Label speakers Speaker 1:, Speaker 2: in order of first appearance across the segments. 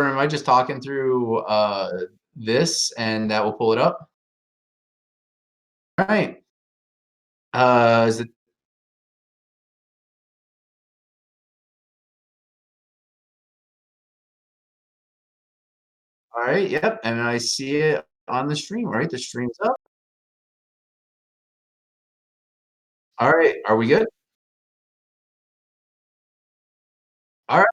Speaker 1: Or am I just talking through this and that will pull it up? All right. Is it all right? Yep. And I see it on the stream, right? The stream's up. All right. Are we good? All right.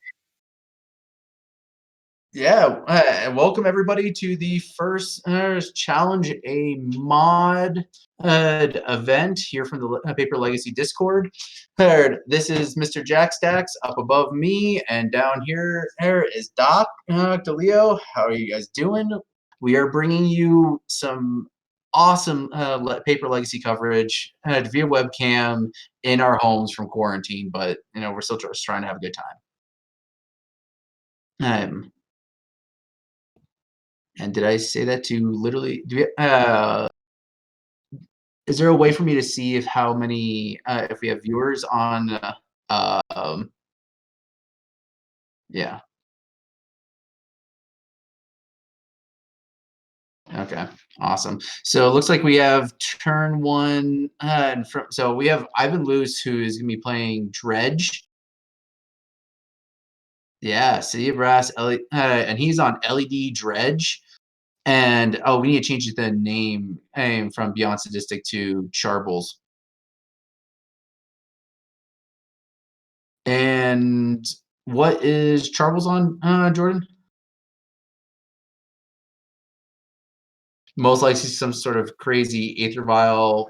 Speaker 1: Yeah. And welcome everybody to the first Challenge a Mod event here from the Paper Legacy Discord. This is Mr. Jack Stacks up above me, and down here is Doc, DeLeo. How are you guys doing? We are bringing you some awesome Paper Legacy coverage via webcam in our homes from quarantine, but we're still just trying to have a good time. And did I say that to literally? Is there a way for me to see if how many if we have viewers on? Yeah. Okay. Awesome. So it looks like we have turn one, so we have Ivan Luce who is going to be playing Dredge. Yeah, City of Brass, and he's on LED Dredge. And oh, we need to change the name from Beyond Sadistic to Charbles. And what is Charbles on, Jordan? Most likely some sort of crazy Aether Vial.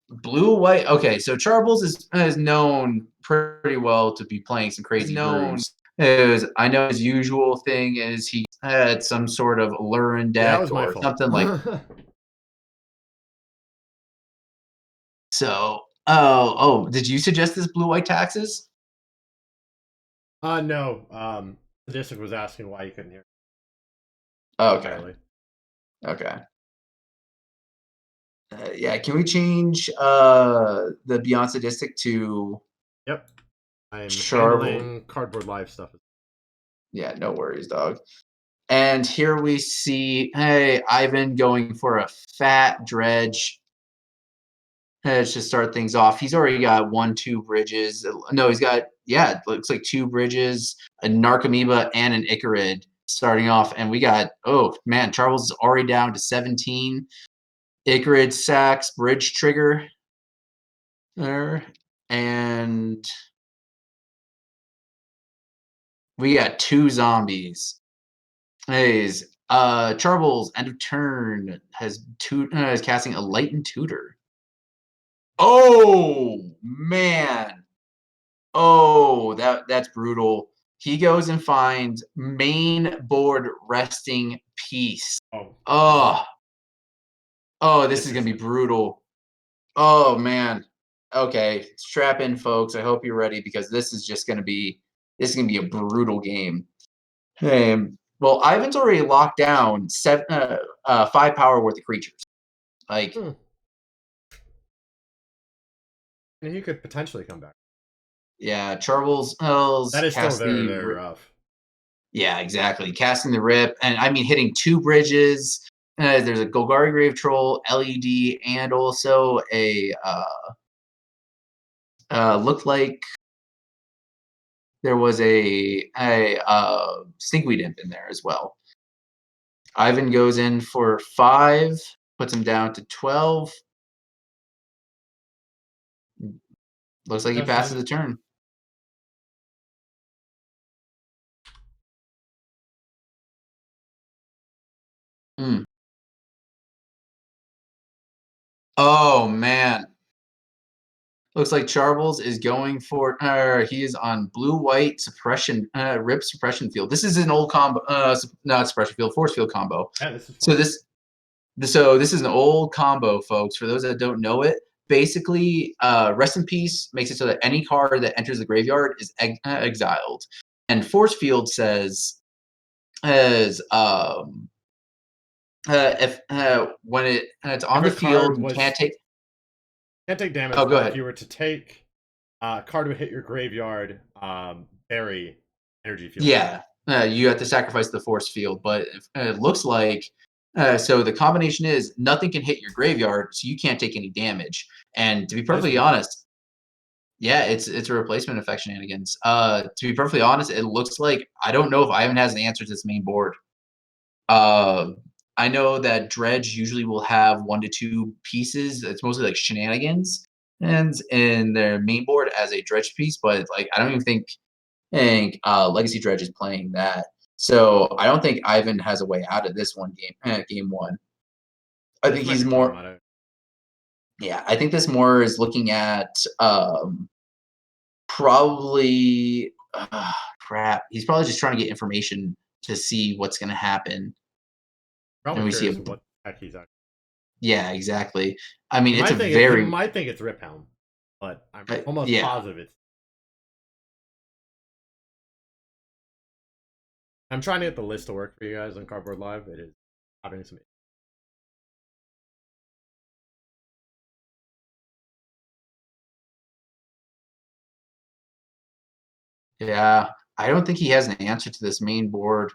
Speaker 1: Blue, white. Okay, so Charbles is known pretty well to be playing some crazy brews. I know his usual thing is he had some sort of Lurin deck or something like. So, did you suggest this blue white taxes?
Speaker 2: No. The district was asking why you couldn't hear.
Speaker 1: Okay. Okay. Yeah, can we change the Beyond Sadistic to?
Speaker 2: Yep. I'm handling Cardboard Live stuff.
Speaker 1: Yeah, no worries, dog. And here we see, hey, Ivan going for a fat dredge. Let's just start things off. He's already got 1, 2 bridges. No, he's got, yeah, it looks like 2 bridges, a Narcomoeba, and an Icarid starting off. And we got, oh, man, Charles is already down to 17. Icarid sacks, bridge trigger. There. And we got 2 zombies. Hayes. Charbles, end of turn, is casting a Lighten Tutor. Oh man. Oh, that's brutal. He goes and finds main board resting peace. Oh. Oh, this is gonna be brutal. Oh man. Okay, strap in, folks. I hope you're ready because this is gonna be a brutal game. Well, Ivan's already locked down 5 power worth of creatures. Like,
Speaker 2: and he could potentially come back.
Speaker 1: Yeah, Charbles
Speaker 2: that is still very rough.
Speaker 1: Yeah, exactly. Casting the Rip, and I mean hitting 2 bridges. There's a Golgari Grave Troll, LED, and also a looked like there was a Stinkweed Imp in there as well. Ivan goes in for 5, puts him down to 12. Looks like he passes the turn. Hmm. Oh man. Looks like Charbles is going for. He is on blue-white suppression, rip suppression field. This is an old combo. Not suppression field, force field combo.
Speaker 2: Yeah, this is fun.
Speaker 1: So this is an old combo, folks. For those that don't know it, basically, Rest in Peace makes it so that any card that enters the graveyard is exiled, and force field says, as if when it's on the field, you can't take.
Speaker 2: Can't take damage.
Speaker 1: Oh, go ahead.
Speaker 2: If you were to take Card would hit your graveyard, bury energy field.
Speaker 1: Yeah, you have to sacrifice the force field, but it looks like so the combination is nothing can hit your graveyard, so you can't take any damage. And to be
Speaker 2: That's
Speaker 1: perfectly
Speaker 2: weird.
Speaker 1: honest, yeah, it's a replacement effect shenanigans. To be perfectly honest, it looks like I don't know if Ivan has an answer to this main board. Uh, I know that Dredge usually will have 1 to 2 pieces. It's mostly like shenanigans and in their main board as a Dredge piece, but like I don't even think Legacy Dredge is playing that. So I don't think Ivan has a way out of this one game one. I
Speaker 2: This
Speaker 1: think
Speaker 2: might
Speaker 1: he's
Speaker 2: be
Speaker 1: more
Speaker 2: problematic.
Speaker 1: yeah, I think this more is looking at probably crap. He's probably just trying to get information to see what's going to happen. And
Speaker 2: Probably
Speaker 1: we see
Speaker 2: curious
Speaker 1: him.
Speaker 2: what the heck he's at.
Speaker 1: Yeah, exactly. I mean,
Speaker 2: He
Speaker 1: it's a
Speaker 2: might think he
Speaker 1: very
Speaker 2: might think it's Rip Helm, but I'm almost
Speaker 1: yeah.
Speaker 2: positive it's. I'm trying to get the list to work for you guys on Cardboard Live. It is having some.
Speaker 1: Yeah, I don't think he has an answer to this main board.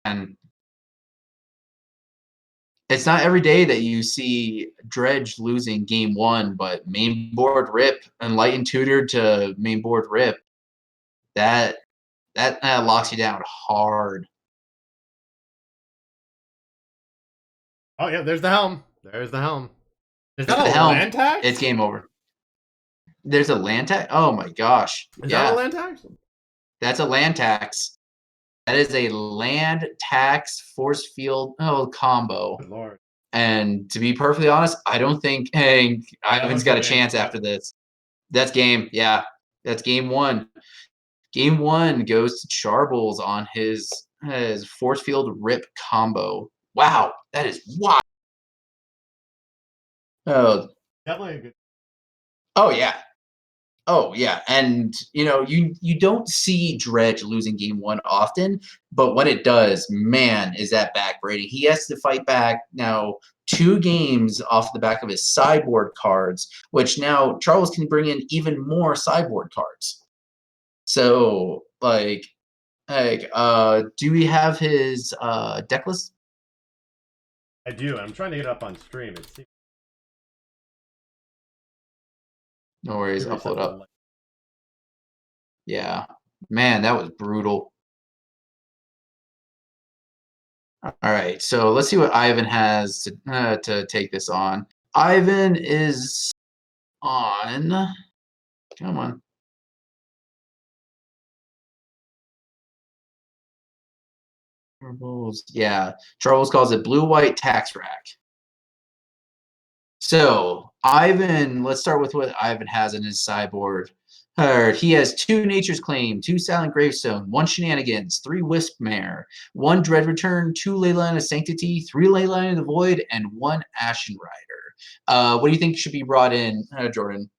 Speaker 1: And it's not every day that you see Dredge losing game one, but main board rip, Enlightened Tutor to main board rip. That locks you down hard.
Speaker 2: Oh yeah, there's the helm. There's the helm. Is that
Speaker 1: At
Speaker 2: a
Speaker 1: the helm,
Speaker 2: land tax?
Speaker 1: it's game over. There's a land tax. Oh my gosh.
Speaker 2: Is that a
Speaker 1: Yeah,
Speaker 2: land tax?
Speaker 1: that's a land tax. That is a land tax force field combo.
Speaker 2: Good lord.
Speaker 1: And to be perfectly honest, I don't think
Speaker 2: That
Speaker 1: Ivan's
Speaker 2: looks like
Speaker 1: got a
Speaker 2: game.
Speaker 1: chance
Speaker 2: Yep.
Speaker 1: after this. That's game. Yeah, that's game one. Game one goes to Charbles on his force field rip combo. Wow, that is wild. Oh,
Speaker 2: Definitely a good.
Speaker 1: oh yeah. Oh yeah, and you don't see Dredge losing game one often, but when it does, man, is that backbreaking. He has to fight back now 2 games off the back of his sideboard cards, which now Charles can bring in even more sideboard cards. So do we have his deck list?
Speaker 2: I do. I'm trying to get it up on stream. It seems
Speaker 1: No worries, I'll pull
Speaker 2: reset
Speaker 1: it
Speaker 2: the
Speaker 1: up.
Speaker 2: light.
Speaker 1: Yeah, man, that was brutal. All right, so let's see what Ivan has to take this on. Ivan is on. Come on. Troubles. Yeah, Charles calls it blue-white tax rack. So Ivan, let's start with what Ivan has in his sideboard. He has 2 Nature's Claim, 2 Silent Gravestone, 1 Shenanigans, 3 Wispmare, 1 Dread Return, 2 Leyline of Sanctity, 3 Leyline of the Void, and 1 Ashen Rider. What do you think should be brought in, Jordan?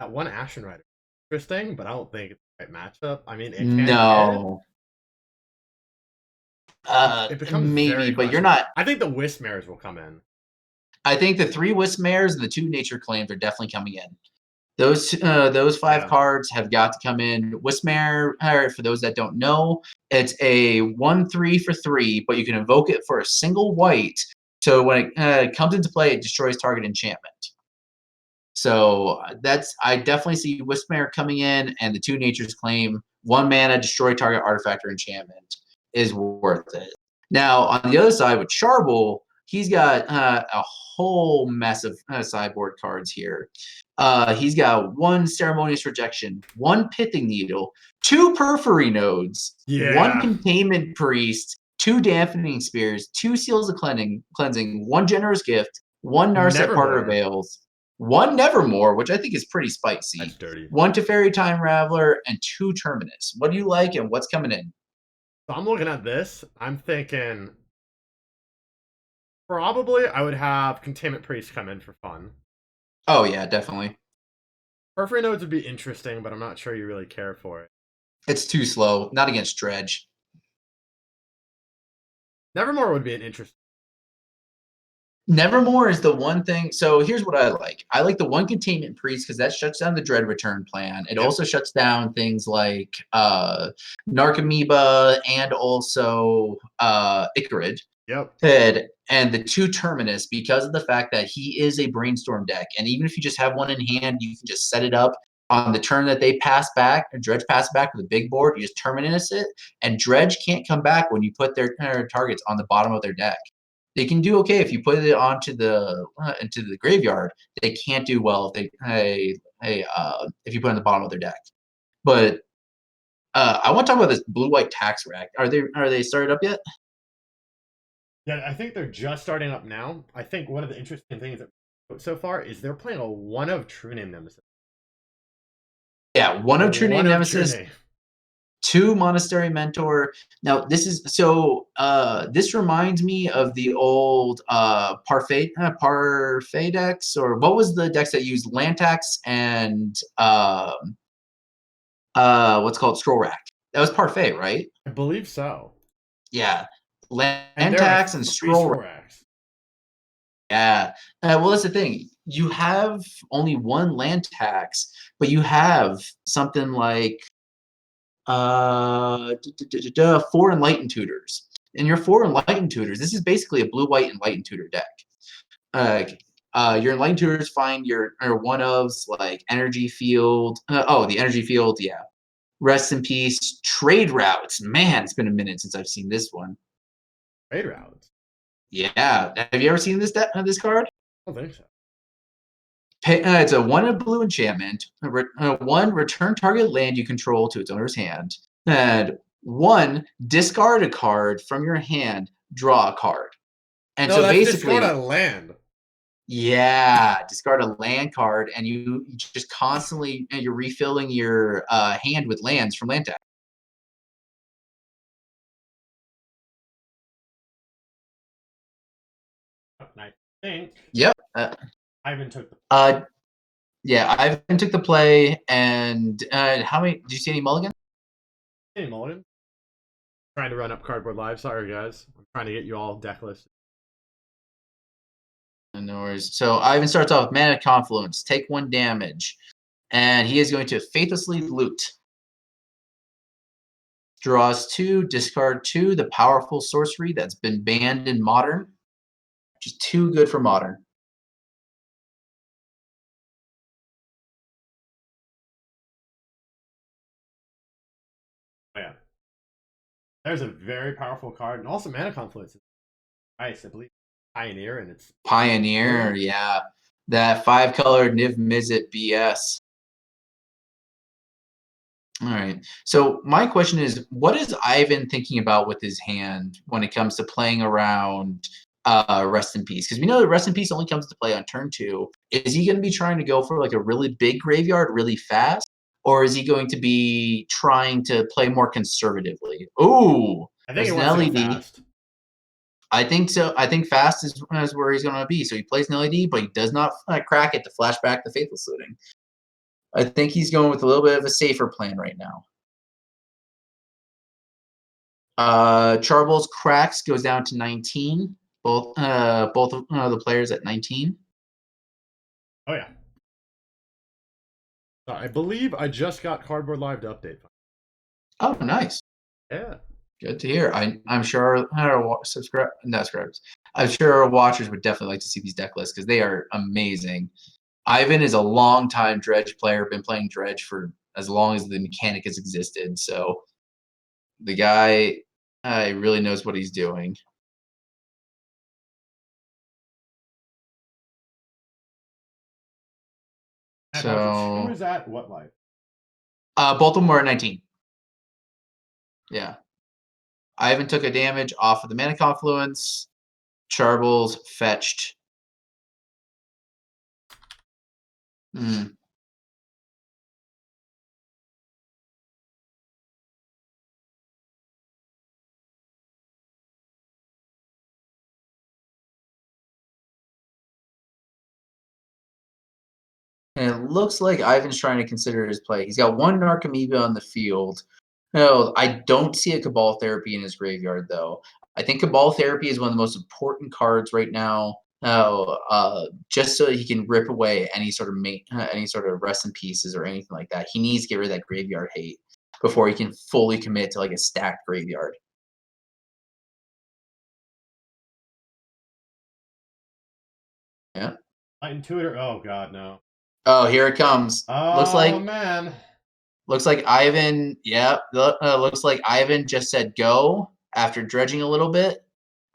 Speaker 2: That one Ashen Rider. Interesting, but I don't think it's the right matchup. I mean, it can hit.
Speaker 1: No.
Speaker 2: It becomes
Speaker 1: Maybe,
Speaker 2: very
Speaker 1: but you're
Speaker 2: questionable.
Speaker 1: not.
Speaker 2: I think the Wismares will come in.
Speaker 1: I think the 3 Wispmares and the 2 Nature Claims are definitely coming in. Those 5
Speaker 2: Yeah.
Speaker 1: cards have got to come in. Wismare, for those that don't know, it's a 1/3 for 3, but you can invoke it for a single white. So when it comes into play, it destroys target enchantment. So I definitely see Wismare coming in, and the 2 Nature's Claim, 1 mana, destroy target artifact or enchantment is worth it. Now on the other side with Charble, he's got a whole mess of sideboard cards here. He's got 1 Ceremonious Rejection, 1 Pithing Needle, 2 Periphery Nodes, 1
Speaker 2: Yeah.
Speaker 1: Containment Priest, 2 Dampening Spears, 2 Seals of Cleansing, 1 Generous Gift, 1 Narset Parter
Speaker 2: Nevermore.
Speaker 1: Avails, 1 Nevermore, which I think is pretty spicy,
Speaker 2: That's dirty.
Speaker 1: 1 Teferi Time Raveler, and 2 Terminus. What do you like and what's coming in?
Speaker 2: So I'm looking at this. I'm thinking probably I would have Containment Priest come in for fun.
Speaker 1: Oh yeah, definitely.
Speaker 2: Periphery Nodes would be interesting, but I'm not sure you really care for it.
Speaker 1: It's too slow. Not against Dredge.
Speaker 2: Nevermore would be an interesting.
Speaker 1: Nevermore is the one thing. So here's what I like. I like the one containment priest because that shuts down the dread return plan. It
Speaker 2: Yep.
Speaker 1: also shuts down things like Narcomoeba and also Icarid.
Speaker 2: Yep.
Speaker 1: And the two Terminus, because of the fact that he is a brainstorm deck, and even if you just have one in hand, you can just set it up on the turn that they pass back, and Dredge pass back with a big board. You just Terminus it, and Dredge can't come back when you put their targets on the bottom of their deck. They can do okay if you put it onto the into the graveyard. They can't do well if if you put it on the bottom of their deck. But I want to talk about this blue white tax rack. Are they started up yet?
Speaker 2: Yeah, I think they're just starting up now. I think one of the interesting things that so far is they're playing a one of True Name Nemesis.
Speaker 1: Yeah, one of True Name
Speaker 2: One of True
Speaker 1: Nemesis,
Speaker 2: Name.
Speaker 1: two Monastery Mentor. Now this is so. This reminds me of the old Parfait decks, or what was the decks that used Lantax and what's called Scroll Rack? That was Parfait, right?
Speaker 2: I believe so.
Speaker 1: Yeah,
Speaker 2: And there are
Speaker 1: Lantax and
Speaker 2: three
Speaker 1: Scroll Rack.
Speaker 2: Scroll Racks.
Speaker 1: Yeah. Well, that's the thing. You have only one land tax, but you have something like 4 enlightened tutors. And your 4 enlightened tutors, this is basically a blue-white enlightened tutor deck. Your enlightened tutors find your or one ofs like energy field. The energy field, yeah. Rest in peace. Trade routes. Man, it's been a minute since I've seen this one.
Speaker 2: Trade routes.
Speaker 1: Yeah. Have you ever seen this card?
Speaker 2: I don't think so.
Speaker 1: It's a 1 of blue enchantment. 1, return target land you control to its owner's hand. And 1, discard a card from your hand, draw a card. And
Speaker 2: No,
Speaker 1: so
Speaker 2: that's discard
Speaker 1: basically,
Speaker 2: a land.
Speaker 1: yeah, discard a land card, and you just constantly you're refilling your hand with lands from land tap.
Speaker 2: And I think
Speaker 1: Yep.
Speaker 2: Ivan took the
Speaker 1: Yeah, Ivan took the play, and how many? Do you see any mulligans?
Speaker 2: Mulligan. Trying to run up Cardboard Live. Sorry, guys. I'm trying to get you all deck listed.
Speaker 1: No worries. So Ivan starts off with Mana Confluence, take 1 damage, and he is going to Faithlessly Loot. Draws 2, discard 2, the powerful sorcery that's been banned in Modern, which is too good for Modern.
Speaker 2: Oh, yeah. There's a very powerful card, and also Mana Confluence. Nice, I believe. Pioneer, and it's
Speaker 1: Pioneer, yeah. That 5-color Niv Mizzet BS. All right. So my question is, what is Ivan thinking about with his hand when it comes to playing around Rest in Peace? Because we know that Rest in Peace only comes to play on turn 2. Is he going to be trying to go for like a really big graveyard really fast? Or is he going to be trying to play more conservatively? Ooh,
Speaker 2: I think
Speaker 1: there's
Speaker 2: he
Speaker 1: an
Speaker 2: wants to go
Speaker 1: LED.
Speaker 2: fast.
Speaker 1: I think so. I think fast is where he's going to be. So he plays an LED, but he does not crack it to flash back the Faithless Looting. I think he's going with a little bit of a safer plan right now. Charble's cracks goes down to 19. Both of the players at 19.
Speaker 2: Oh yeah. I believe I just got Cardboard Live to update.
Speaker 1: Oh, nice.
Speaker 2: Yeah.
Speaker 1: Good to hear. I'm sure our subscribers. I'm sure our watchers would definitely like to see these deck lists because they are amazing. Ivan is a long-time Dredge player, been playing Dredge for as long as the mechanic has existed. So the guy really knows what he's doing.
Speaker 2: Who
Speaker 1: So
Speaker 2: is at what life?
Speaker 1: both of them were at 19. Yeah. Ivan took a damage off of the Mana Confluence. Charbles fetched. Mm. And it looks like Ivan's trying to consider his play. He's got 1 Narcomoeba on the field. No, I don't see a Cabal Therapy in his graveyard, though. I think Cabal Therapy is one of the most important cards right now Just so he can rip away any sort of any sort of rest in pieces or anything like that. He needs to get rid of that graveyard hate before he can fully commit to like a stacked graveyard. Yeah.
Speaker 2: Light Intuitor. Oh god, no.
Speaker 1: Oh, here it comes.
Speaker 2: Oh man.
Speaker 1: Looks like Ivan. Yeah, looks like Ivan just said go after dredging a little bit.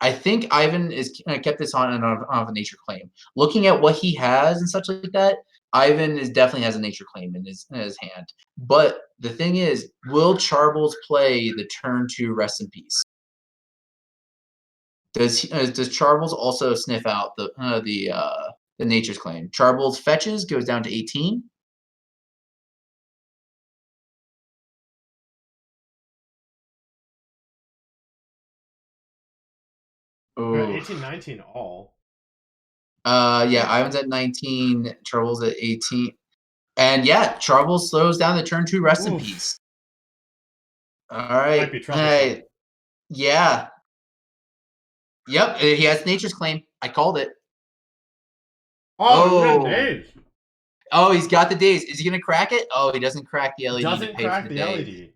Speaker 1: I think Ivan is kept this on a nature claim. Looking at what he has and such like that, Ivan is definitely has a nature claim in his hand. But the thing is, will Charbles play the turn 2 rest in peace? Does Charbles also sniff out the nature's claim? Charbles fetches goes down to 18.
Speaker 2: We're at
Speaker 1: Ooh.
Speaker 2: 18, 19 all.
Speaker 1: Yeah, Ivan's at 19, Charbles at 18. And yeah, Charbles slows down the turn 2 rest in
Speaker 2: Oof.
Speaker 1: peace. All
Speaker 2: Might
Speaker 1: right.
Speaker 2: be troublesome.
Speaker 1: Yeah. Yep, he has nature's claim. I called it.
Speaker 2: Oh, he's got
Speaker 1: Oh.
Speaker 2: days.
Speaker 1: Oh, he's got the days. Is he going to crack it? Oh, he doesn't crack the LED to
Speaker 2: Doesn't
Speaker 1: pay for
Speaker 2: crack
Speaker 1: the
Speaker 2: the
Speaker 1: days.
Speaker 2: LED.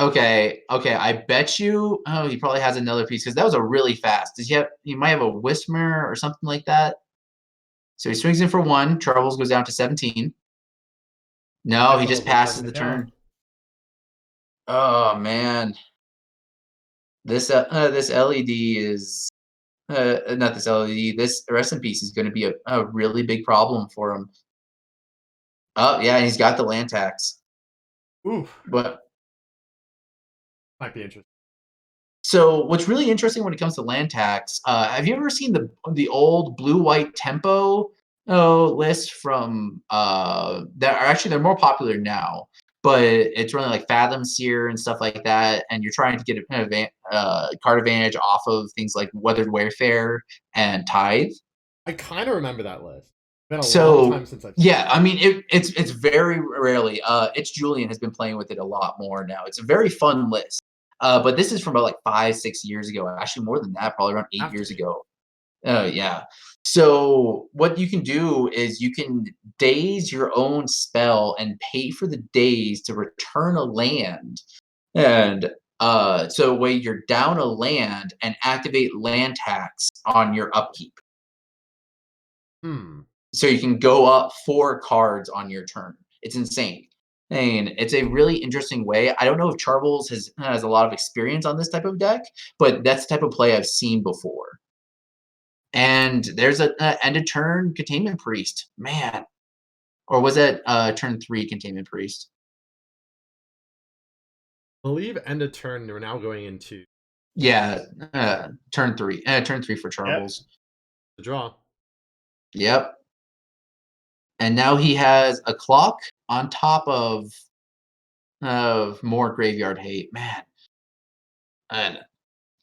Speaker 1: Okay, okay. I bet you. Oh, he probably has another piece because that was a really fast. Does he have? He might have a Whismer or something like that. So he swings in for 1. Charbles goes down to 17. No,
Speaker 2: That's
Speaker 1: he
Speaker 2: the
Speaker 1: just
Speaker 2: hope of
Speaker 1: passes
Speaker 2: shutting
Speaker 1: the
Speaker 2: it down.
Speaker 1: turn. Oh man, this LED is not this LED. This rest in peace is going to be a really big problem for him. Oh yeah, he's got the land tax.
Speaker 2: Oof.
Speaker 1: But
Speaker 2: Might be interesting.
Speaker 1: so what's really interesting when it comes to land tax? Have you ever seen the old blue white tempo list from that are actually they're more popular now, but it's running like Fathom Seer and stuff like that, and you're trying to get an card advantage off of things like Weathered Wayfare and Tithe.
Speaker 2: I kind of remember that list. It's been a long time
Speaker 1: So
Speaker 2: since I've seen
Speaker 1: yeah, I mean it's very rarely. It's Julian has been playing with it a lot more now. It's a very fun list. But this is from about like 5, 6 years ago. Actually, more than that, probably around
Speaker 2: it.
Speaker 1: eight
Speaker 2: Have to
Speaker 1: years
Speaker 2: be.
Speaker 1: ago. Oh yeah. So what you can do is you can daze your own spell and pay for the days to return a land. And so way you're down a land and activate land tax on your upkeep.
Speaker 2: Hmm.
Speaker 1: So you can go up 4 cards on your turn. It's insane. And it's a really interesting way. I don't know if Charbles has a lot of experience on this type of deck, but that's the type of play I've seen before. And there's a end of turn Containment Priest. Man. Or was it turn 3 Containment Priest?
Speaker 2: I believe end of turn. We're now going into.
Speaker 1: Yeah, turn 3. Turn 3 for
Speaker 2: Yep.
Speaker 1: Charbles.
Speaker 2: The draw.
Speaker 1: Yep. And now he has a clock on top of more graveyard hate. Man. And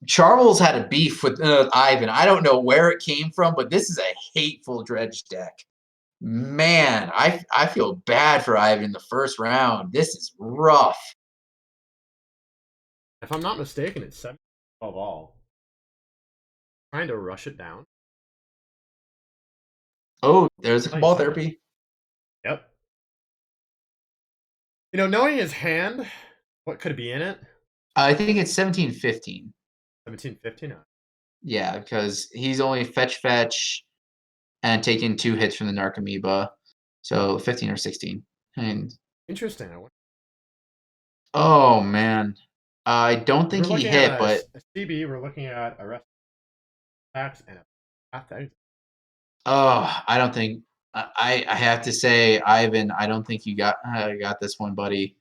Speaker 1: Charles had a beef with Ivan. I don't know where it came from, but this is a hateful dredge deck. Man, I feel bad for Ivan in the first round. This is rough.
Speaker 2: If I'm not mistaken, it's 7 12 all. Trying to rush it down.
Speaker 1: Oh, there's a
Speaker 2: Oh, he's
Speaker 1: Cabal
Speaker 2: seven.
Speaker 1: Therapy.
Speaker 2: Yep. You know, knowing his hand, what could be in it?
Speaker 1: I think it's 17-15.
Speaker 2: 17, 15.
Speaker 1: Yeah, because he's only fetch and taking 2 hits from the Narcomoeba. So 15 or 16. And
Speaker 2: Interesting.
Speaker 1: oh man. I don't
Speaker 2: If
Speaker 1: think
Speaker 2: we're
Speaker 1: he
Speaker 2: looking at
Speaker 1: hit, but
Speaker 2: a CB, we're looking at a rest tax and a path to exit.
Speaker 1: oh, I don't think I have to say, Ivan, I don't think you got this one, buddy.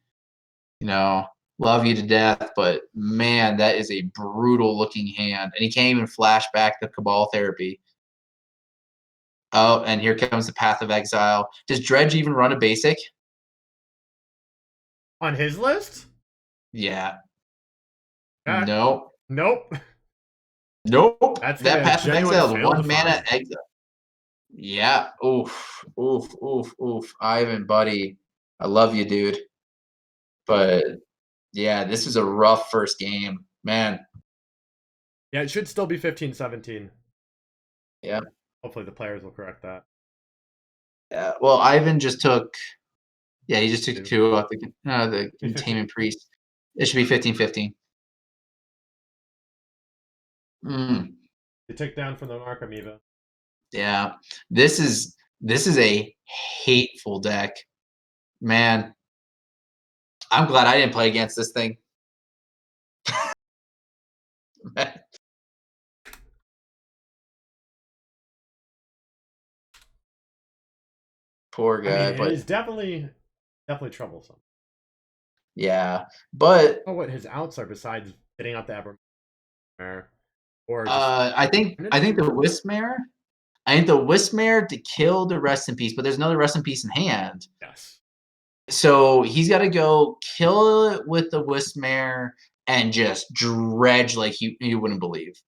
Speaker 1: You know, love you to death, but man, that is a brutal looking hand. And he can't even flash back the Cabal Therapy. Oh, and here comes the Path of Exile. Does Dredge even run a basic?
Speaker 2: On his list?
Speaker 1: Yeah.
Speaker 2: Check.
Speaker 1: Nope.
Speaker 2: Nope.
Speaker 1: Nope.
Speaker 2: That's going to
Speaker 1: That
Speaker 2: be a
Speaker 1: Path of
Speaker 2: genuine
Speaker 1: Exile is
Speaker 2: fail to
Speaker 1: 1 mana
Speaker 2: find.
Speaker 1: exile. Yeah. Oof. Oof. Oof. Oof. Ivan, buddy. I love you, dude. But yeah, this was a rough first game. Man.
Speaker 2: Yeah, it should still be 15, 17.
Speaker 1: Yeah.
Speaker 2: Hopefully the players will correct that.
Speaker 1: Yeah. Well, Ivan just took. Yeah, he just took
Speaker 2: Two.
Speaker 1: 2 off the
Speaker 2: Be 15.
Speaker 1: Containment Priest. It should be 15-15. Mm,
Speaker 2: They took down from the Narc Amoeba.
Speaker 1: yeah. This is a hateful deck. Man, I'm glad I didn't play against this thing. Poor
Speaker 2: I mean,
Speaker 1: guy,
Speaker 2: it
Speaker 1: but
Speaker 2: is definitely troublesome.
Speaker 1: yeah. But
Speaker 2: I don't know what his outs are besides hitting out the Evermare, or just
Speaker 1: I think the Wismare. I think the Wismare to kill the Rest in Peace, but there's another Rest in Peace in hand.
Speaker 2: yes.
Speaker 1: So he's got to go kill it with the Wismare and just dredge like you wouldn't believe.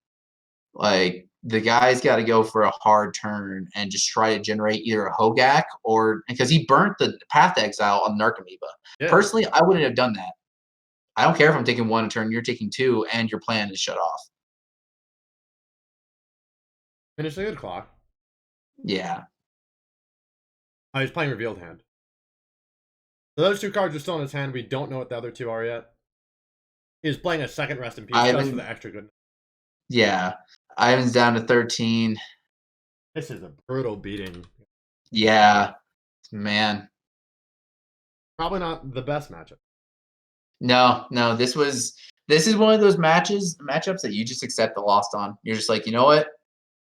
Speaker 1: Like the guy's got to go for a hard turn and just try to generate either a Hogak or because he burnt the Path Exile on Narcomoeba.
Speaker 2: Yeah.
Speaker 1: Personally, I wouldn't have done that. I don't care if I'm taking 1 turn, you're taking 2, and your plan is shut off.
Speaker 2: Finish the good clock.
Speaker 1: Yeah.
Speaker 2: Oh, he's playing Revealed Hand. So those 2 cards are still in his hand. We don't know what the other 2 are yet. He's playing a second Rest in Peace just for the extra goodness.
Speaker 1: Yeah. Ivan's down to 13.
Speaker 2: This is a brutal beating.
Speaker 1: Yeah. Man.
Speaker 2: Probably not the best matchup.
Speaker 1: No. This is one of those matchups that you just accept the loss on. You're just like, you know what?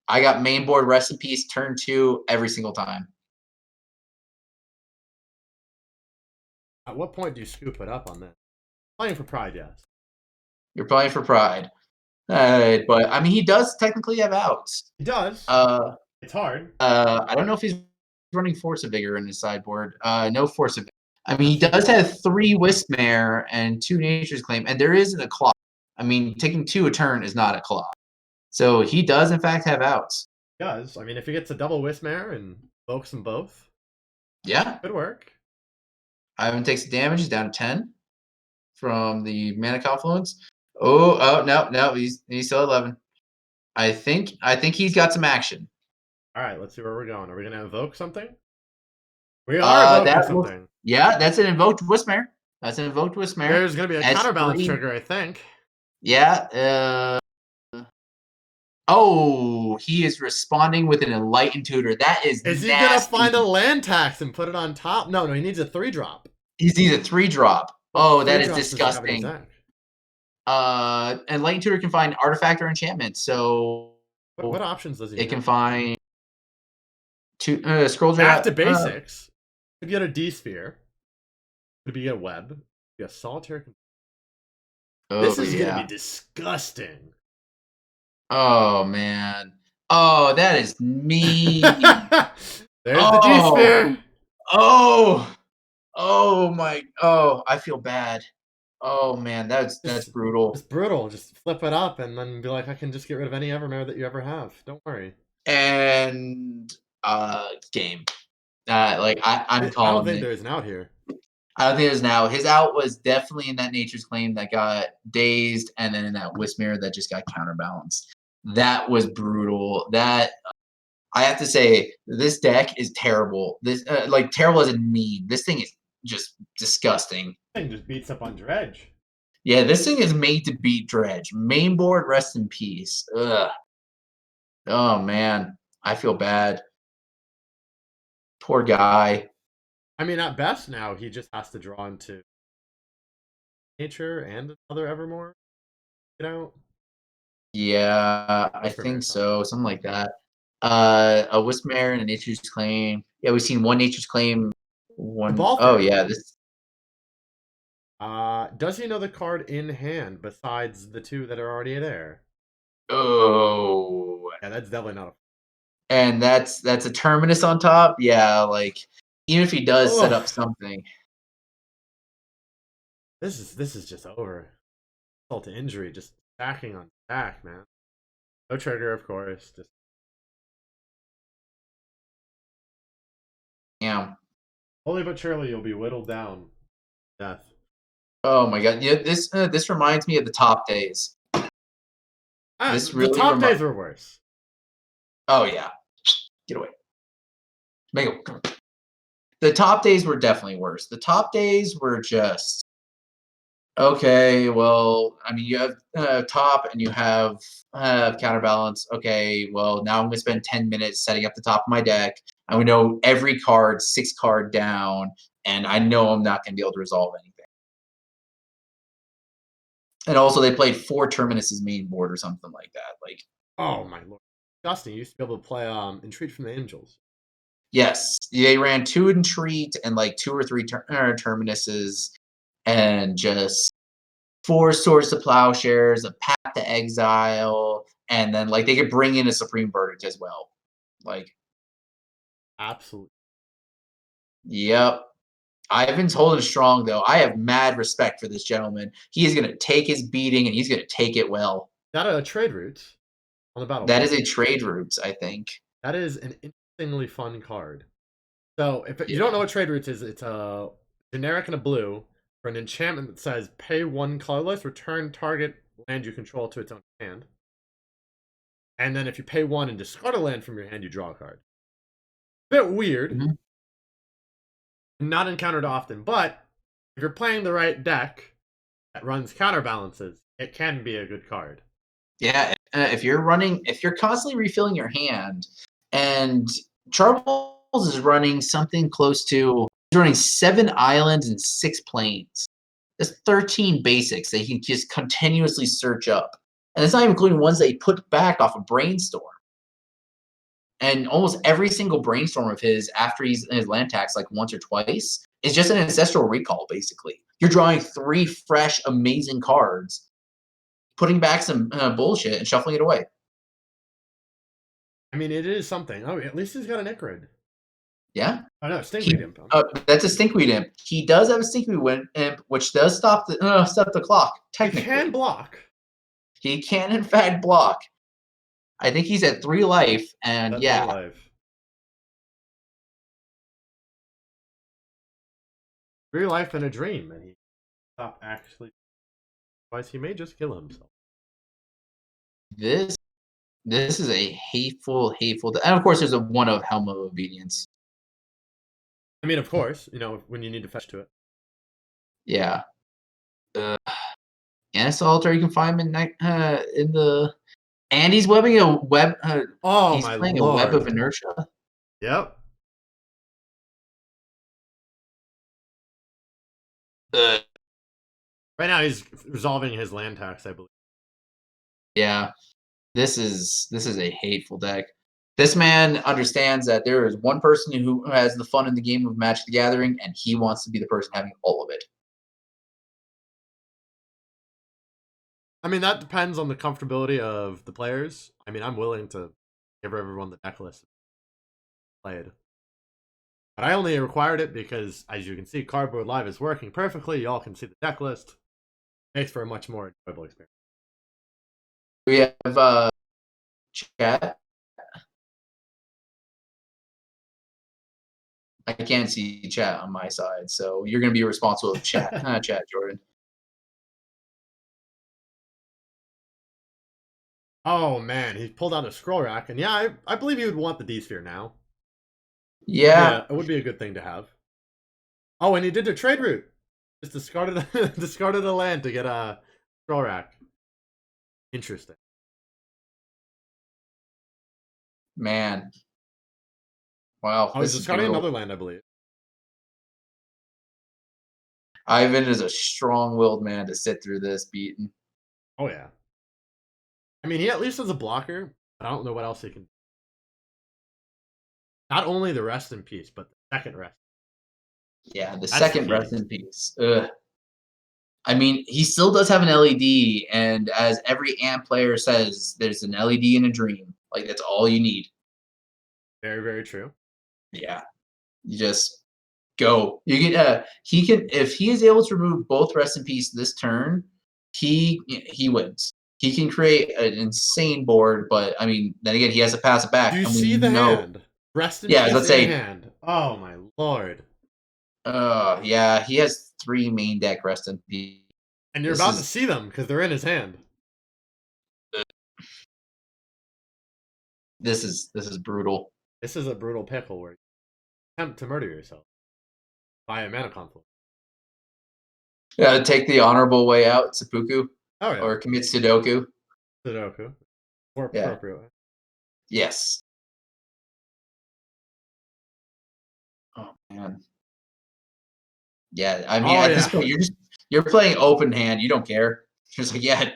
Speaker 1: I got main board Rest in Peace turn 2 every single time.
Speaker 2: At what point do you scoop it up on this? Playing for pride, yes.
Speaker 1: You're playing for pride. But I mean, he does technically have outs.
Speaker 2: He does. It's hard.
Speaker 1: I don't know if he's running Force of Vigor in his sideboard. No Force of Vigor. I mean, he does have 3 Wismare and 2 Nature's Claim, and there isn't a clock. I mean, taking 2 a turn is not a clock. So he does, in fact, have outs.
Speaker 2: He does. I mean, if he gets a double Wismare and evokes them both,
Speaker 1: yeah,
Speaker 2: could work.
Speaker 1: Ivan takes damage. He's down to 10 from the Mana Confluence. Oh, no, he's still 11. I think he's got some action.
Speaker 2: All right, let's see where we're going. Are we gonna evoke something? We are evoking something.
Speaker 1: Yeah, that's an invoked Wismare.
Speaker 2: There's gonna be a counterbalance trigger, I think.
Speaker 1: Yeah. Oh, he is responding with an Enlightened Tutor. That is
Speaker 2: Is he
Speaker 1: nasty.
Speaker 2: gonna find a land tax and put it on top? No, he needs a 3-drop.
Speaker 1: He needs a 3-drop. Oh, that is disgusting. Enlightened Tutor can find artifact or enchantment. So
Speaker 2: what options does he?
Speaker 1: It can find scroll
Speaker 2: back to basics. Could get a D sphere. Could be a web. Could be a solitaire. This is gonna be disgusting.
Speaker 1: Oh man. Oh, that is mean.
Speaker 2: There's the D sphere.
Speaker 1: Oh my. Oh, I feel bad. Oh man, that's brutal.
Speaker 2: It's brutal. Just flip it up and then be like, I can just get rid of any Evermare that you ever have. Don't worry.
Speaker 1: And game. Like I'm calling.
Speaker 2: I don't think there's an out here.
Speaker 1: I don't think there's now. His out was definitely in that Nature's Claim that got dazed, and then in that Wismare that just got counterbalanced. That was brutal. That I have to say, this deck is terrible. This like terrible as in mean. This thing is just disgusting.
Speaker 2: This thing just beats up on Dredge.
Speaker 1: Yeah, this thing is made to beat Dredge. Main board, Rest in Peace. Ugh. Oh man, I feel bad. Poor guy.
Speaker 2: I mean, at best now he just has to draw into nature and another Evermore. You know.
Speaker 1: Yeah, I think so. Something like that. A Wismare and a Nature's Claim. Yeah, we've seen 1 Nature's Claim. Oh yeah, this.
Speaker 2: Does he know the card in hand besides the 2 that are already there?
Speaker 1: Oh.
Speaker 2: Yeah, that's definitely not.
Speaker 1: And that's a Terminus on top. Yeah, like even if he does set up something.
Speaker 2: This is just over. Insult to injury, just stacking on stack, man. No trigger, of course. Just
Speaker 1: Yeah.
Speaker 2: slowly but surely you'll be whittled down. Death.
Speaker 1: Oh my god. Yeah, this reminds me of the top days.
Speaker 2: The top days were worse.
Speaker 1: Oh yeah, get away. Make it. The top days were definitely worse. The top days were just okay. Well, I mean, you have top and you have counterbalance. Okay, well now I'm gonna spend 10 minutes setting up the top of my deck. And we know every card 6 card down, and I know I'm not gonna be able to resolve anything. And also, they played 4 Terminus's main board or something like that. Like,
Speaker 2: Oh my lord. Dustin used to be able to play Entreat from the Angels.
Speaker 1: yes, they ran 2 Entreat and like 2 or 3 Terminuses, and just 4 Swords to Plowshares, a Path to Exile, and then like they could bring in a Supreme Verdict as well. Like,
Speaker 2: Absolutely.
Speaker 1: yep. Ivan's holding strong though. I have mad respect for this gentleman. He is gonna take his beating and he's gonna take it well.
Speaker 2: That a trade route on the
Speaker 1: That
Speaker 2: battlefield.
Speaker 1: is a trade routes, I think.
Speaker 2: That is an interestingly fun card. So if you don't know
Speaker 1: Yeah.
Speaker 2: what trade routes is, it's a generic and a blue for an enchantment that says pay 1 colorless, return target land you control to its own hand. And then if you pay 1 and discard a land from your hand, you draw a card. Bit weird.
Speaker 1: Mm-hmm.
Speaker 2: Not encountered often, but if you're playing the right deck that runs counterbalances, it can be a good card.
Speaker 1: Yeah, if you're constantly refilling your hand, and Charles is running something close to he's running 7 islands and 6 planes. That's 13 basics that he can just continuously search up. And it's not even including ones that he put back off a brainstorm. And almost every single brainstorm of his after he's in his land tax like once or twice is just an ancestral recall, basically. You're drawing 3 fresh, amazing cards, putting back some bullshit and shuffling it away.
Speaker 2: I mean, it is something. Oh, at least he's got an Ichrid.
Speaker 1: Yeah.
Speaker 2: Oh no, Stinkweed Imp.
Speaker 1: That's a Stinkweed Imp. He does have a Stinkweed Imp, which does stop the clock,
Speaker 2: He
Speaker 1: technically.
Speaker 2: can block.
Speaker 1: He can, in fact, block. I think he's at 3 life, and
Speaker 2: That's
Speaker 1: yeah.
Speaker 2: 3 life. 3 life and a dream, and he stop actually. Otherwise, he may just kill himself.
Speaker 1: This is a hateful. And of course, there's a one of Helm of Obedience.
Speaker 2: I mean, of course, when you need to fetch to it.
Speaker 1: Yeah. And solitary confinement in the. And he's webbing a web.
Speaker 2: Oh
Speaker 1: He's
Speaker 2: my
Speaker 1: playing a web
Speaker 2: lord.
Speaker 1: of inertia.
Speaker 2: Yep.
Speaker 1: Uh,
Speaker 2: Right now, he's resolving his land tax, I believe.
Speaker 1: yeah. This is a hateful deck. This man understands that there is one person who has the fun in the game of Magic the Gathering, and he wants to be the person having all of it.
Speaker 2: I mean, that depends on the comfortability of the players. I mean, I'm willing to give everyone the deck list played. But I only required it because, as you can see, Cardboard Live is working perfectly. Y'all can see the deck list. Makes for a much more enjoyable experience.
Speaker 1: We have chat. I can't see chat on my side, so you're going to be responsible for chat, chat, Jordan.
Speaker 2: Oh man, he pulled out a scroll rack, and yeah, I believe he would want the D-Sphere now.
Speaker 1: Yeah.
Speaker 2: It would be a good thing to have. Oh, and he did a trade route. Just discarded a land to get a scroll rack. Interesting.
Speaker 1: Man. Wow.
Speaker 2: Oh, he's discarding another land, I believe.
Speaker 1: Ivan is a strong-willed man to sit through this beating.
Speaker 2: Oh yeah. I mean, he at least has a blocker. I don't know what else he can. Not only the rest in peace, but the second rest.
Speaker 1: Yeah, the
Speaker 2: That's
Speaker 1: second
Speaker 2: key.
Speaker 1: rest in peace. Ugh. I mean, he still does have an LED, and as every AMP player says, there's an LED in a dream. Like, that's all you need.
Speaker 2: Very, very true.
Speaker 1: Yeah. You just go. You can he can if he is able to remove both rest in peace this turn, he wins. He can create an insane board, but I mean, then again, he has to pass it back.
Speaker 2: Do you
Speaker 1: And we
Speaker 2: see the
Speaker 1: know,
Speaker 2: hand? Rest in
Speaker 1: yeah,
Speaker 2: peace
Speaker 1: let's
Speaker 2: in
Speaker 1: say,
Speaker 2: hand. Oh my lord.
Speaker 1: yeah, he has 3 main deck rest in peace.
Speaker 2: And you're
Speaker 1: This
Speaker 2: about to
Speaker 1: is
Speaker 2: see them because they're in his hand.
Speaker 1: This is brutal.
Speaker 2: This is a brutal pickle where you attempt to murder yourself by a mana conflict.
Speaker 1: Yeah, take the honorable way out, seppuku,
Speaker 2: Oh yeah,
Speaker 1: or commit Sudoku.
Speaker 2: Sudoku. More
Speaker 1: Yeah.
Speaker 2: appropriate.
Speaker 1: Yes. Oh man. Yeah, I mean,
Speaker 2: Oh
Speaker 1: at this
Speaker 2: yeah.
Speaker 1: point, you're playing open hand. You don't care. You're just like, yeah,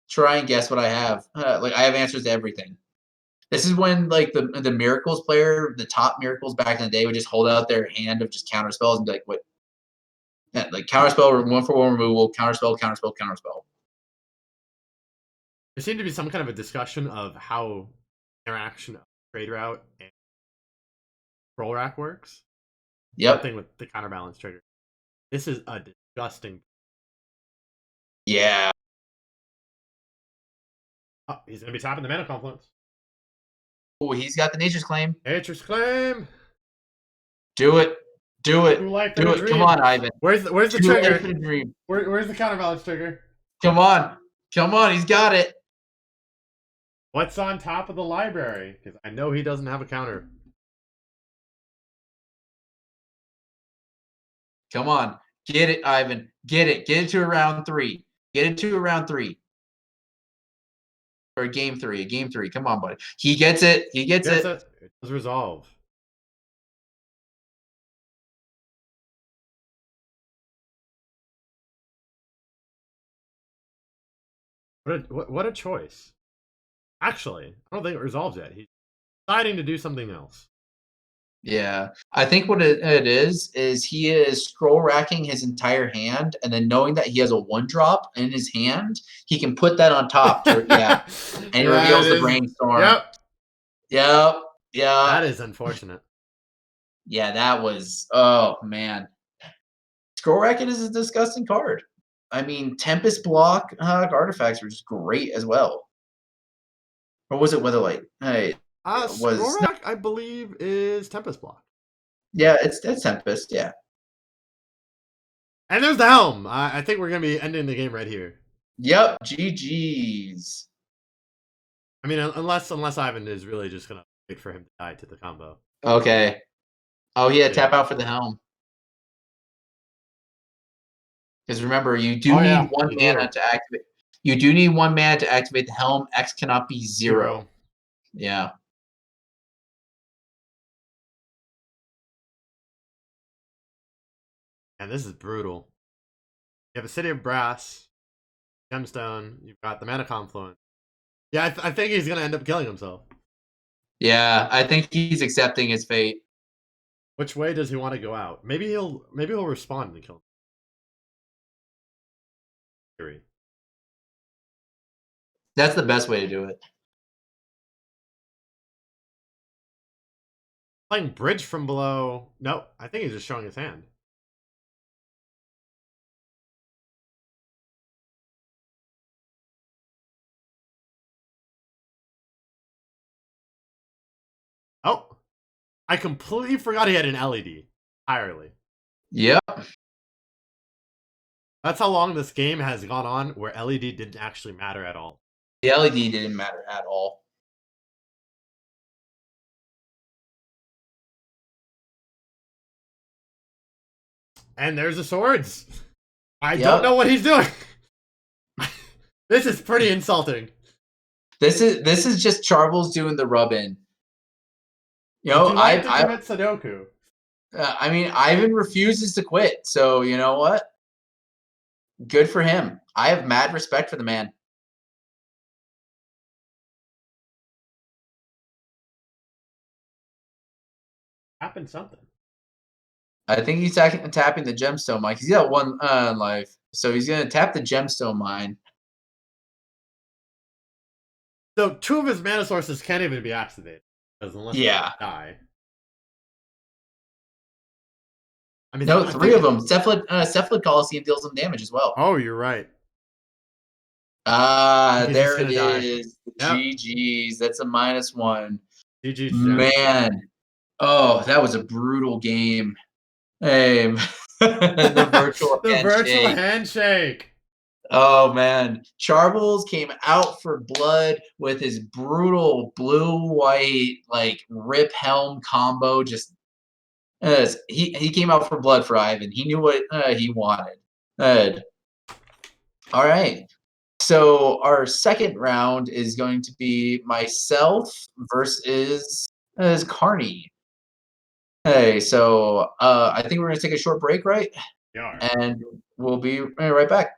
Speaker 1: try and guess what I have. Like I have answers to everything. This is when like the miracles player, the top miracles back in the day, would just hold out their hand of just counter spells and be like, what? Yeah, like counter spell, 1-for-1 removal, counter spell, counter spell, counter spell.
Speaker 2: There seemed to be some kind of a discussion of how interaction of trade route and roll rack works.
Speaker 1: Yep.
Speaker 2: Something with the counterbalance trigger. This is a disgusting.
Speaker 1: Yeah.
Speaker 2: Oh, he's gonna be tapping the mana confluence.
Speaker 1: Oh, he's got the nature's claim.
Speaker 2: Nature's claim.
Speaker 1: Do it. Do it.
Speaker 2: True life in
Speaker 1: Do
Speaker 2: a
Speaker 1: it.
Speaker 2: dream.
Speaker 1: Come on, Ivan.
Speaker 2: Where's the
Speaker 1: True
Speaker 2: trigger?
Speaker 1: life in a dream.
Speaker 2: Where's the counterbalance trigger?
Speaker 1: Come on. Come on. He's got it.
Speaker 2: What's on top of the library? Because I know he doesn't have a counter.
Speaker 1: Come on. Get it, Ivan. Get it. Get it to a round 3. Get it to a round 3. Or a game 3. A game 3. Come on, buddy. He gets it. He gets it.
Speaker 2: It does resolve. What a choice. Actually, I don't think it resolves yet. He's deciding to do something else.
Speaker 1: Yeah. I think what it is he is scroll racking his entire hand, and then knowing that he has a 1-drop in his hand, he can put that on top. Yeah. And he reveals the brainstorm.
Speaker 2: Yep.
Speaker 1: Yep. Yeah.
Speaker 2: That is unfortunate.
Speaker 1: Yeah, that was, oh man. Scroll racking is a disgusting card. I mean, Tempest block artifacts were just great as well. Or was it Weatherlight? Hey,
Speaker 2: Scroll rack, I believe, is Tempest block.
Speaker 1: Yeah, it's Tempest, yeah.
Speaker 2: And there's the helm. I think we're gonna be ending the game right here.
Speaker 1: Yep, GG's.
Speaker 2: I mean, unless Ivan is really just gonna wait for him to die to the combo.
Speaker 1: Okay. Oh yeah, tap out for the helm. Because remember, you do need 1 mana to activate. You do need 1 mana to activate the helm. X cannot be 0. Yeah.
Speaker 2: And this is brutal. You have a City of Brass, Gemstone. You've got the Mana Confluence. Yeah, I think he's gonna end up killing himself.
Speaker 1: Yeah, I think he's accepting his fate.
Speaker 2: Which way does he want to go out? Maybe he'll respond and kill him.
Speaker 1: That's the best way to do it.
Speaker 2: Playing bridge from below. No, I think he's just showing his hand. Oh, I completely forgot he had an LED entirely.
Speaker 1: Yep.
Speaker 2: That's how long this game has gone on where LED didn't actually matter at all.
Speaker 1: The LED didn't matter at all.
Speaker 2: And there's the swords. I don't know what he's doing. This is pretty insulting.
Speaker 1: This is just Charbles doing the rub in. You know,
Speaker 2: I commit Sudoku.
Speaker 1: I mean, Ivan refuses to quit, so you know what? Good for him. I have mad respect for the man.
Speaker 2: Happened something.
Speaker 1: I think he's tapping the gemstone mine. He's got 1 life, so he's gonna tap the gemstone mine.
Speaker 2: So 2 of his mana sources can't even be activated, because unless they die.
Speaker 1: I mean, no, 3 of them. Cephalid Coliseum deals some damage as well.
Speaker 2: Oh, you're right.
Speaker 1: There it is. Yep. GG's. That's a -1.
Speaker 2: GG's.
Speaker 1: Man. Oh, that was a brutal game. Hey, the virtual
Speaker 2: handshake.
Speaker 1: Oh man, Charbles came out for blood with his brutal blue-white like rip helm combo. Just he came out for blood for Ivan. He knew what he wanted. Uh, all right. So our second round is going to be myself versus Carney. Hey, so I think we're gonna take a short break, right?
Speaker 2: Yeah.
Speaker 1: And we'll be right back.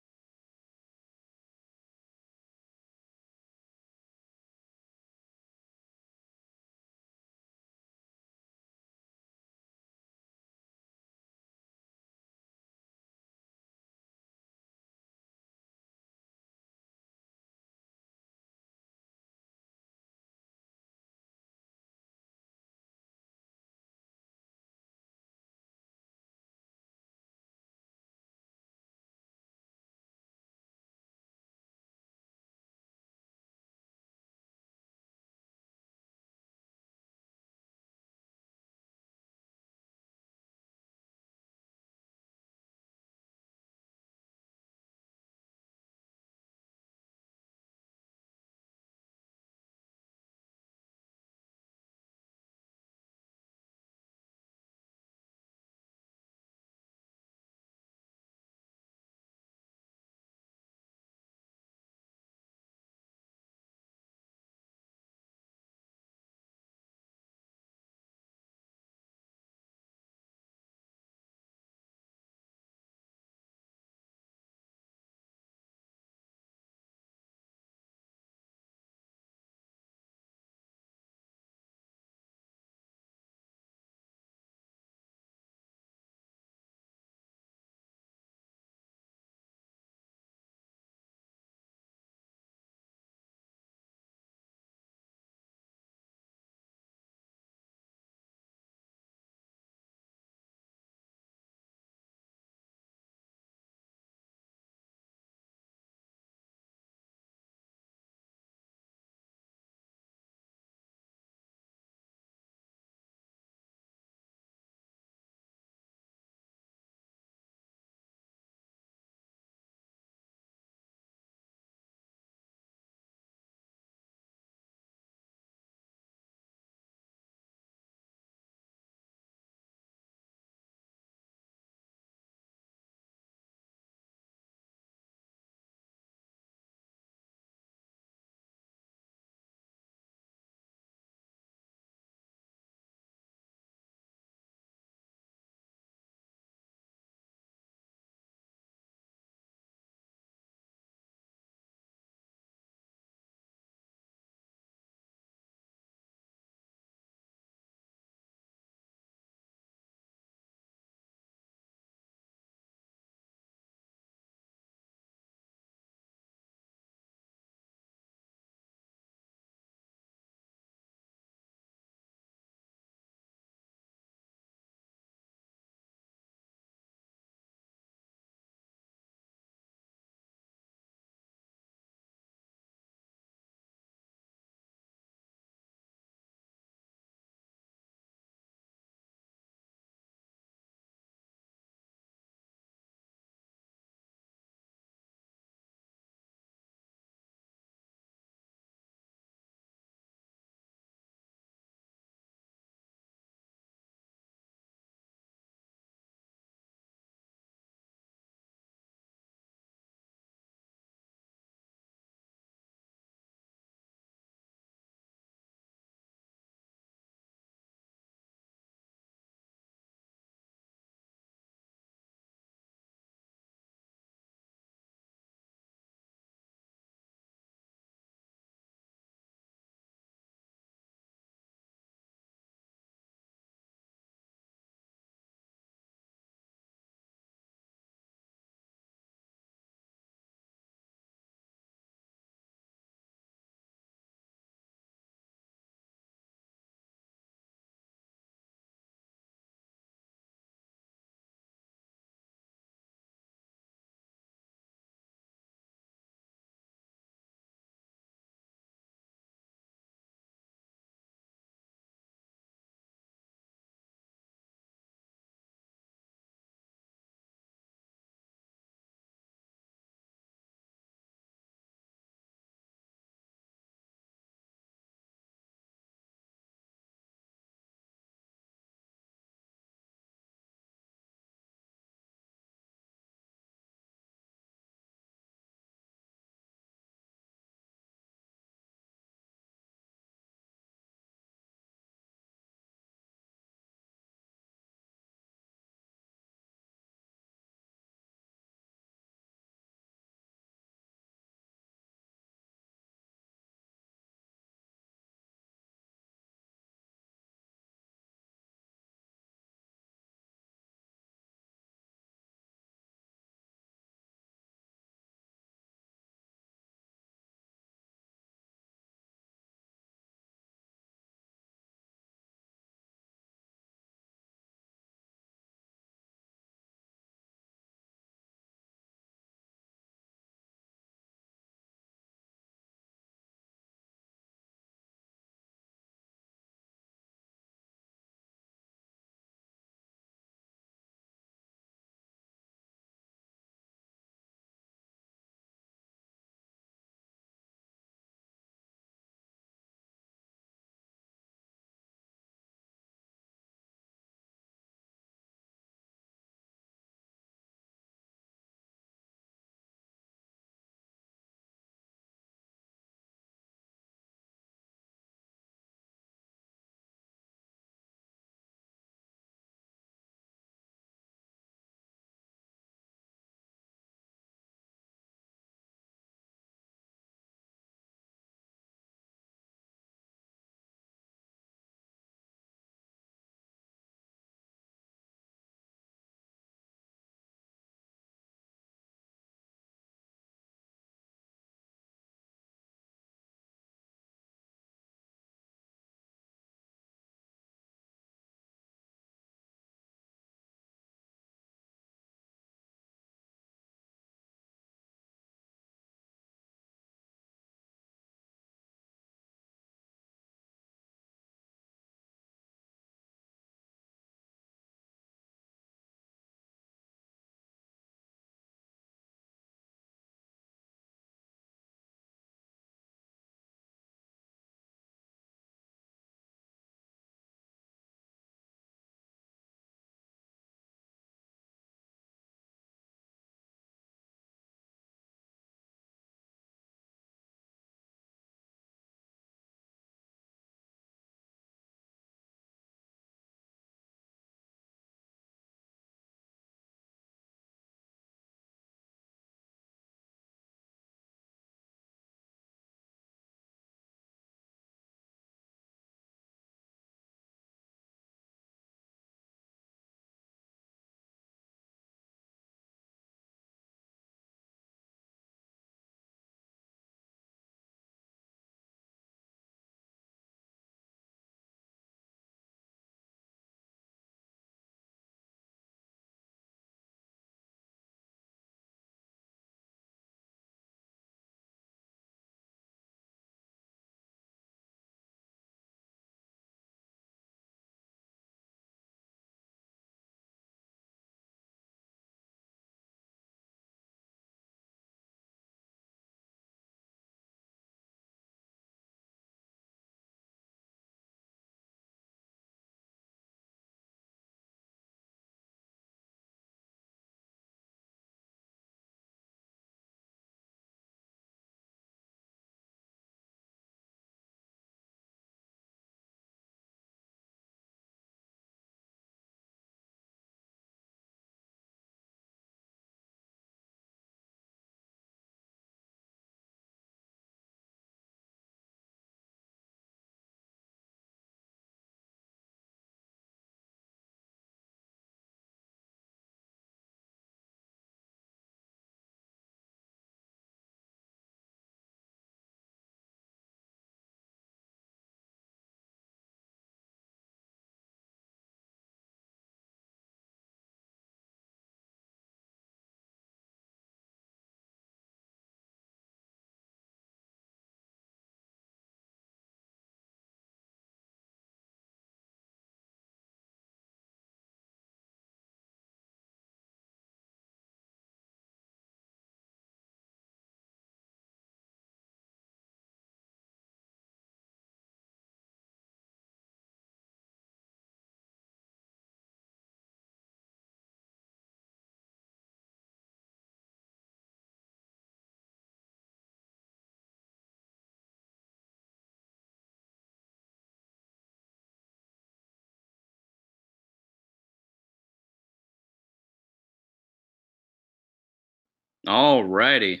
Speaker 3: Alrighty.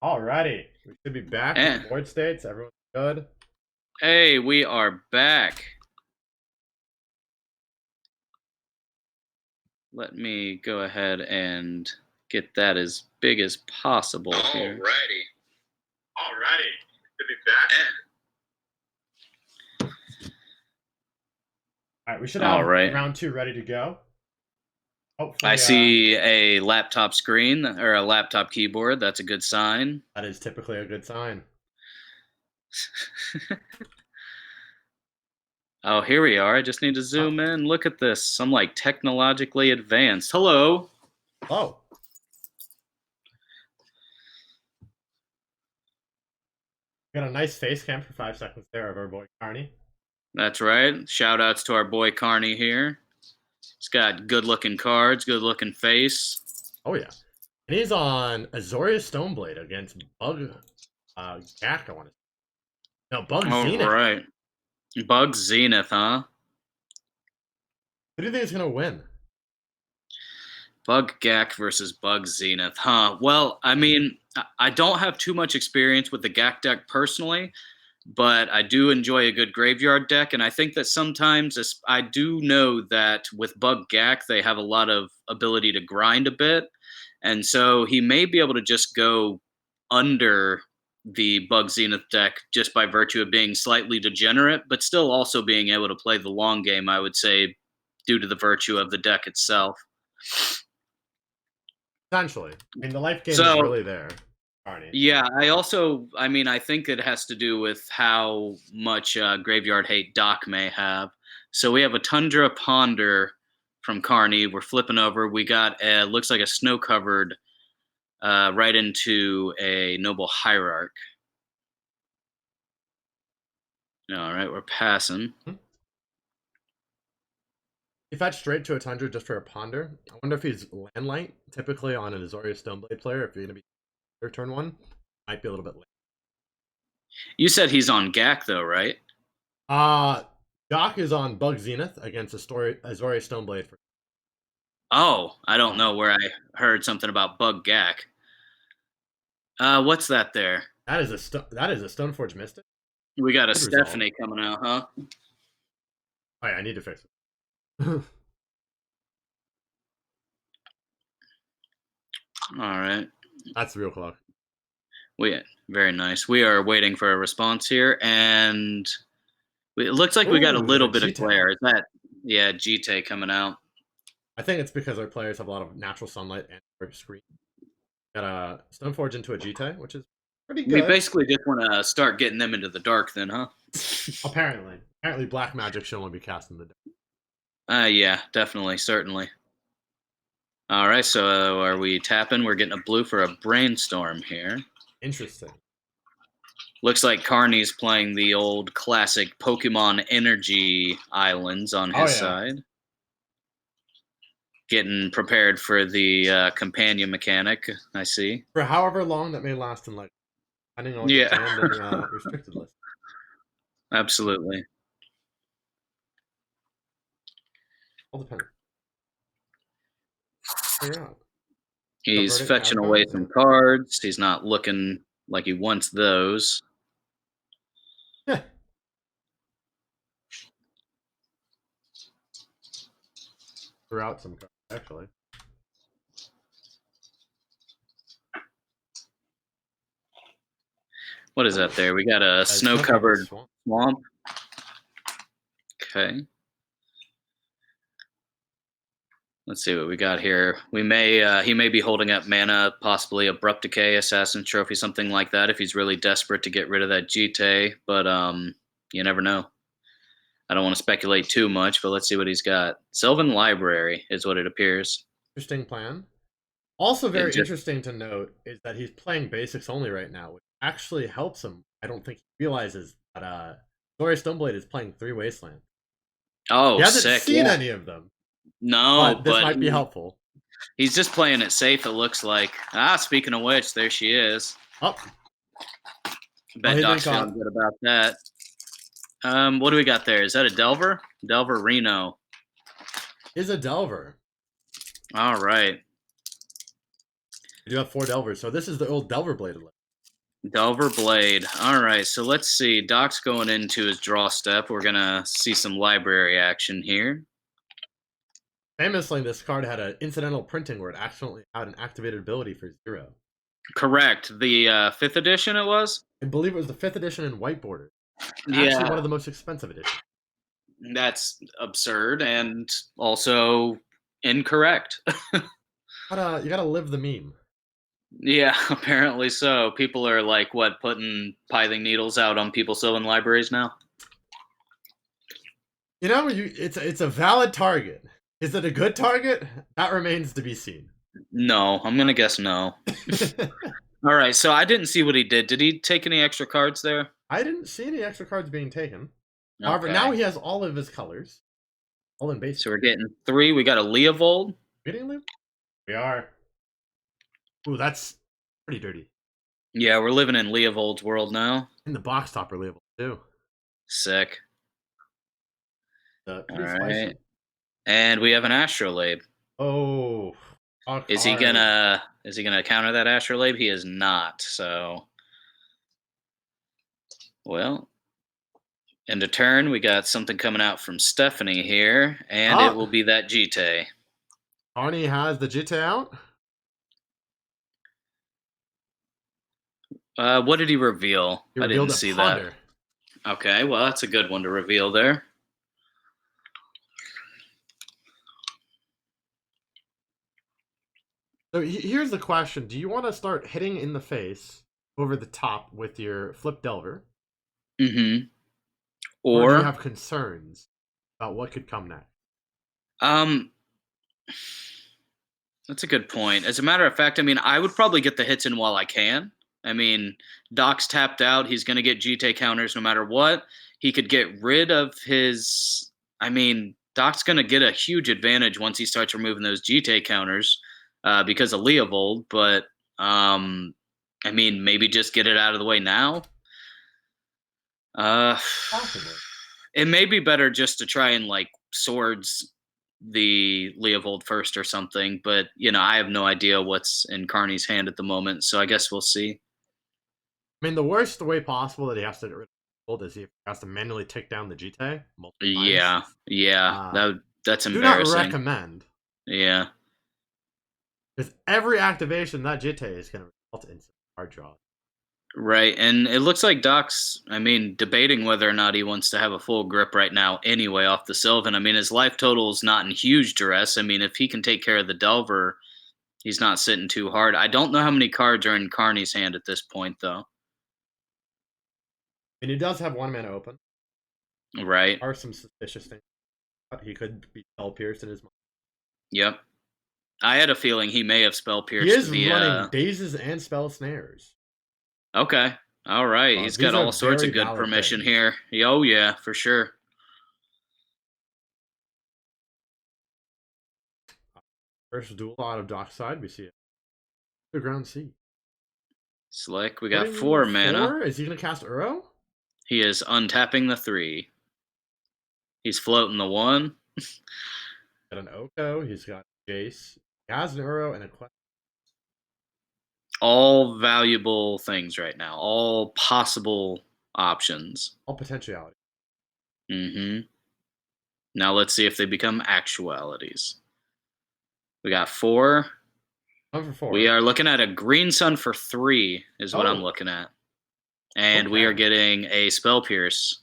Speaker 2: Alrighty. We should be back with
Speaker 3: And
Speaker 2: the board states. Everyone's good.
Speaker 3: hey, we are back. Let me go ahead and get that as big as possible here.
Speaker 2: Alrighty. Should be back. Alright, we should have round 2 ready to go. Hopefully,
Speaker 3: I see a laptop screen or a laptop keyboard. That's a good sign.
Speaker 2: That is typically a good sign.
Speaker 3: Oh, here we are. I just need to zoom in. Look at this. I'm like technologically advanced. Hello.
Speaker 2: Hello. Got a nice face cam for 5 seconds there of our boy Carney.
Speaker 3: That's right. Shout outs to our boy Carney here. He's got good looking cards, good looking face.
Speaker 2: Oh yeah. And he's on Azoria Stoneblade against Bug Gak, I want to say. No, Bug Zenith.
Speaker 3: All right. Bug Zenith, huh?
Speaker 2: Who do you think is gonna win?
Speaker 3: Bug Gak versus Bug Zenith, huh? Well, I mean, I don't have too much experience with the Gak deck personally, but I do enjoy a good graveyard deck, and I think that sometimes I do know that with Bug Gak, they have a lot of ability to grind a bit, and so he may be able to just go under the Bug Zenith deck just by virtue of being slightly degenerate, but still also being able to play the long game, I would say, due to the virtue of the deck itself.
Speaker 2: Essentially. I mean, the life game is really there. Carney.
Speaker 3: Yeah, I mean, I think it has to do with how much graveyard hate Doc may have. So we have a Tundra Ponder from Carney. We're flipping over. We got looks like a snow covered right into a Noble Hierarch. All right, we're passing.
Speaker 2: He fetched straight to a Tundra just for a Ponder. I wonder if he's Landlight, typically on an Azoria Stoneblade player, if you're going to be their turn 1. Might be a little bit late.
Speaker 3: You said he's on Gak, though, right?
Speaker 2: Doc is on Bug Zenith against Azoria Stoneblade.
Speaker 3: Oh, I don't know where I heard something about Bug Gak. What's that there?
Speaker 2: That is a Stoneforge Mystic.
Speaker 3: We got a Stephanie coming out, huh?
Speaker 2: Oh yeah, I need to fix it.
Speaker 3: All right.
Speaker 2: That's the real clock.
Speaker 3: Very nice. We are waiting for a response here, and it looks like we got a little bit of glare. Is that GT coming out?
Speaker 2: I think it's because our players have a lot of natural sunlight and our screen. Got a Stoneforge into a GT, which is pretty good.
Speaker 3: We basically just want to start getting them into the dark, then, huh?
Speaker 2: Apparently, black magic should only be cast in the dark.
Speaker 3: Yeah, definitely, certainly. All right, so are we tapping? We're getting a blue for a brainstorm here.
Speaker 2: Interesting.
Speaker 3: Looks like Carney's playing the old classic Pokemon Energy Islands on his side. Getting prepared for the companion mechanic, I see.
Speaker 2: For however long that may last in life, depending on what the banned and restricted list.
Speaker 3: Absolutely.
Speaker 2: All depending. Figure out.
Speaker 3: He's fetching away some cards. He's not looking like he wants those.
Speaker 2: Threw out some cards, actually.
Speaker 3: What is that there? We got a snow-covered swamp. Okay. Let's see what we got here. We may he may be holding up mana, possibly Abrupt Decay, Assassin Trophy, something like that, if he's really desperate to get rid of that GT, but you never know. I don't want to speculate too much, but let's see what he's got. Sylvan Library is what it appears.
Speaker 2: Interesting plan. Also very interesting to note is that he's playing basics only right now, which actually helps him. I don't think he realizes that Azoria Stoneblade is playing 3 Wastelands.
Speaker 3: Oh,
Speaker 2: he hasn't seen any of them.
Speaker 3: No,
Speaker 2: but this might be helpful.
Speaker 3: He's just playing it safe, it looks like. Speaking of which, there she is.
Speaker 2: Oh.
Speaker 3: I bet Doc's feeling good about that. What do we got there? Is that a Delver? Delver Reno.
Speaker 2: Is a Delver.
Speaker 3: All right.
Speaker 2: You have 4 Delvers, so this is the old Delver Blade list.
Speaker 3: Delver Blade. All right, so let's see. Doc's going into his draw step. We're going to see some library action here.
Speaker 2: Famously, this card had an incidental printing where it actually had an activated ability for 0.
Speaker 3: Correct. The 5th edition it was?
Speaker 2: I believe it was the 5th edition in white border.
Speaker 3: Yeah.
Speaker 2: Actually, one of the most expensive editions.
Speaker 3: That's absurd and also incorrect.
Speaker 2: You gotta live the meme.
Speaker 3: Yeah, apparently so. People are like, what, putting pithing needles out on people's sewing libraries now?
Speaker 2: You know, it's a valid target. Is it a good target? That remains to be seen.
Speaker 3: No, I'm going to guess no. All right, so I didn't see what he did. Did he take any extra cards there?
Speaker 2: I didn't see any extra cards being taken.
Speaker 3: Okay.
Speaker 2: However, now he has all of his colors. All in base.
Speaker 3: So we're getting 3. We got a Leovold.
Speaker 2: Getting Leovold? We are. Ooh, that's pretty dirty.
Speaker 3: Yeah, we're living in Leovold's world now.
Speaker 2: In the box topper Leovold, too.
Speaker 3: Sick.
Speaker 2: Pretty
Speaker 3: all
Speaker 2: spicy.
Speaker 3: right. And we have an Astrolabe.
Speaker 2: Oh.
Speaker 3: Is he gonna counter that Astrolabe? He is not, so well. End of turn, we got something coming out from Stephanie here, and it will be that Jite.
Speaker 2: Arnie has the Jite out?
Speaker 3: What did he reveal?
Speaker 2: He
Speaker 3: I didn't see
Speaker 2: Ponder.
Speaker 3: That. Okay, well, that's a good one to reveal there.
Speaker 2: So here's the question. Do you want to start hitting in the face over the top with your Flip Delver?
Speaker 3: Mm-hmm.
Speaker 2: Or do you have concerns about what could come next?
Speaker 3: That's a good point. As a matter of fact, I mean, I would probably get the hits in while I can. I mean, Doc's tapped out. He's going to get Jite counters no matter what. He could get rid of his... I mean, Doc's going to get a huge advantage once he starts removing those Jite counters because of Leovold. But, I mean, maybe just get it out of the way now.
Speaker 2: Possibly.
Speaker 3: It may be better just to try and, like, swords the Leovold first or something, but you know, I have no idea what's in Carney's hand at the moment, so I guess we'll see.
Speaker 2: I mean, the worst way possible that he has to get rid of Leovold is he has to manually take down the Jite multiple times.
Speaker 3: Yeah, that's embarrassing.
Speaker 2: Do not recommend.
Speaker 3: Yeah.
Speaker 2: Because every activation, that Jite is going to result in some card draw.
Speaker 3: Right, and it looks like Doc's, I mean, debating whether or not he wants to have a full grip right now anyway off the Sylvan. I mean, his life total is not in huge duress. I mean, if he can take care of the Delver, he's not sitting too hard. I don't know how many cards are in Carney's hand at this point, though.
Speaker 2: And he does have 1 mana open.
Speaker 3: Right.
Speaker 2: There are some suspicious things. He could be spell pierced in his mind.
Speaker 3: Yep. I had a feeling he may have spell pierced.
Speaker 2: He is running dazes and spell snares.
Speaker 3: Okay. All right. He's got all sorts of good permission here. Oh, yeah, for sure.
Speaker 2: First duel out of Doc's side, we see it. Underground Sea.
Speaker 3: Slick. We got 4 mana.
Speaker 2: Is he going to cast Uro?
Speaker 3: He is untapping the 3. He's floating the 1.
Speaker 2: Got an Oko. He's got Jace. He has an Uro and a Quest.
Speaker 3: All valuable things right now. All possible options.
Speaker 2: All potentiality.
Speaker 3: Mm-hmm. Now let's see if they become actualities. We got 4.
Speaker 2: 1 for 4.
Speaker 3: We are looking at a green sun for 3 is what I'm looking at. And we are getting a spell pierce.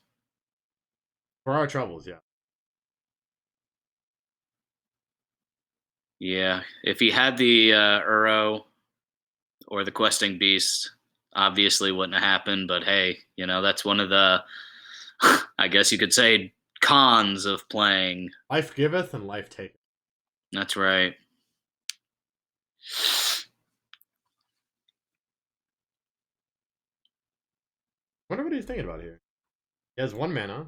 Speaker 2: For our troubles, yeah.
Speaker 3: Yeah. If he had the Uro or the questing beast, obviously wouldn't have happened, but hey, you know, that's one of the I guess you could say cons of playing.
Speaker 2: Life giveth and life taketh.
Speaker 3: That's right.
Speaker 2: Wonder what he's thinking about here. He has 1 mana.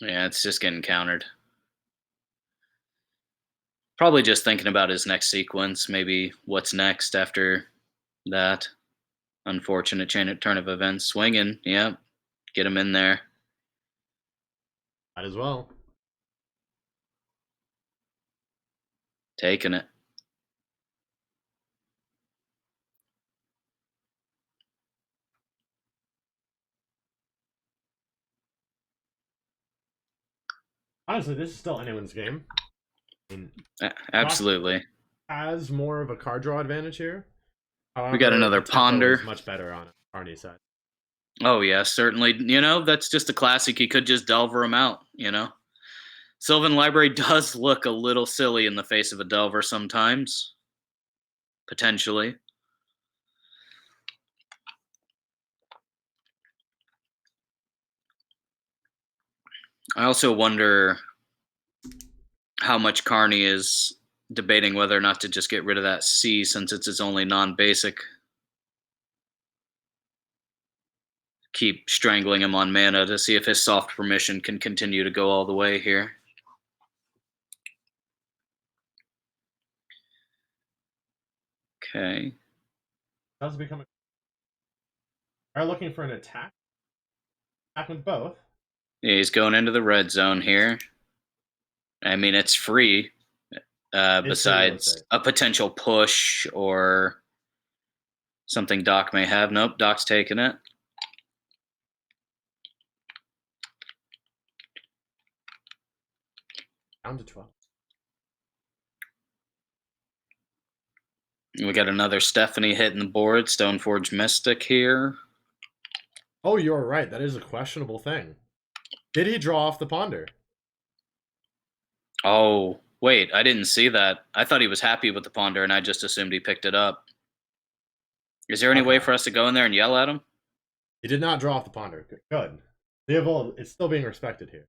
Speaker 3: Yeah, it's just getting countered. Probably just thinking about his next sequence, maybe what's next after that. Unfortunate turn of events. Swinging, yeah. Get him in there.
Speaker 2: Might as well.
Speaker 3: Taking it.
Speaker 2: Honestly, this is still anyone's game. I mean,
Speaker 3: Absolutely.
Speaker 2: has more of a card draw advantage here. However,
Speaker 3: We got another
Speaker 2: the tempo
Speaker 3: Ponder.
Speaker 2: is much better on Carney's side.
Speaker 3: Oh yeah, certainly. That's just a classic. He could just Delver him out. Sylvan Library does look a little silly in the face of a Delver sometimes, potentially. I also wonder how much Carney is debating whether or not to just get rid of that C since it's his only non-basic. Keep strangling him on mana to see if his soft permission can continue to go all the way here. Okay.
Speaker 2: Does become are looking for an attack. Attack with both.
Speaker 3: Yeah, he's going into the red zone here. I mean, it's free. Besides a potential push or something Doc may have. Nope, Doc's taking it.
Speaker 2: Down to 12.
Speaker 3: We got another Stephanie hitting the board. Stoneforge Mystic here.
Speaker 2: Oh, you're right. That is a questionable thing. Did he draw off the Ponder?
Speaker 3: Oh, wait, I didn't see that. I thought he was happy with the Ponder, and I just assumed he picked it up. Is there any way for us to go in there and yell at him?
Speaker 2: He did not draw off the Ponder. Good. It's still being respected here.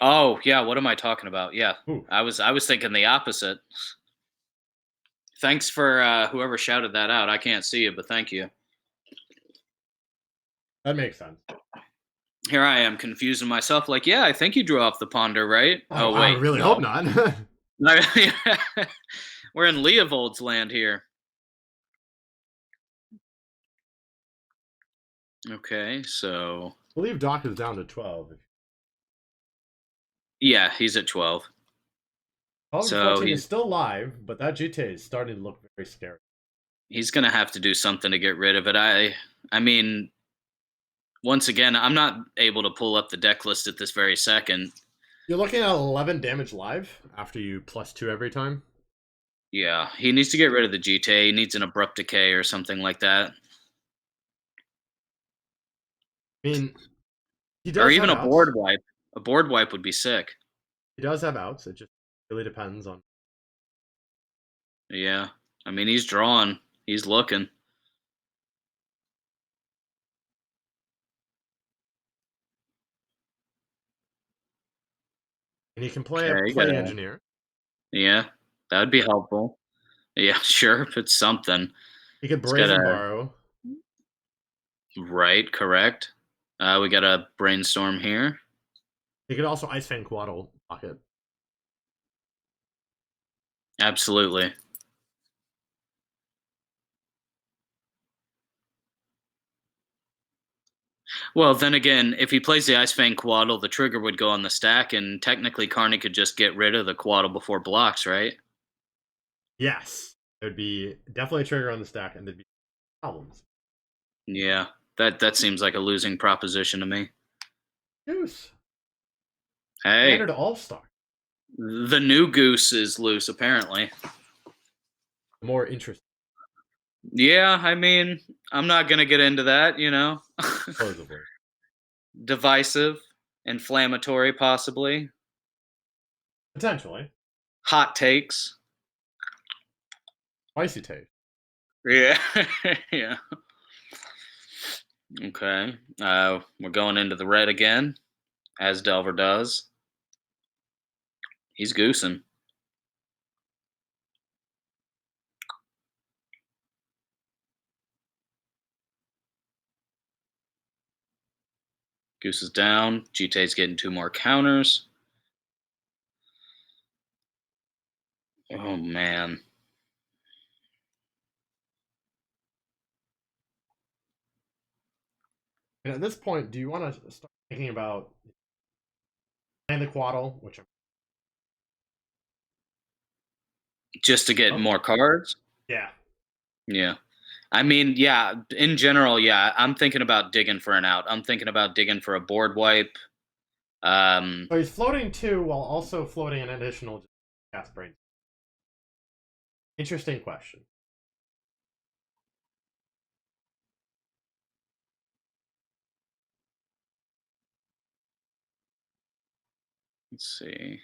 Speaker 3: Oh, yeah, what am I talking about? Yeah,
Speaker 2: Ooh.
Speaker 3: I was thinking the opposite. Thanks for whoever shouted that out. I can't see it, but thank you.
Speaker 2: That makes sense.
Speaker 3: Here I am confusing myself. Like, yeah, I think you drew off the Ponder, right? Oh wait,
Speaker 2: I really hope not.
Speaker 3: We're in Leovold's land here. Okay, so
Speaker 2: I believe Doc is down to 12.
Speaker 3: Yeah, he's at 12.
Speaker 2: 12 so 14 is still live, but that GTA is starting to look very scary.
Speaker 3: He's gonna have to do something to get rid of it. I mean, once again, I'm not able to pull up the deck list at this very second.
Speaker 2: You're looking at 11 damage live after you +2 every time.
Speaker 3: Yeah, he needs to get rid of the GTA. He needs an Abrupt Decay or something like that.
Speaker 2: I mean, he does
Speaker 3: or even a
Speaker 2: outs.
Speaker 3: board wipe. A board wipe would be sick.
Speaker 2: He does have outs. It just really depends on.
Speaker 3: Yeah, I mean, he's drawing. He's looking.
Speaker 2: And he can play a Plague Engineer.
Speaker 3: Yeah, that would be helpful. Yeah, sure, if it's something.
Speaker 2: He could Brazen Borrow.
Speaker 3: Right, correct. We got a Brainstorm here.
Speaker 2: He could also Ice Fang Quaddle pocket.
Speaker 3: Absolutely. Well, then again, if he plays the Ice Fang Quaddle, the trigger would go on the stack, and technically Carney could just get rid of the Quaddle before blocks, right?
Speaker 2: Yes. It would be definitely a trigger on the stack, and there'd be problems.
Speaker 3: Yeah, that seems like a losing proposition to me.
Speaker 2: Goose.
Speaker 3: Hey.
Speaker 2: Standard All-Star.
Speaker 3: The new Goose is loose, apparently.
Speaker 2: More interesting.
Speaker 3: Yeah, I mean, I'm not going to get into that,
Speaker 2: Supposedly.
Speaker 3: Divisive, inflammatory, possibly.
Speaker 2: Potentially.
Speaker 3: Hot takes.
Speaker 2: Spicy take.
Speaker 3: Yeah, yeah. Okay, we're going into the red again, as Delver does. He's goosing. Goose is down. GTA's getting 2 more counters. Oh, man.
Speaker 2: And at this point, do you want to start thinking about playing the Quaddle, which
Speaker 3: just to get more cards?
Speaker 2: Yeah.
Speaker 3: Yeah. I mean, yeah, in general, yeah, I'm thinking about digging for an out. I'm thinking about digging for a board wipe.
Speaker 2: So he's floating 2 while also floating an additional gas brain. Interesting question.
Speaker 3: Let's see.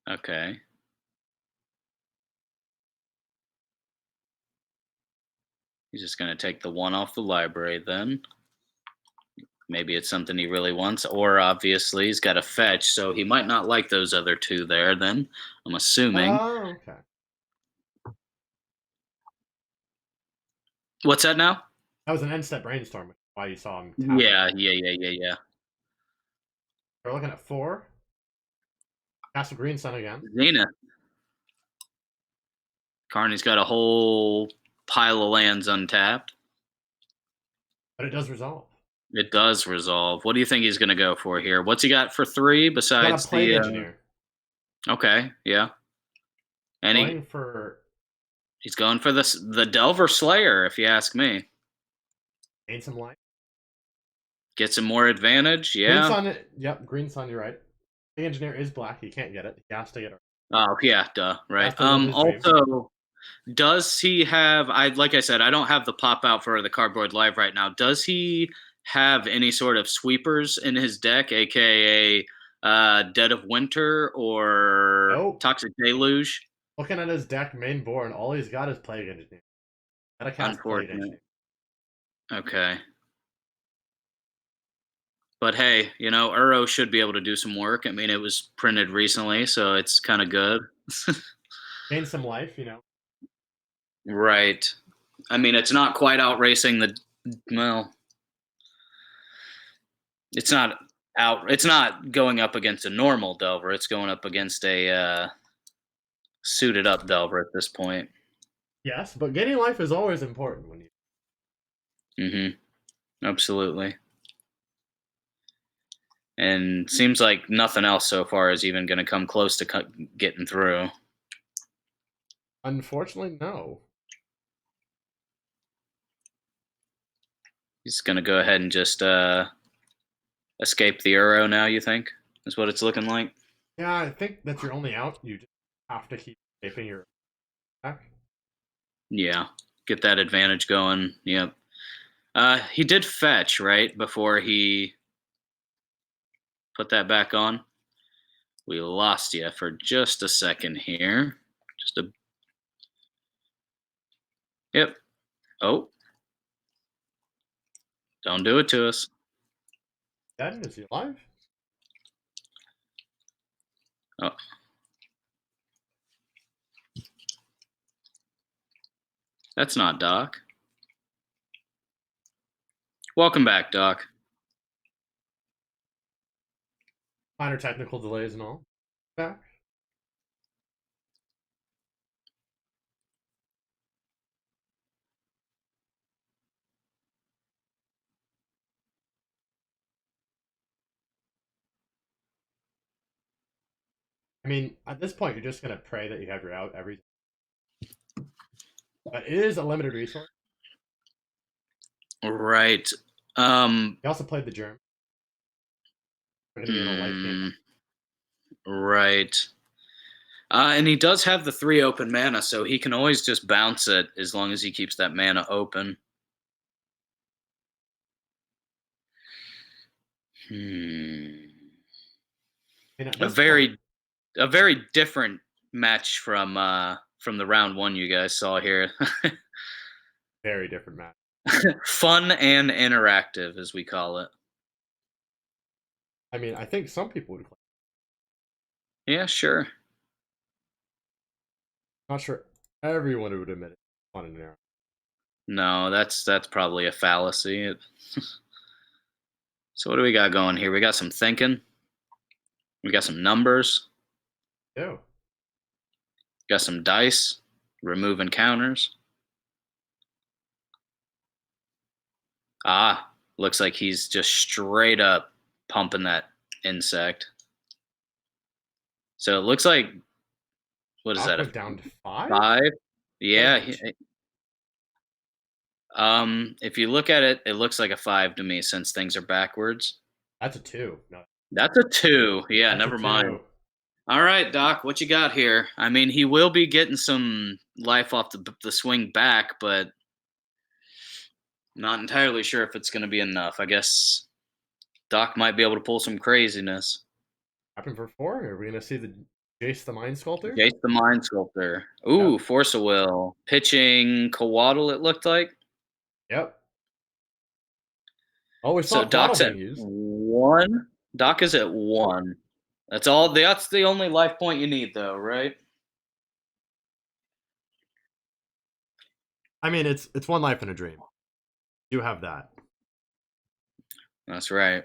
Speaker 3: Okay. He's just going to take the 1 off the library then. Maybe it's something he really wants, or obviously he's got a fetch, so he might not like those other 2 there then, I'm assuming.
Speaker 2: Oh, okay.
Speaker 3: What's that now?
Speaker 2: That was an end step brainstorm, which is why you saw him tap.
Speaker 3: Yeah.
Speaker 2: We're looking at 4. Castle Green Sun again.
Speaker 3: Zenith. Carney's got a whole pile of lands untapped.
Speaker 2: But it does resolve.
Speaker 3: It does resolve. What do you think he's going to go for here? What's he got for 3 besides
Speaker 2: Plague Engineer.
Speaker 3: Okay, yeah. And he's going for the Delver Slayer, if you ask me.
Speaker 2: Gain some life.
Speaker 3: Get some more advantage, yeah.
Speaker 2: Green Sun, yep, Green Sun, you're right. The Engineer is black, he can't get it. He has to get it.
Speaker 3: Oh, yeah, duh, right. Also, does he have, like I said, I don't have the pop out for the cardboard live right now. Does he have any sort of sweepers in his deck, aka Dead of Winter or Toxic Deluge?
Speaker 2: Looking at his deck main board, all he's got is Plague Engineer. Gotta cast Plague Engineer.
Speaker 3: Okay. But hey, you know, Uro should be able to do some work. I mean, it was printed recently, so it's kind of good.
Speaker 2: Gain some life, you know.
Speaker 3: Right. I mean, it's not quite outracing the, well, it's not going up against a normal Delver. It's going up against a suited up Delver at this point.
Speaker 2: Yes, but gaining life is always important when you.
Speaker 3: Absolutely. And seems like nothing else so far is even going to come close to getting through.
Speaker 2: Unfortunately, no.
Speaker 3: He's going to go ahead and just escape the Uro now, you think? Is what it's looking like?
Speaker 2: Yeah, I think that's your only out. You just have to keep escaping your attack.
Speaker 3: Yeah, get that advantage going. Yep. He did fetch, right, before he put that back on. We lost you for just a second here. Yep. Oh. Don't do it to us.
Speaker 2: Dead? Is he alive?
Speaker 3: Oh. That's not Doc. Welcome back, Doc.
Speaker 2: Minor technical delays and all. Back. I mean, at this point, you're just going to pray that you have your out every time. But it is a limited resource.
Speaker 3: Right.
Speaker 2: He also played the Germ. We're going to be in a life game.
Speaker 3: Right. And he does have the 3 open mana, so he can always just bounce it as long as he keeps that mana open. A very different match from the round 1 you guys saw here.
Speaker 2: Very different match.
Speaker 3: Fun and interactive, as we call it.
Speaker 2: I mean, I think some people would play.
Speaker 3: Yeah, sure.
Speaker 2: Not sure everyone would admit it on an arrow.
Speaker 3: No, that's probably a fallacy. So what do we got going here? We got some thinking. We got some numbers.
Speaker 2: Yeah.
Speaker 3: Got some dice. Remove encounters. Ah, looks like he's just straight up pumping that insect. So it looks like, what is that?
Speaker 2: Went down to 5?
Speaker 3: 5? Yeah. If you look at it, it looks like a 5 to me since things are backwards.
Speaker 2: That's a 2. No,
Speaker 3: That's a 2. Yeah,
Speaker 2: that's
Speaker 3: never
Speaker 2: a
Speaker 3: mind.
Speaker 2: 2.
Speaker 3: All right, Doc, what you got here? I mean, he will be getting some life off the swing back, but not entirely sure if it's going to be enough. I guess Doc might be able to pull some craziness.
Speaker 2: Happened for 4. Are we gonna see the Jace the Mind Sculptor?
Speaker 3: Jace the Mind Sculptor. Ooh,
Speaker 2: Yep.
Speaker 3: Force of Will. Pitching Coatl, it looked like.
Speaker 2: Yep. Oh, we
Speaker 3: So
Speaker 2: saw Quaddle
Speaker 3: Doc's at
Speaker 2: being used.
Speaker 3: 1. Doc is at 1. That's all. That's the only life point you need, though, right?
Speaker 2: I mean, it's 1 life in a dream. You have that.
Speaker 3: That's right.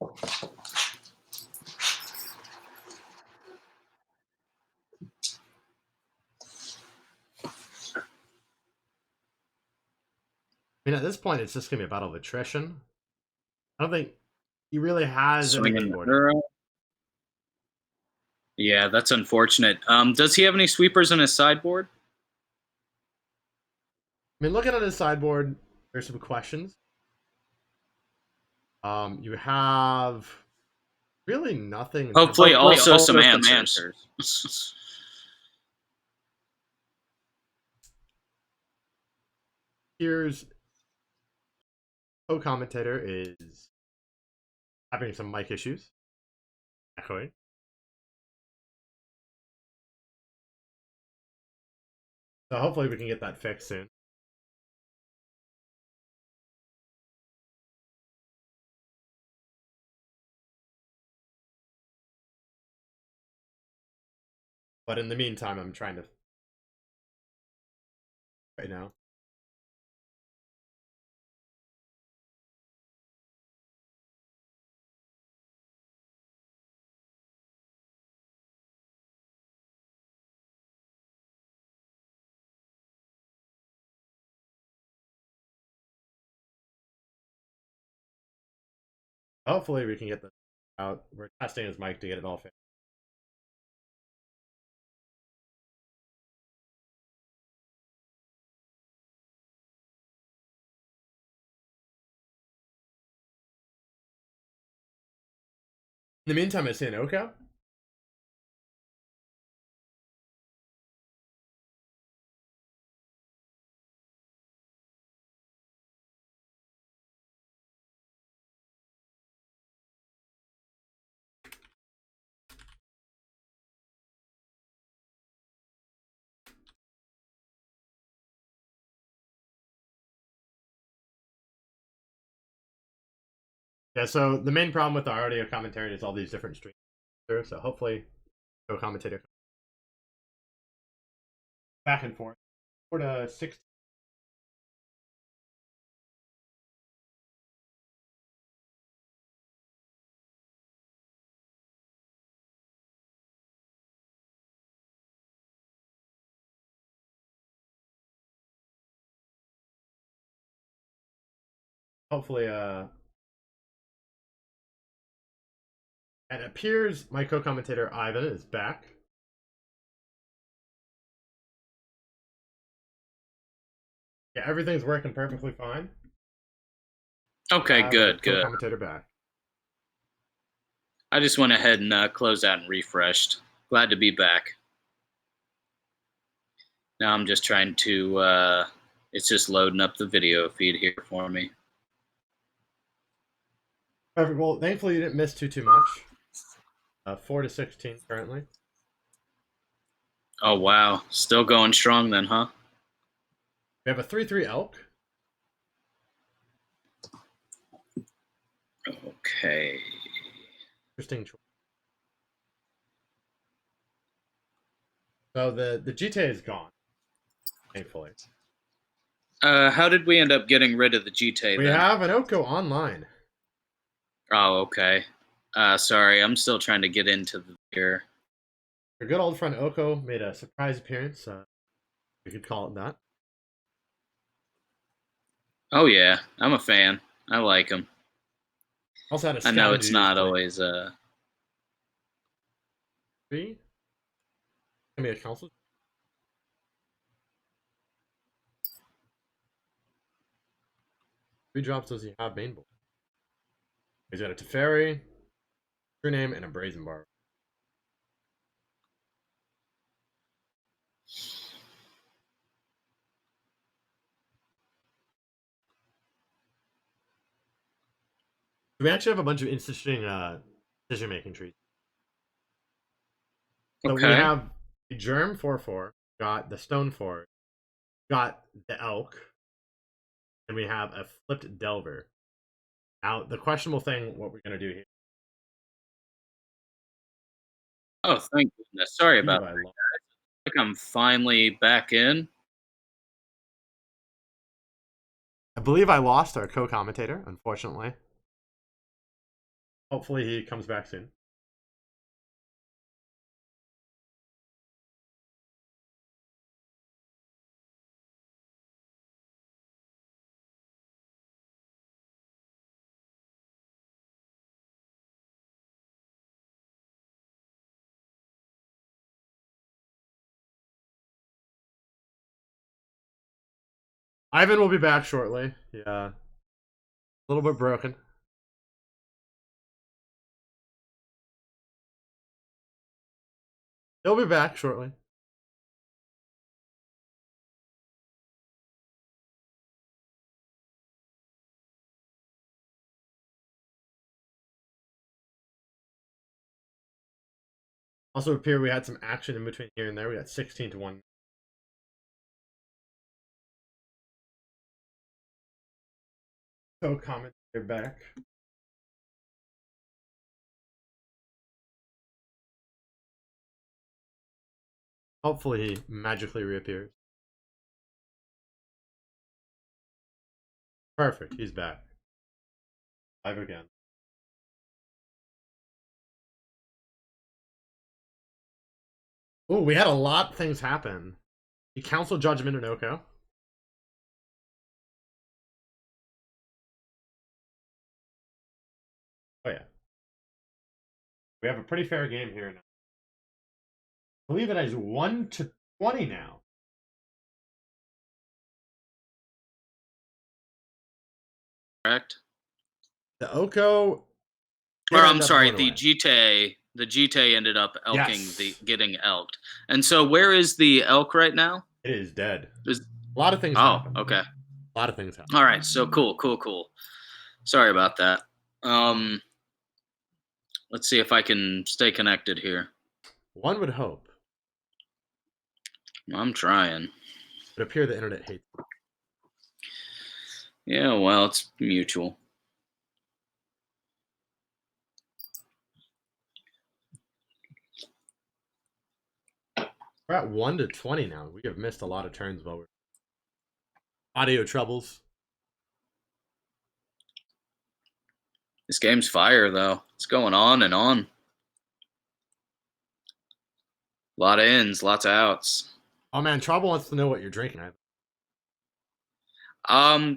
Speaker 2: I mean, at this point, it's just gonna be a battle of attrition. I don't think he really has any
Speaker 3: Swinging
Speaker 2: main
Speaker 3: the
Speaker 2: board.
Speaker 3: Neuro. Yeah, that's unfortunate. Does he have any sweepers in his sideboard?
Speaker 2: I mean, looking at his sideboard, there's some questions. You have really nothing.
Speaker 3: Hopefully, also some answers.
Speaker 2: Here's co-commentator is having some mic issues. Echoing. So hopefully we can get that fixed soon. But in the meantime, I'm trying to right now. Hopefully we can get this out. We're testing his mic to get it all fixed. In the meantime, I see an Oko. Yeah, so the main problem with the audio commentary is all these different streams. So hopefully, co-commentator back and forth. 4 to 6. Hopefully, it appears my co-commentator Ivan is back. Yeah, everything's working perfectly fine.
Speaker 3: Okay, good.
Speaker 2: Co-commentator back.
Speaker 3: I just went ahead and closed out and refreshed. Glad to be back. Now I'm just trying to. It's just loading up the video feed here for me.
Speaker 2: Perfect. Well, thankfully you didn't miss too much. 4 to 16 currently.
Speaker 3: Oh wow, still going strong then, huh?
Speaker 2: We have a 3/3 elk.
Speaker 3: Okay.
Speaker 2: Interesting choice. So the GTA is gone, thankfully.
Speaker 3: How did we end up getting rid of the GTA
Speaker 2: We
Speaker 3: then?
Speaker 2: have an Oko online.
Speaker 3: Oh, okay. Sorry, I'm still trying to get into the here.
Speaker 2: Your good old friend Oko made a surprise appearance. We could call it that.
Speaker 3: Oh yeah, I'm a fan. I like him.
Speaker 2: Also had a
Speaker 3: I know
Speaker 2: scavenger
Speaker 3: it's not
Speaker 2: play.
Speaker 3: always
Speaker 2: Three? Give me a council. Three drops does he have main board? He's got a Teferi, True Name, and a Brazen Bar. We actually have a bunch of interesting decision-making trees. So we
Speaker 3: okay.
Speaker 2: have the Germ 4/4, got the Stone Forest, got the Elk, and we have a flipped Delver. Now, the questionable thing, what we're going to do here.
Speaker 3: Oh, thank goodness. Sorry about
Speaker 2: I
Speaker 3: that. I think I'm finally back in.
Speaker 2: believe I lost our co-commentator, unfortunately. Hopefully he comes back soon. Ivan will be back shortly. Yeah. A little bit broken. He'll be back shortly. Also appear we had some action in between here and there. We got 16-1. Co-commentator back. Hopefully he magically reappears. Perfect, he's back. Live again. Oh, we had a lot of things happen. The Council Judgment in Oko. Oh yeah. We have a pretty fair game here now. I believe it is 1-20 now.
Speaker 3: Correct.
Speaker 2: The Oko.
Speaker 3: Or I'm sorry, the GT ended up getting elked. And so where is the elk right now?
Speaker 2: It is dead. A lot of things happen.
Speaker 3: Okay.
Speaker 2: A lot of things happen.
Speaker 3: All right, so cool. Sorry about that. Let's see if I can stay connected here.
Speaker 2: One would hope.
Speaker 3: I'm trying.
Speaker 2: It appears the internet hates it.
Speaker 3: Yeah, well, it's mutual.
Speaker 2: We're at 1-20 now. We have missed a lot of turns while we're audio troubles.
Speaker 3: This game's fire, though. It's going on and on. A lot of ins, lots of outs.
Speaker 2: Oh man, Trouble wants to know what you're drinking.
Speaker 3: I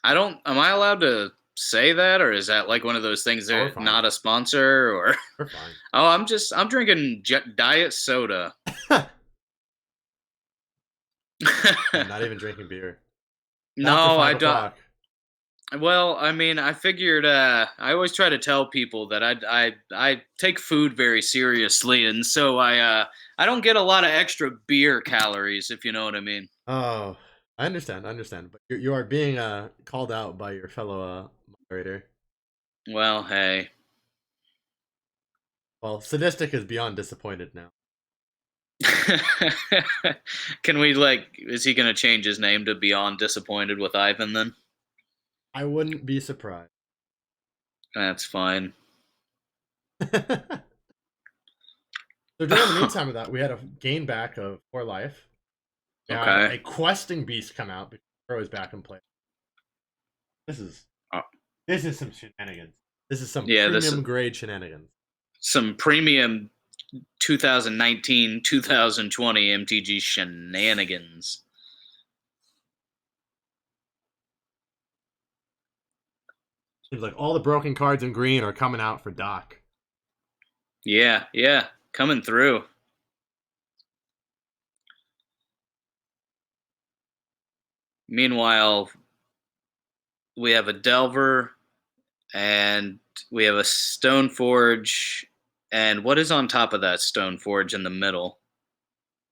Speaker 3: don't. Am I allowed to say that, or is that like one of those things that not a sponsor? Or
Speaker 2: we're fine.
Speaker 3: Oh, I'm drinking diet soda.
Speaker 2: I'm not even drinking beer.
Speaker 3: No, I don't. Well, I mean, I figured. I always try to tell people that I take food very seriously, and so I don't get a lot of extra beer calories, if you know what I mean.
Speaker 2: Oh, I understand, but you are being called out by your fellow moderator.
Speaker 3: Well, hey.
Speaker 2: Well, Sadistic is beyond disappointed now.
Speaker 3: Can we is he going to change his name to Beyond Disappointed with Ivan then?
Speaker 2: I wouldn't be surprised.
Speaker 3: That's fine.
Speaker 2: So during the meantime of that, we had a gain back of 4 life. We had a questing beast come out because Pro is back in play. This is some shenanigans. This is some premium grade shenanigans.
Speaker 3: Some premium 2019-2020 MTG shenanigans.
Speaker 2: Seems like all the broken cards in green are coming out for Doc.
Speaker 3: Yeah, yeah, coming through. Meanwhile, we have a Delver, and we have a Stoneforge, and what is on top of that Stoneforge in the middle?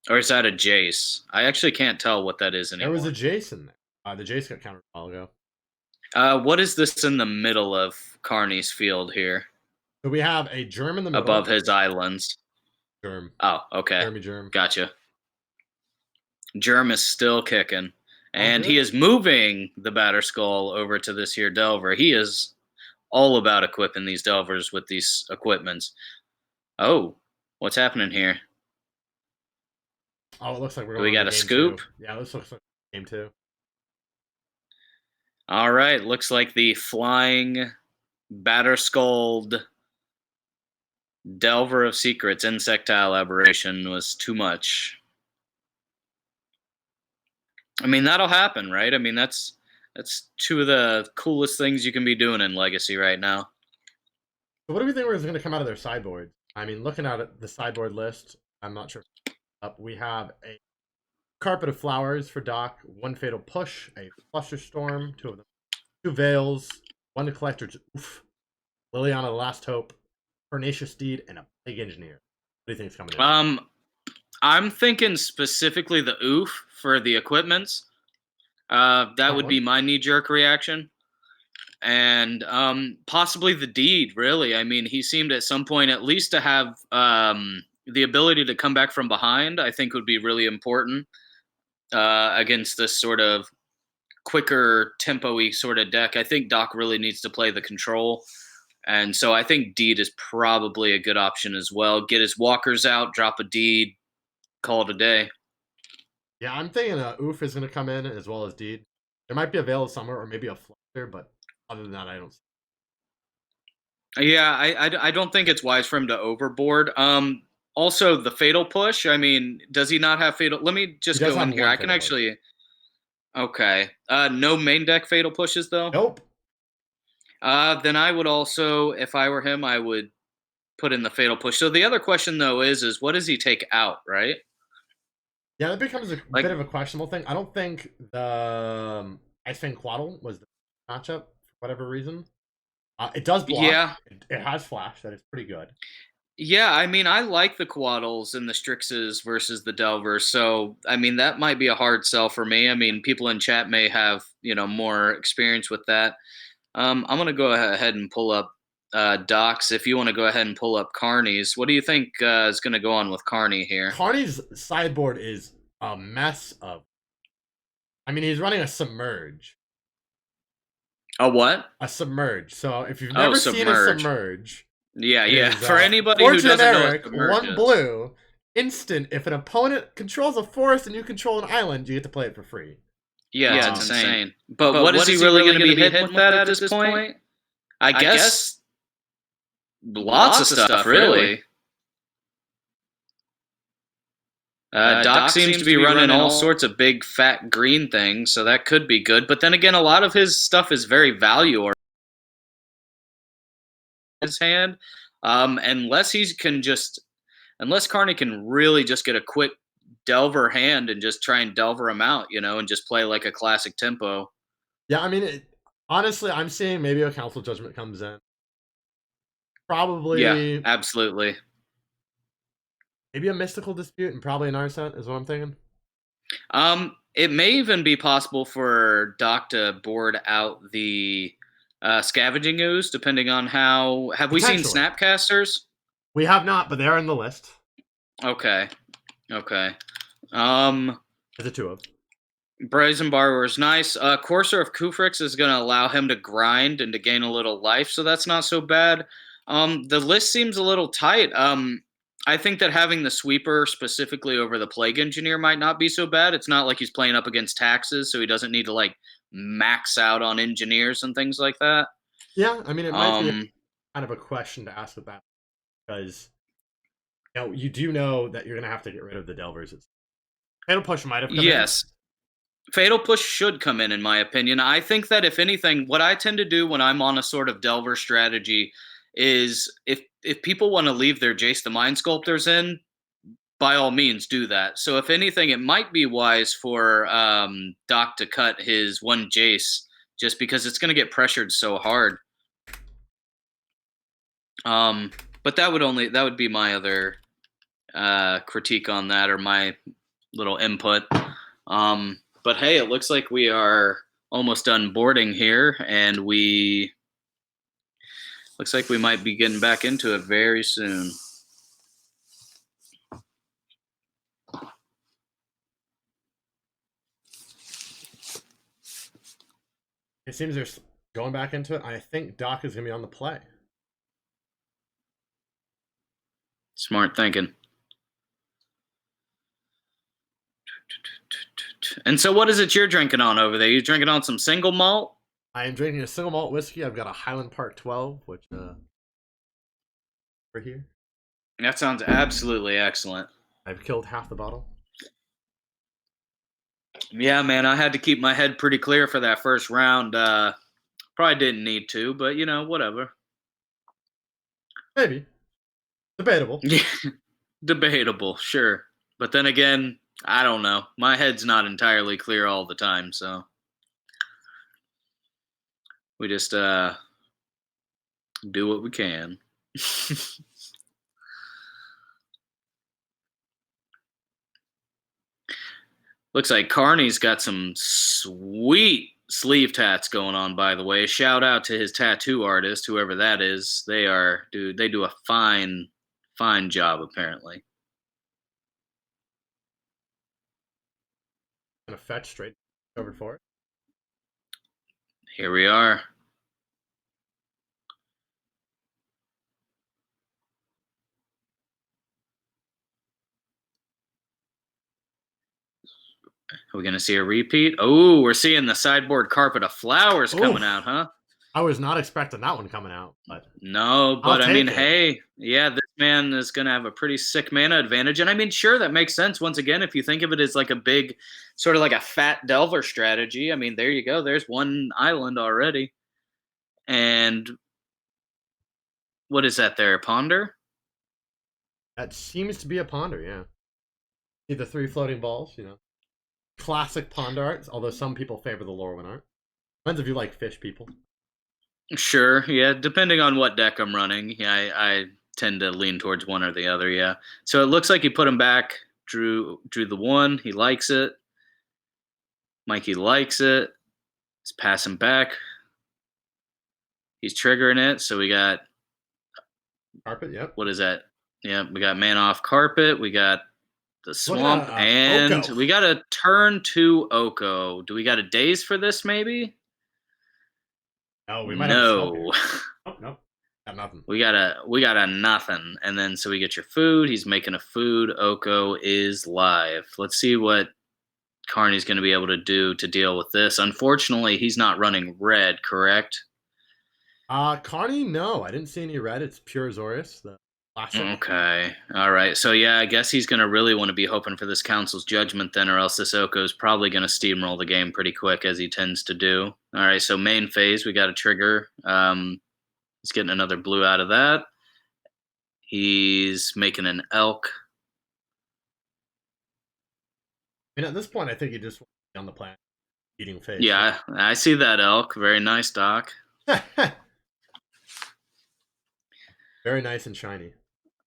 Speaker 3: Or is that a Jace? I actually can't tell what that is
Speaker 2: There was
Speaker 3: anymore.
Speaker 2: a Jace in there. The Jace got countered a while ago.
Speaker 3: What is this in the middle of Carney's field here?
Speaker 2: So we have a Germ in the middle.
Speaker 3: Above his islands.
Speaker 2: Germ.
Speaker 3: Oh, okay.
Speaker 2: Jeremy Germ.
Speaker 3: Gotcha. Germ is still kicking. And
Speaker 2: good.
Speaker 3: he is moving the Batterskull over to this here Delver. He is all about equipping these Delvers with these equipments. Oh, what's happening here?
Speaker 2: Oh, it looks like we're
Speaker 3: Do
Speaker 2: going
Speaker 3: we
Speaker 2: on
Speaker 3: got
Speaker 2: to
Speaker 3: a
Speaker 2: game
Speaker 3: scoop?
Speaker 2: 2. Yeah, this looks like game 2.
Speaker 3: All right, looks like the flying Batterskull Delver of Secrets insectile aberration was too much. I mean, that'll happen, right? I mean, that's two of the coolest things you can be doing in Legacy right now.
Speaker 2: So what do we think is going to come out of their sideboard? I mean, looking at it, the sideboard list, I'm not sure. We have a Carpet of Flowers for Doc, 1 Fatal Push, a Flusterstorm, 2 of them, 2 Veils, 1 Collector, oof, Liliana the Last Hope, Pernacious Steed, and a Plague Engineer. What do you think is coming in?
Speaker 3: I'm thinking specifically the oof for the equipments. That would be my knee-jerk reaction. And possibly the deed, really. I mean, he seemed at some point at least to have the ability to come back from behind, I think would be really important against this sort of quicker tempo-y sort of deck. I think Doc really needs to play the control. And so I think deed is probably a good option as well. Get his walkers out, drop a deed, call it a day.
Speaker 2: Yeah, I'm thinking oof is going to come in as well as deed. There might be a Veil somewhere or maybe a Fluster, but other than that, I don't see.
Speaker 3: Yeah, I don't think it's wise for him to overboard. Also, the Fatal Push. I mean, does he not have Fatal? Let me just go in here. I can actually. Okay. No main deck Fatal Pushes though.
Speaker 2: Nope.
Speaker 3: Then I would also, if I were him, I would put in the Fatal Push. So the other question though is what does he take out, right?
Speaker 2: Yeah, that becomes a bit of a questionable thing. I don't think the Ice Fang Quaddle was the matchup for whatever reason. It does block.
Speaker 3: Yeah.
Speaker 2: It has flash. That is pretty good.
Speaker 3: Yeah, I mean, I like the Quaddles and the Strixes versus the Delvers. So, I mean, that might be a hard sell for me. I mean, people in chat may have, more experience with that. I'm going to go ahead and pull up Docs. If you want to go ahead and pull up Carney's, what do you think is going to go on with Carney here?
Speaker 2: Carney's sideboard is a mess of. I mean, he's running a Submerge.
Speaker 3: A what?
Speaker 2: A Submerge. So if you've never seen a Submerge.
Speaker 3: Yeah. For anybody who doesn't know what Submerge
Speaker 2: 1 blue, instant. If an opponent controls a forest and you control an island, you get to play it for free.
Speaker 3: Yeah, it's insane. But what is he really going to be hitting with that at this point? I guess lots of stuff, really. Doc seems to be running all sorts of big, fat, green things, so that could be good. But then again, a lot of his stuff is very value-oriented. His hand, unless Carney can really just get a quick Delver hand and just try and Delver him out, and just play like a classic tempo.
Speaker 2: Yeah, I mean, honestly, I'm seeing maybe a Council Judgment comes in. Probably.
Speaker 3: Yeah, absolutely.
Speaker 2: Maybe a Mystical Dispute and probably an Arset is what I'm thinking.
Speaker 3: It may even be possible for Doc to board out the Scavenging Ooze, depending on how. Have we seen Snapcasters?
Speaker 2: We have not, but they are in the list.
Speaker 3: Okay.
Speaker 2: There's a 2 of.
Speaker 3: Brazen Borrower is nice. Courser of Kufrix is going to allow him to grind and to gain a little life, so that's not so bad. The list seems a little tight. I think that having the Sweeper specifically over the Plague Engineer might not be so bad. It's not like he's playing up against taxes, so he doesn't need to max out on engineers and things like that.
Speaker 2: Yeah, I mean, it might be kind of a question to ask with that, because you do know that you're going to have to get rid of the Delvers. Fatal Push might have come in.
Speaker 3: Fatal Push should come in my opinion. I think that if anything, what I tend to do when I'm on a sort of Delver strategy is if people want to leave their Jace the Mind Sculptors in, by all means do that. So if anything, it might be wise for Doc to cut his one Jace just because it's going to get pressured so hard. But that would be my other critique on that, or my little input. But hey, it looks like we are almost done boarding here, and looks like we might be getting back into it very soon.
Speaker 2: It seems they're going back into it. I think Doc is going to be on the play.
Speaker 3: Smart thinking. And so what is it you're drinking on over there? You drinking on some single malt?
Speaker 2: I am drinking a single malt whiskey. I've got a Highland Park 12, which over here.
Speaker 3: That sounds absolutely excellent.
Speaker 2: I've killed half the bottle.
Speaker 3: Yeah, man, I had to keep my head pretty clear for that first round. Probably didn't need to, but you know, whatever.
Speaker 2: Maybe. Debatable.
Speaker 3: Yeah, debatable, sure. But then again, I don't know. My head's not entirely clear all the time, so we just do what we can. Looks like Carney's got some sweet sleeve tats going on, by the way. Shout out to his tattoo artist, whoever that is. They do a fine job, apparently.
Speaker 2: Gonna fetch straight over for it.
Speaker 3: Here we are. Are we going to see a repeat? Oh, we're seeing the sideboard carpet of flowers coming out, huh?
Speaker 2: I was not expecting that one coming out. But
Speaker 3: no, but I mean,
Speaker 2: it.
Speaker 3: Hey, yeah, this man is going to have a pretty sick mana advantage. And I mean, sure, that makes sense. Once again, if you think of it as like a big, sort of like a fat Delver strategy, I mean, there you go. There's one island already. And what is that there, a Ponder?
Speaker 2: That seems to be a Ponder, yeah. See the 3 floating balls, you know. Classic Ponder art, although some people favor the Lorwyn art. Depends if you like fish people.
Speaker 3: Sure, yeah. Depending on what deck I'm running, yeah, I tend to lean towards one or the other. Yeah. So it looks like he put him back. Drew the 1. He likes it. Mikey likes it. He's passing back. He's triggering it. So we got
Speaker 2: carpet. Yep.
Speaker 3: What is that? Yeah, we got man off carpet. We got the swamp, and Oko. We got a turn 2 Oko. Do we got a daze for this? Maybe.
Speaker 2: Oh, we might
Speaker 3: no.
Speaker 2: Have no. Got nothing.
Speaker 3: We got a nothing, and then so we get your food. He's making a food. Oko is live. Let's see what Carney's going to be able to do to deal with this. Unfortunately, he's not running red, correct?
Speaker 2: Carney, no. I didn't see any red. It's pure Azorius. The last one.
Speaker 3: Okay. All right. So, yeah, I guess he's going to really want to be hoping for this Council's Judgment then, or else this Oko's probably going to steamroll the game pretty quick, as he tends to do. All right. So, main phase, we got a trigger. He's getting another blue out of that. He's making an elk.
Speaker 2: I mean, at this point, I think he just wants to be on the planet eating fish.
Speaker 3: Yeah, I see that elk. Very nice, Doc.
Speaker 2: Very nice and shiny.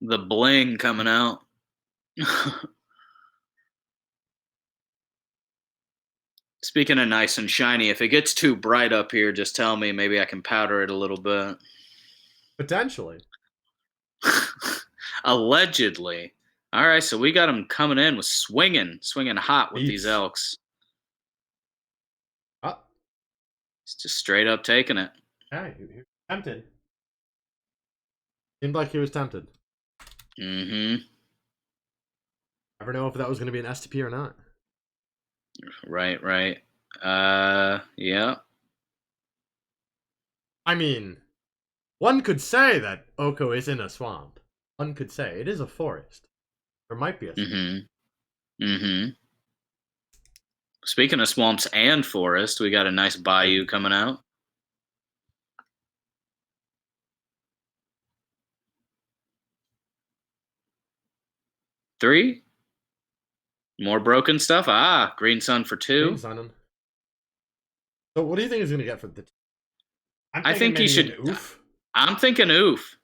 Speaker 3: The bling coming out. Speaking of nice and shiny, if it gets too bright up here, just tell me. Maybe I can powder it a little bit.
Speaker 2: Potentially.
Speaker 3: Allegedly. All right, so we got him coming in with swinging hot with these elks.
Speaker 2: Oh.
Speaker 3: He's just straight up taking it.
Speaker 2: Yeah, he was tempted. Seemed like he was tempted.
Speaker 3: Mm-hmm.
Speaker 2: Never know if that was going to be an STP or not.
Speaker 3: Right. Yeah.
Speaker 2: I mean, one could say that Oko is in a swamp. One could say it is a forest. There might be a swamp.
Speaker 3: Mm-hmm. Speaking of swamps and forest, we got a nice bayou coming out. Three. More broken stuff. Ah, green sun for 2.
Speaker 2: Green sun. So what do you think he's going to get for the...
Speaker 3: I think he should...
Speaker 2: Oof.
Speaker 3: I'm thinking oof.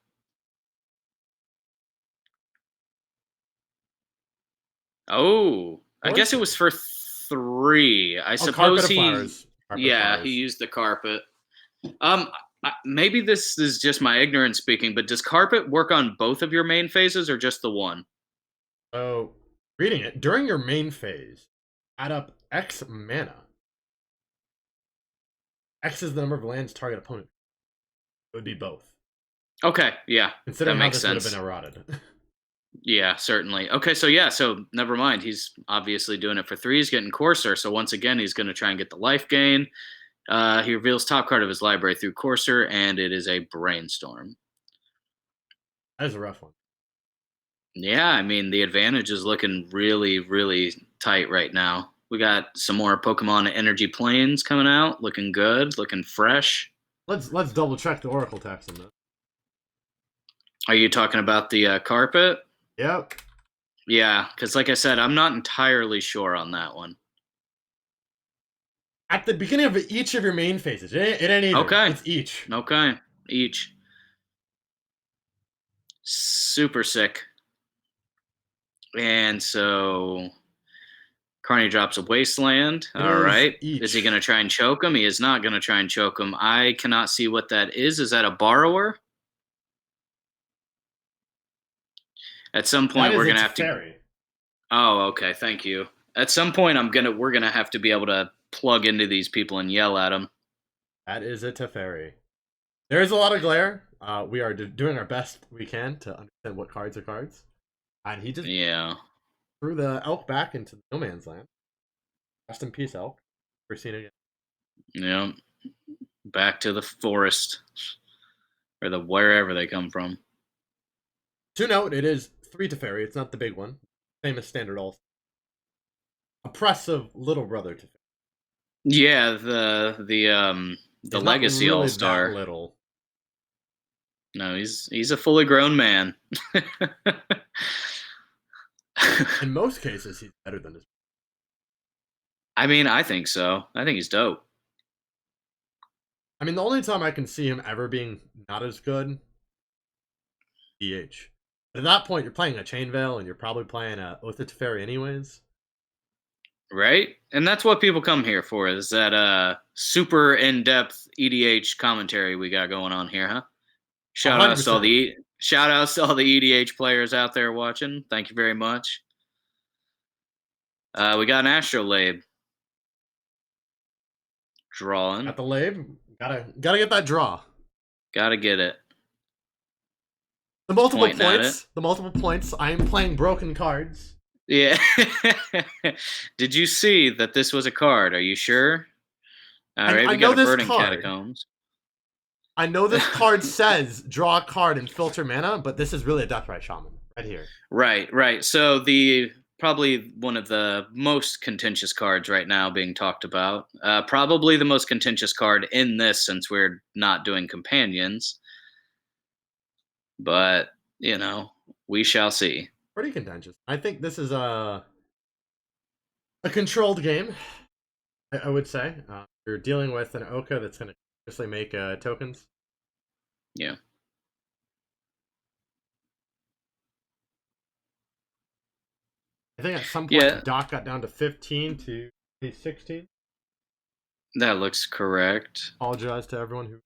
Speaker 3: Oh, I guess it was for 3. I suppose he...
Speaker 2: Flowers.
Speaker 3: He used the carpet. Maybe this is just my ignorance speaking, but does carpet work on both of your main phases or just the one?
Speaker 2: So, reading it, during your main phase, add up X mana. X is the number of lands target opponent. It would be both.
Speaker 3: Okay, yeah.
Speaker 2: Considering
Speaker 3: that
Speaker 2: how
Speaker 3: makes
Speaker 2: this
Speaker 3: sense.
Speaker 2: would have been eroded.
Speaker 3: Yeah, certainly. Okay, so never mind. He's obviously doing it for 3. He's getting Courser, so once again, he's going to try and get the life gain. He reveals top card of his library through Courser, and it is a Brainstorm.
Speaker 2: That is a rough one.
Speaker 3: Yeah, I mean, the advantage is looking really, really tight right now. We got some more Pokemon Energy Plains coming out, looking good, looking fresh.
Speaker 2: Let's double check the Oracle text on this.
Speaker 3: Are you talking about the carpet?
Speaker 2: Yep.
Speaker 3: Yeah, because like I said, I'm not entirely sure on that one.
Speaker 2: At the beginning of each of your main phases. It ain't either.
Speaker 3: Okay.
Speaker 2: It's each.
Speaker 3: Okay, each. Super sick. And so Carney drops a Wasteland. All right. Is he going to try and choke him? He is not going to try and choke him. I cannot see what that is. Is that a borrower? At some point, we're going to have to... Oh, okay. Thank you. At some point, we're going to have to be able to plug into these people and yell at them.
Speaker 2: That is a Teferi. There is a lot of glare. We are doing our best we can to understand what cards are cards. And he just threw the elk back into no man's land. Rest in peace, elk. Never seen it again.
Speaker 3: Yeah. Back to the forest. Or the wherever they come from.
Speaker 2: To note, it is 3 Teferi. It's not the big one. Famous standard all. Oppressive little brother Teferi.
Speaker 3: Yeah, the legacy
Speaker 2: really
Speaker 3: all-star.
Speaker 2: That little.
Speaker 3: No, he's a fully grown man.
Speaker 2: In most cases, he's better than his.
Speaker 3: I mean, I think so. I think he's dope.
Speaker 2: I mean, the only time I can see him ever being not as good, DH. But at that point, you're playing a Chain Veil, and you're probably playing a Oath of Teferi anyways.
Speaker 3: Right? And that's what people come here for, is that super in-depth EDH commentary we got going on here, huh? Shout outs to all the EDH players out there watching. Thank you very much. We got an Astrolabe. Drawing.
Speaker 2: At the Labe, gotta get that draw.
Speaker 3: Gotta get it.
Speaker 2: The multiple points. I am playing broken cards.
Speaker 3: Yeah. Did you see that this was a card? Are you sure? All right, we got a Burning Catacombs.
Speaker 2: I know this card says draw a card and filter mana, but this is really a Deathrite Shaman right here. Right.
Speaker 3: So probably one of the most contentious cards right now being talked about. Probably the most contentious card in this, since we're not doing companions. But, we shall see.
Speaker 2: Pretty contentious. I think this is a controlled game, I would say. You're dealing with an Oka that's going to obviously make tokens.
Speaker 3: Yeah.
Speaker 2: I think at some point Doc got down to 15 to 16.
Speaker 3: That looks correct.
Speaker 2: Apologize to everyone who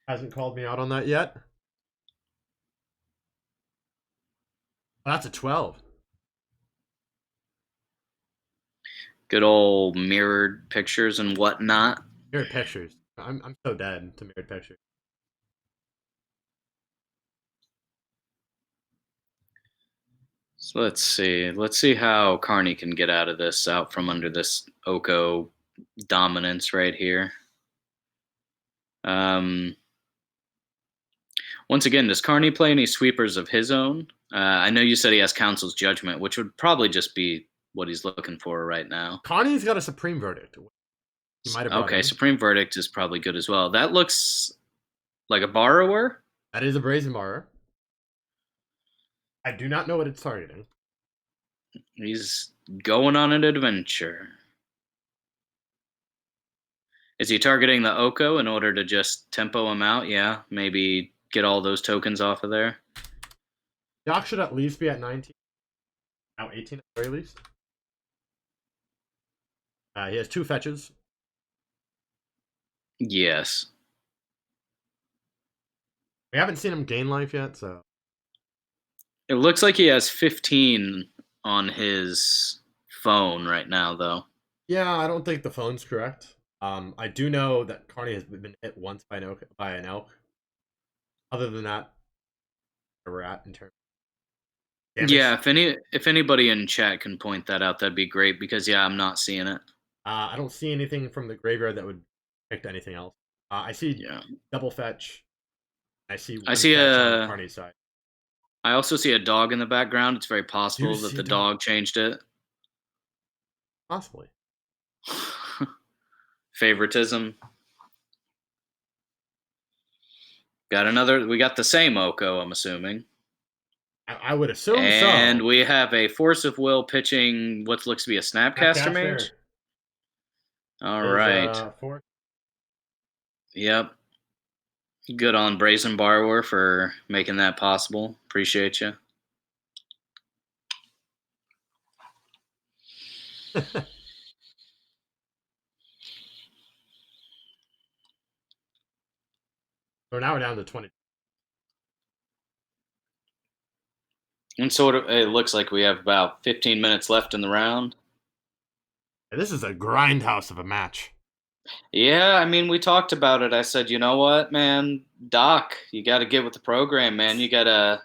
Speaker 2: hasn't called me out on that yet. Oh, that's a 12.
Speaker 3: Good old mirrored pictures and whatnot.
Speaker 2: Mirrored pictures. I'm so dead to mirrored pictures.
Speaker 3: So let's see. Let's see how Carney can get out from under this Oko dominance right here. Once again, does Carney play any sweepers of his own? I know you said he has Council's Judgment, which would probably just be what he's looking for right now.
Speaker 2: Connie's got a Supreme Verdict. He might have brought
Speaker 3: Okay,
Speaker 2: in.
Speaker 3: Supreme Verdict is probably good as well. That looks like a borrower.
Speaker 2: That is a Brazen Borrower. I do not know what it's targeting.
Speaker 3: He's going on an adventure. Is he targeting the Oko in order to just tempo him out? Yeah, maybe get all those tokens off of there.
Speaker 2: Doc should at least be at 19. Now 18 at the very least. He has 2 fetches.
Speaker 3: Yes.
Speaker 2: We haven't seen him gain life yet, so.
Speaker 3: It looks like he has 15 on his phone right now, though.
Speaker 2: Yeah, I don't think the phone's correct. I do know that Carney has been hit once by an elk. Other than that, where we're at in terms of damage.
Speaker 3: Yeah, if anybody in chat can point that out, that'd be great, because yeah, I'm not seeing it.
Speaker 2: I don't see anything from the graveyard that would pick anything else. I see double fetch. I see
Speaker 3: I see
Speaker 2: fetch on the Carney side.
Speaker 3: I also see a dog in the background. It's very possible that the dog changed it.
Speaker 2: Possibly.
Speaker 3: Favoritism. We got the same Oko, I'm assuming.
Speaker 2: I would assume
Speaker 3: and we have a Force of Will pitching what looks to be a Snapcaster Mage. All right. Yep. Good on Brazen Borrower for making that possible. Appreciate you.
Speaker 2: So now we're down to 20.
Speaker 3: And it looks like we have about 15 minutes left in the round.
Speaker 2: This is a grindhouse of a match.
Speaker 3: Yeah, I mean, we talked about it. I said, you know what, man, Doc, you got to get with the program, man. You gotta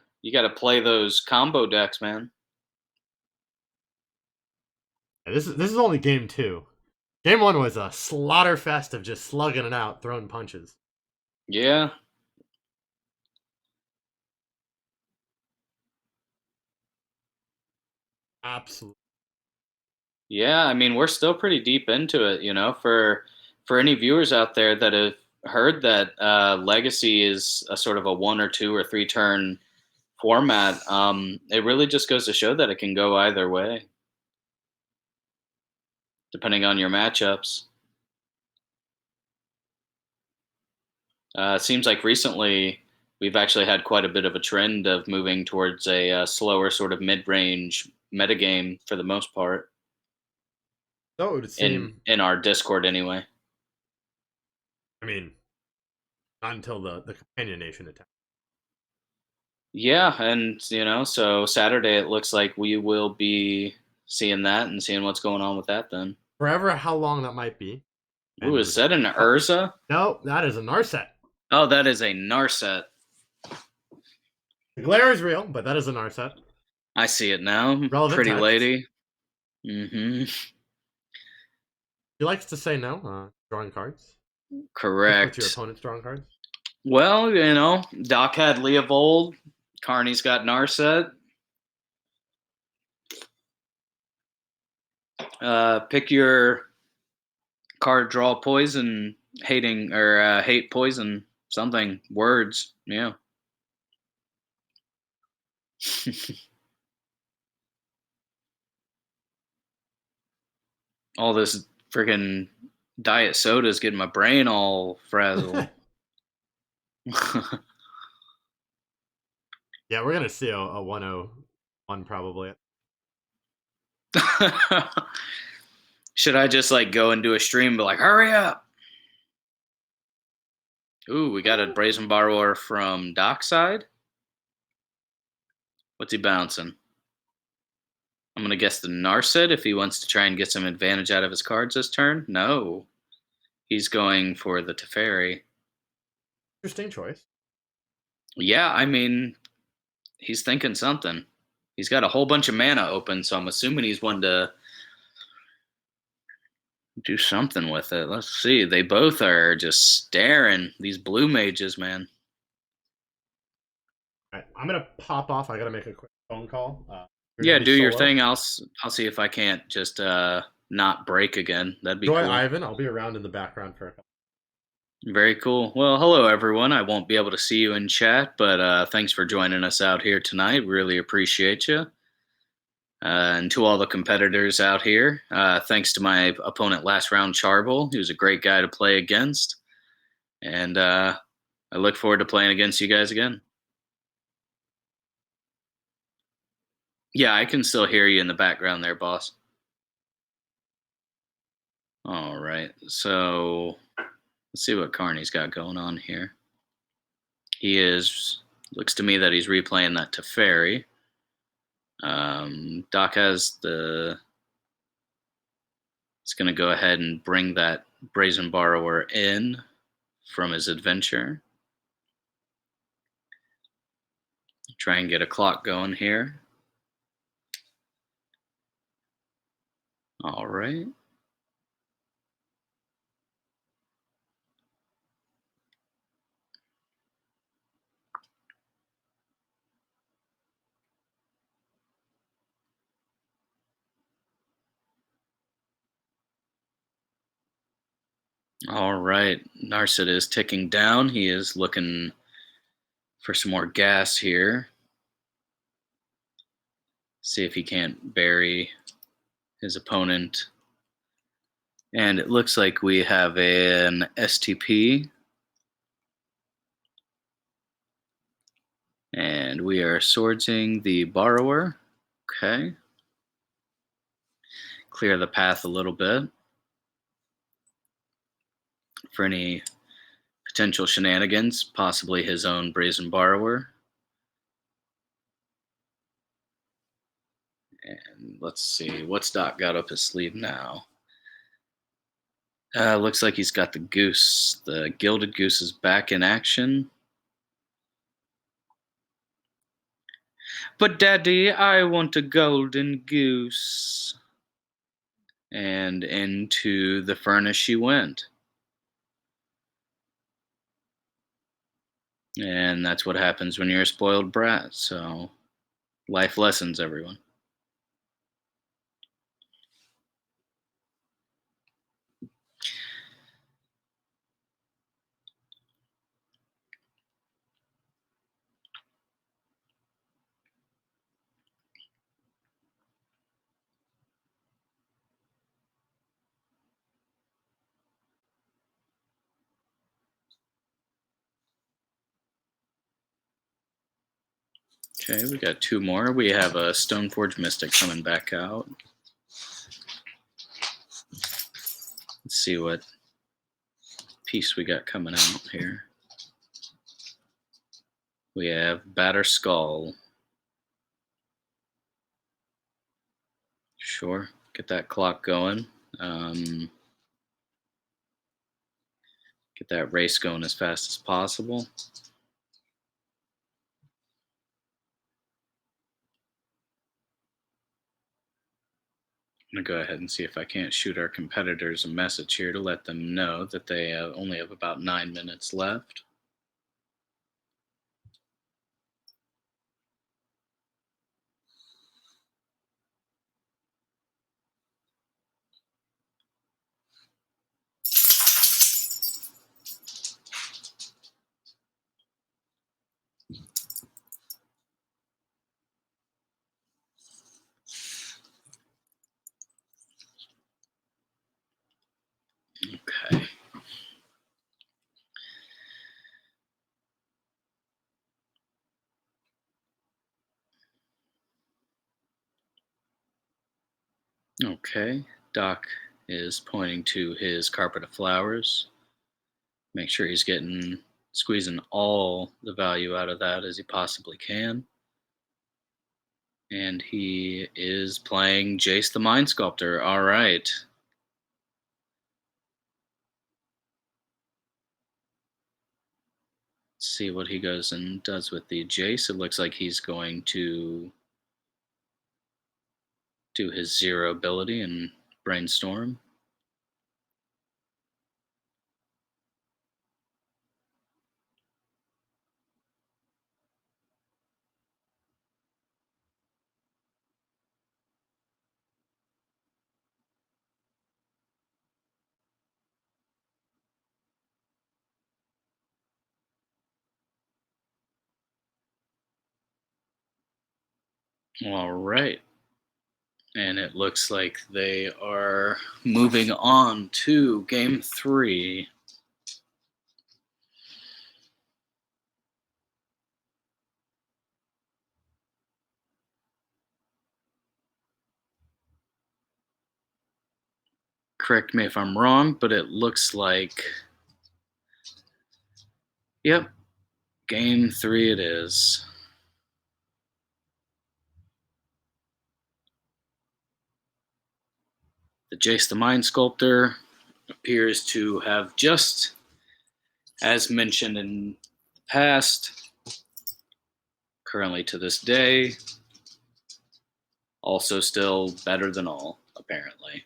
Speaker 3: play those combo decks, man.
Speaker 2: This is only game 2. Game 1 was a slaughter fest of just slugging it out, throwing punches.
Speaker 3: Yeah.
Speaker 2: Absolutely.
Speaker 3: Yeah, I mean, we're still pretty deep into it, you know, for any viewers out there that have heard that Legacy is a sort of a 1 or 2 or 3 turn format. It really just goes to show that it can go either way, depending on your matchups. It seems like recently we've actually had quite a bit of a trend of moving towards a slower sort of mid-range metagame for the most part.
Speaker 2: So it would seem
Speaker 3: in our Discord anyway.
Speaker 2: I mean, not until the Companion Nation attack.
Speaker 3: Yeah, and you know, so Saturday it looks like we will be seeing that and seeing what's going on with that then.
Speaker 2: Forever how long that might be.
Speaker 3: Ooh, is that an Urza?
Speaker 2: No, that is a Narset.
Speaker 3: Oh, that is a Narset.
Speaker 2: The glare is real, but that is a Narset.
Speaker 3: I see it now.
Speaker 2: Relevant
Speaker 3: Pretty
Speaker 2: text.
Speaker 3: lady. Mm-hmm.
Speaker 2: He likes to say no, drawing cards.
Speaker 3: Correct.
Speaker 2: With your opponent's drawing cards.
Speaker 3: Well, you know, Doc had Leovold. Carney's got Narset. Pick your card, draw poison, hate poison, something, words, yeah. All this freaking diet soda is getting my brain all frazzled.
Speaker 2: Yeah, we're gonna see a 101 probably.
Speaker 3: Should I just like go and do a stream and be like, hurry up? Ooh, we got a Brazen Borrower from Dockside. What's he bouncing? I'm going to guess the Narset if he wants to try and get some advantage out of his cards this turn. No. He's going for the Teferi.
Speaker 2: Interesting choice.
Speaker 3: Yeah, I mean, he's thinking something. He's got a whole bunch of mana open, so I'm assuming he's one to do something with it. Let's see. They both are just staring. These blue mages, man.
Speaker 2: All right, I'm going to pop off. I got to make a quick phone call. You're
Speaker 3: Yeah,
Speaker 2: gonna be
Speaker 3: do your
Speaker 2: solo?
Speaker 3: thing. I'll see if I can't just not break again. That'd be
Speaker 2: Enjoy
Speaker 3: cool.
Speaker 2: Ivan. I'll be around in the background for a couple.
Speaker 3: Very cool. Well, hello everyone. I won't be able to see you in chat, but thanks for joining us out here tonight. Really appreciate you. And to all the competitors out here, thanks to my opponent last round, Charbel. He was a great guy to play against. And I look forward to playing against you guys again. Yeah, I can still hear you in the background there, boss. All right. So let's see what Carney's got going on here. Looks to me that he's replaying that Teferi. Doc has it's going to go ahead and bring that Brazen Borrower in from his adventure. Try and get a clock going here. All right. All right. Narset is ticking down. He is looking for some more gas here. See if he can't bury his opponent. And it looks like we have an STP. And we are swordsing the borrower. Okay. Clear the path a little bit for any potential shenanigans, possibly his own Brazen Borrower. And let's see, what's Doc got up his sleeve now? Looks like he's got the goose. The Gilded Goose is back in action. But Daddy, I want a golden goose. And into the furnace she went. And that's what happens when you're a spoiled brat. So, life lessons, everyone. Okay, we got two more. We have a Stoneforge Mystic coming back out. Let's see what piece we got coming out here. We have Batter Skull. Sure, get that clock going. Get that race going as fast as possible. I'm going to go ahead and see if I can't shoot our competitors a message here to let them know that they only have about 9 minutes left. Okay. Okay, Doc is pointing to his carpet of flowers. Make sure he's squeezing all the value out of that as he possibly can. And he is playing Jace the Mind Sculptor. All right. Let's see what he goes and does with the Jace. It looks like he's going to do his zero ability and brainstorm. All right. And it looks like they are moving on to game 3. Correct me if I'm wrong, but it looks like, yep, game 3 it is. The Jace the Mind Sculptor appears to have, just as mentioned in the past, currently to this day, also still better than all, apparently.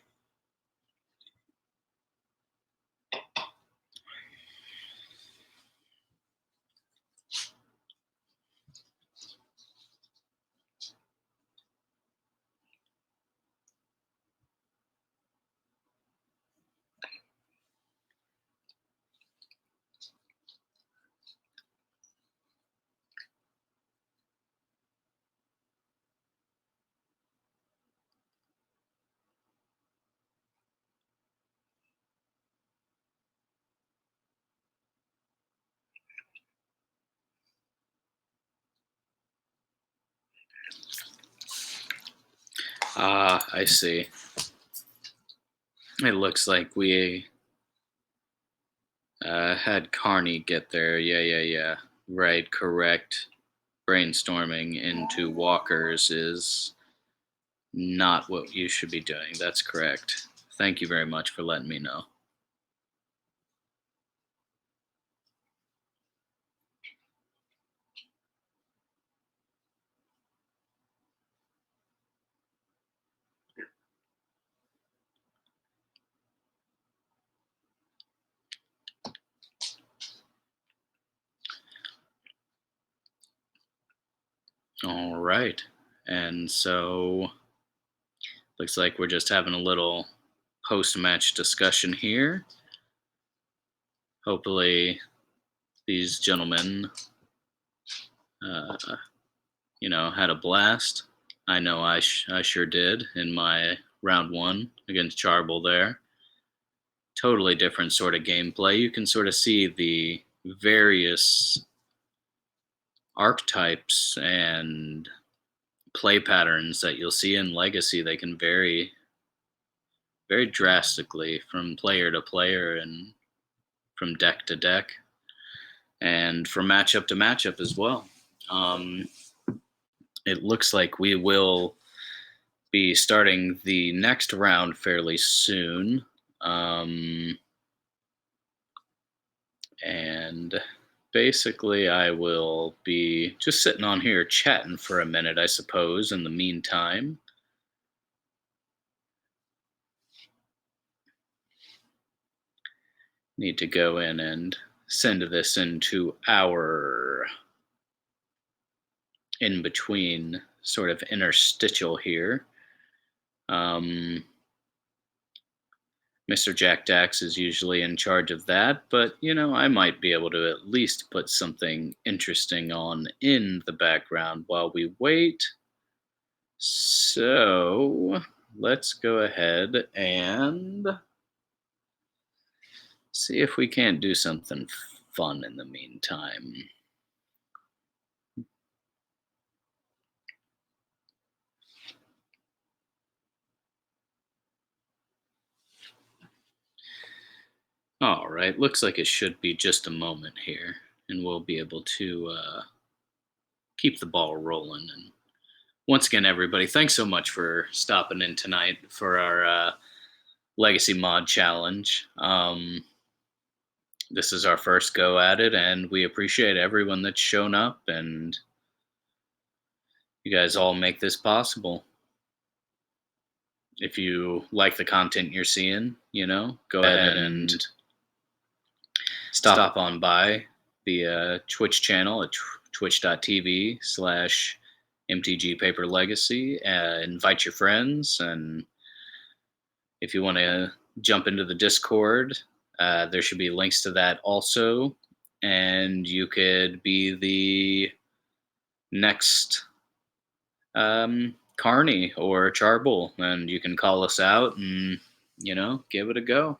Speaker 3: Ah, I see. It looks like we had Carney get there. Yeah. Right, correct. Brainstorming into walkers is not what you should be doing. That's correct. Thank you very much for letting me know. All right. And so looks like we're just having a little post-match discussion here. Hopefully these gentlemen uh, had a blast. I know I sure did in my round 1 against Charble there. Totally different sort of gameplay. You can sort of see the various archetypes and play patterns that you'll see in Legacy. They can vary very drastically from player to player and from deck to deck and from matchup to matchup as well. It looks like we will be starting the next round fairly soon. And basically, I will be just sitting on here chatting for a minute, I suppose, in the meantime. Need to go in and send this into our in between sort of interstitial here. Mr. Jack Dax is usually in charge of that, but I might be able to at least put something interesting on in the background while we wait. So let's go ahead and see if we can't do something fun in the meantime. All right, looks like it should be just a moment here, and we'll be able to keep the ball rolling. And once again, everybody, thanks so much for stopping in tonight for our Legacy Mod Challenge. This is our first go at it, and we appreciate everyone that's shown up, and you guys all make this possible. If you like the content you're seeing, go ahead and stop on by the Twitch channel at twitch.tv/MTG Paper Legacy. Invite your friends, and if you want to jump into the Discord, there should be links to that also. And you could be the next Carney or Charble, and you can call us out and give it a go.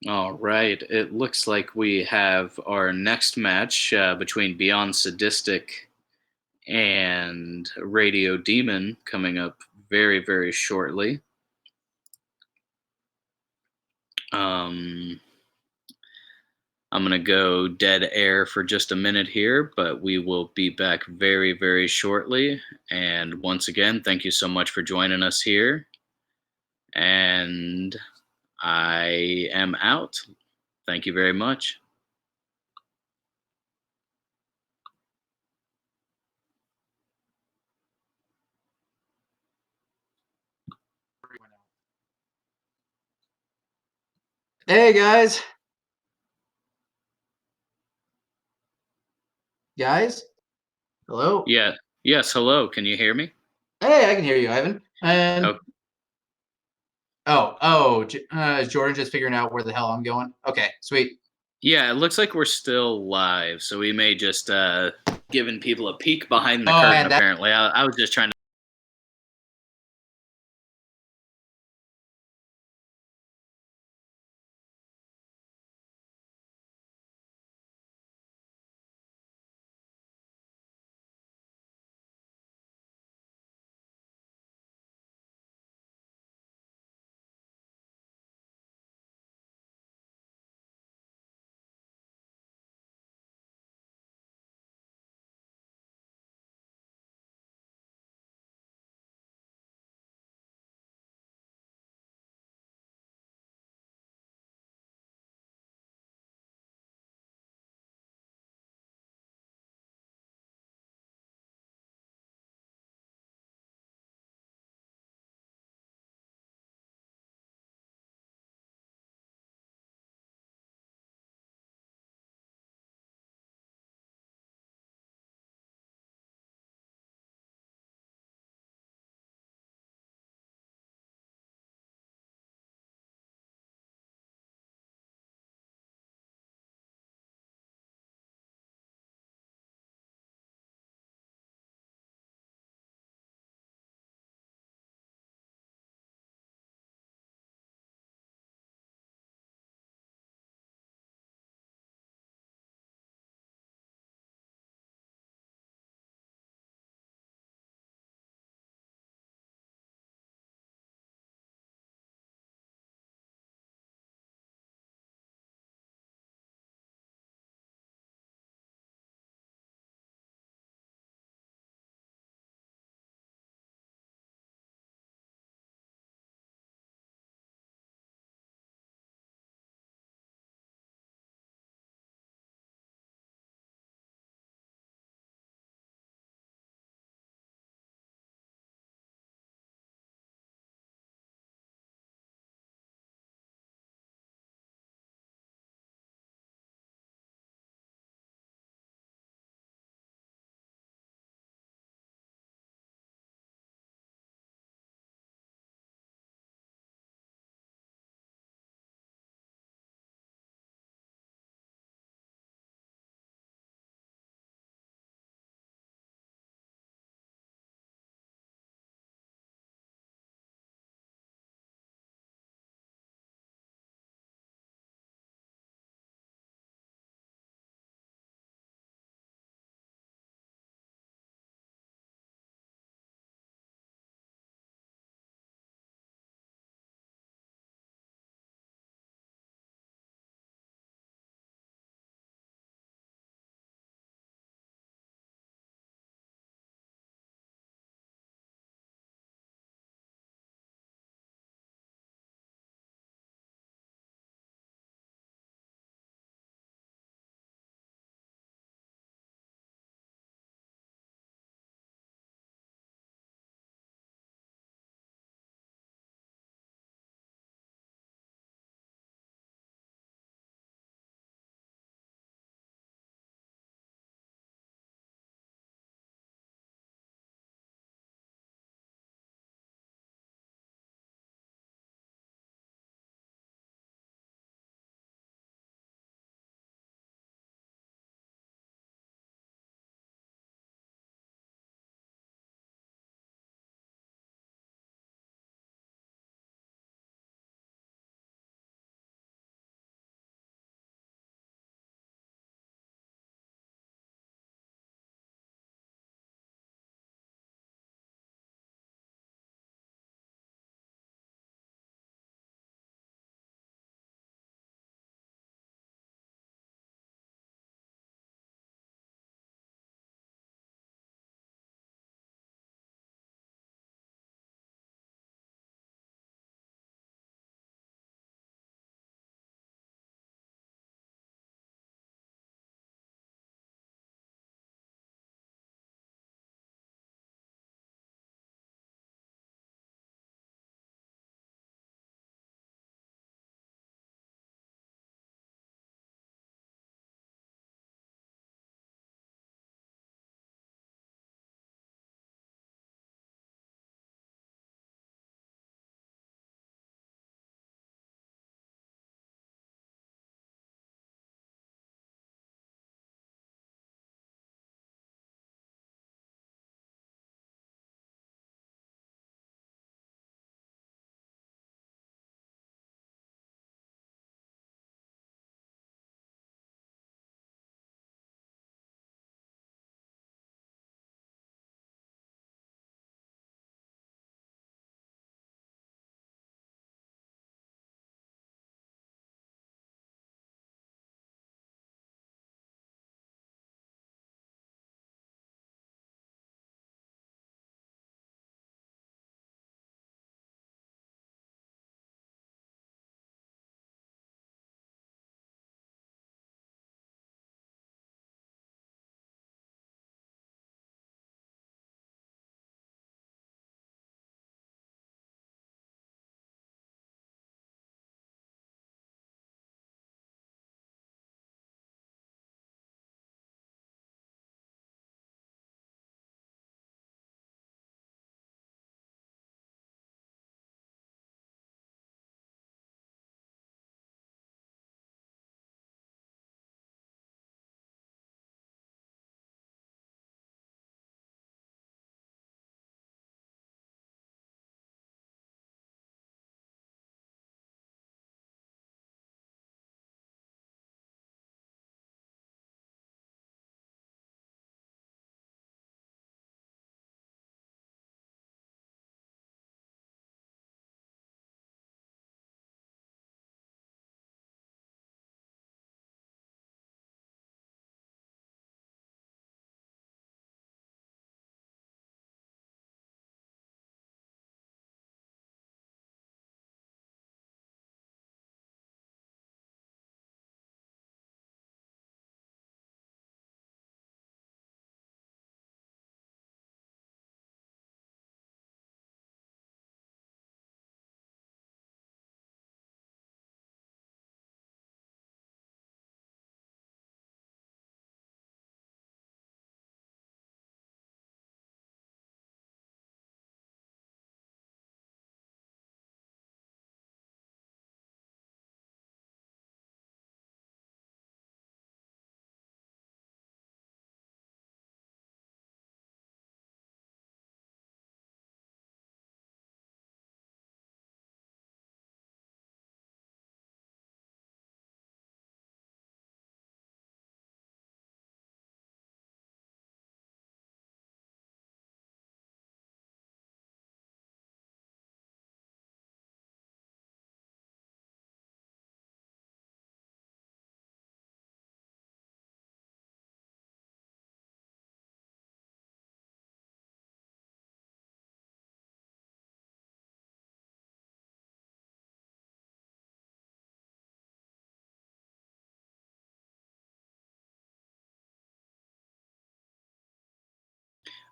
Speaker 3: All right. It looks like we have our next match between Beyond Sadistic and Radio Demon coming up very, very shortly. I'm going to go dead air for just a minute here, but we will be back very, very shortly. And once again, thank you so much for joining us here. And I am out. Thank you very much.
Speaker 1: Hey guys. Guys? Hello?
Speaker 3: Yeah. Yes, hello. Can you hear me?
Speaker 1: Hey, I can hear you, Ivan. And
Speaker 3: Oh.
Speaker 1: is Jordan just figuring out where the hell I'm going? Okay, sweet.
Speaker 3: Yeah, it looks like we're still live, so we may just giving people a peek behind the
Speaker 1: Oh,
Speaker 3: curtain.
Speaker 1: and that-
Speaker 3: Apparently, I was just trying to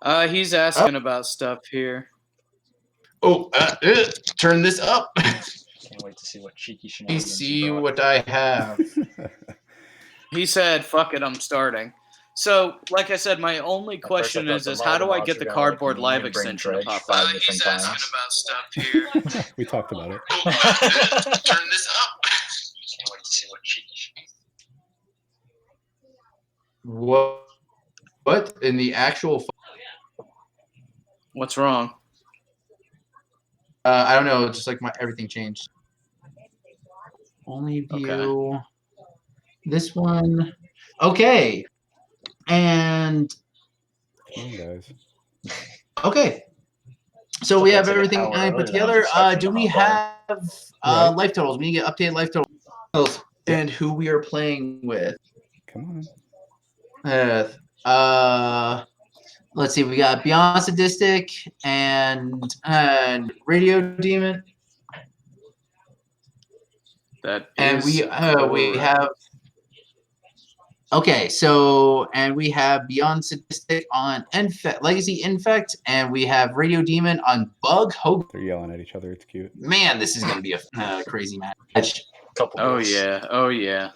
Speaker 3: He's asking about stuff here.
Speaker 1: Oh, turn this up.
Speaker 4: Can't wait to see what cheeky
Speaker 1: Let me
Speaker 4: shenanigans
Speaker 1: see
Speaker 4: you brought.
Speaker 1: what I have.
Speaker 3: He said, "Fuck it, I'm starting." So, like I said, my only question is how do I get the cardboard live extension to pop up?
Speaker 4: He's asking
Speaker 3: about stuff here.
Speaker 5: We talked about it.
Speaker 1: Turn this up.
Speaker 4: Can't wait to see what cheeky shenanigans.
Speaker 1: What in the actual?
Speaker 3: What's wrong?
Speaker 1: I don't know. Just like everything changed. Only view. This one. Okay. And
Speaker 5: Come on, guys.
Speaker 1: okay. So we have everything
Speaker 4: hour
Speaker 1: I put
Speaker 4: earlier than I was
Speaker 1: together.
Speaker 4: expecting
Speaker 1: Do
Speaker 4: to
Speaker 1: we
Speaker 4: hop on.
Speaker 1: have
Speaker 5: Right.
Speaker 1: life totals? We need to get updated life totals and who we are playing with.
Speaker 5: Come on.
Speaker 1: Let's see. We got Beyond Sadistic and Radio Demon,
Speaker 3: That
Speaker 1: and
Speaker 3: is
Speaker 1: we
Speaker 3: correct.
Speaker 1: have. Okay, so and we have Beyond Sadistic on Legacy Infect, and we have Radio Demon on Bug Hope.
Speaker 5: They're yelling at each other. It's cute.
Speaker 1: Man, this is gonna be a crazy match.
Speaker 4: Couple
Speaker 3: Oh
Speaker 4: goals.
Speaker 3: yeah, oh yeah.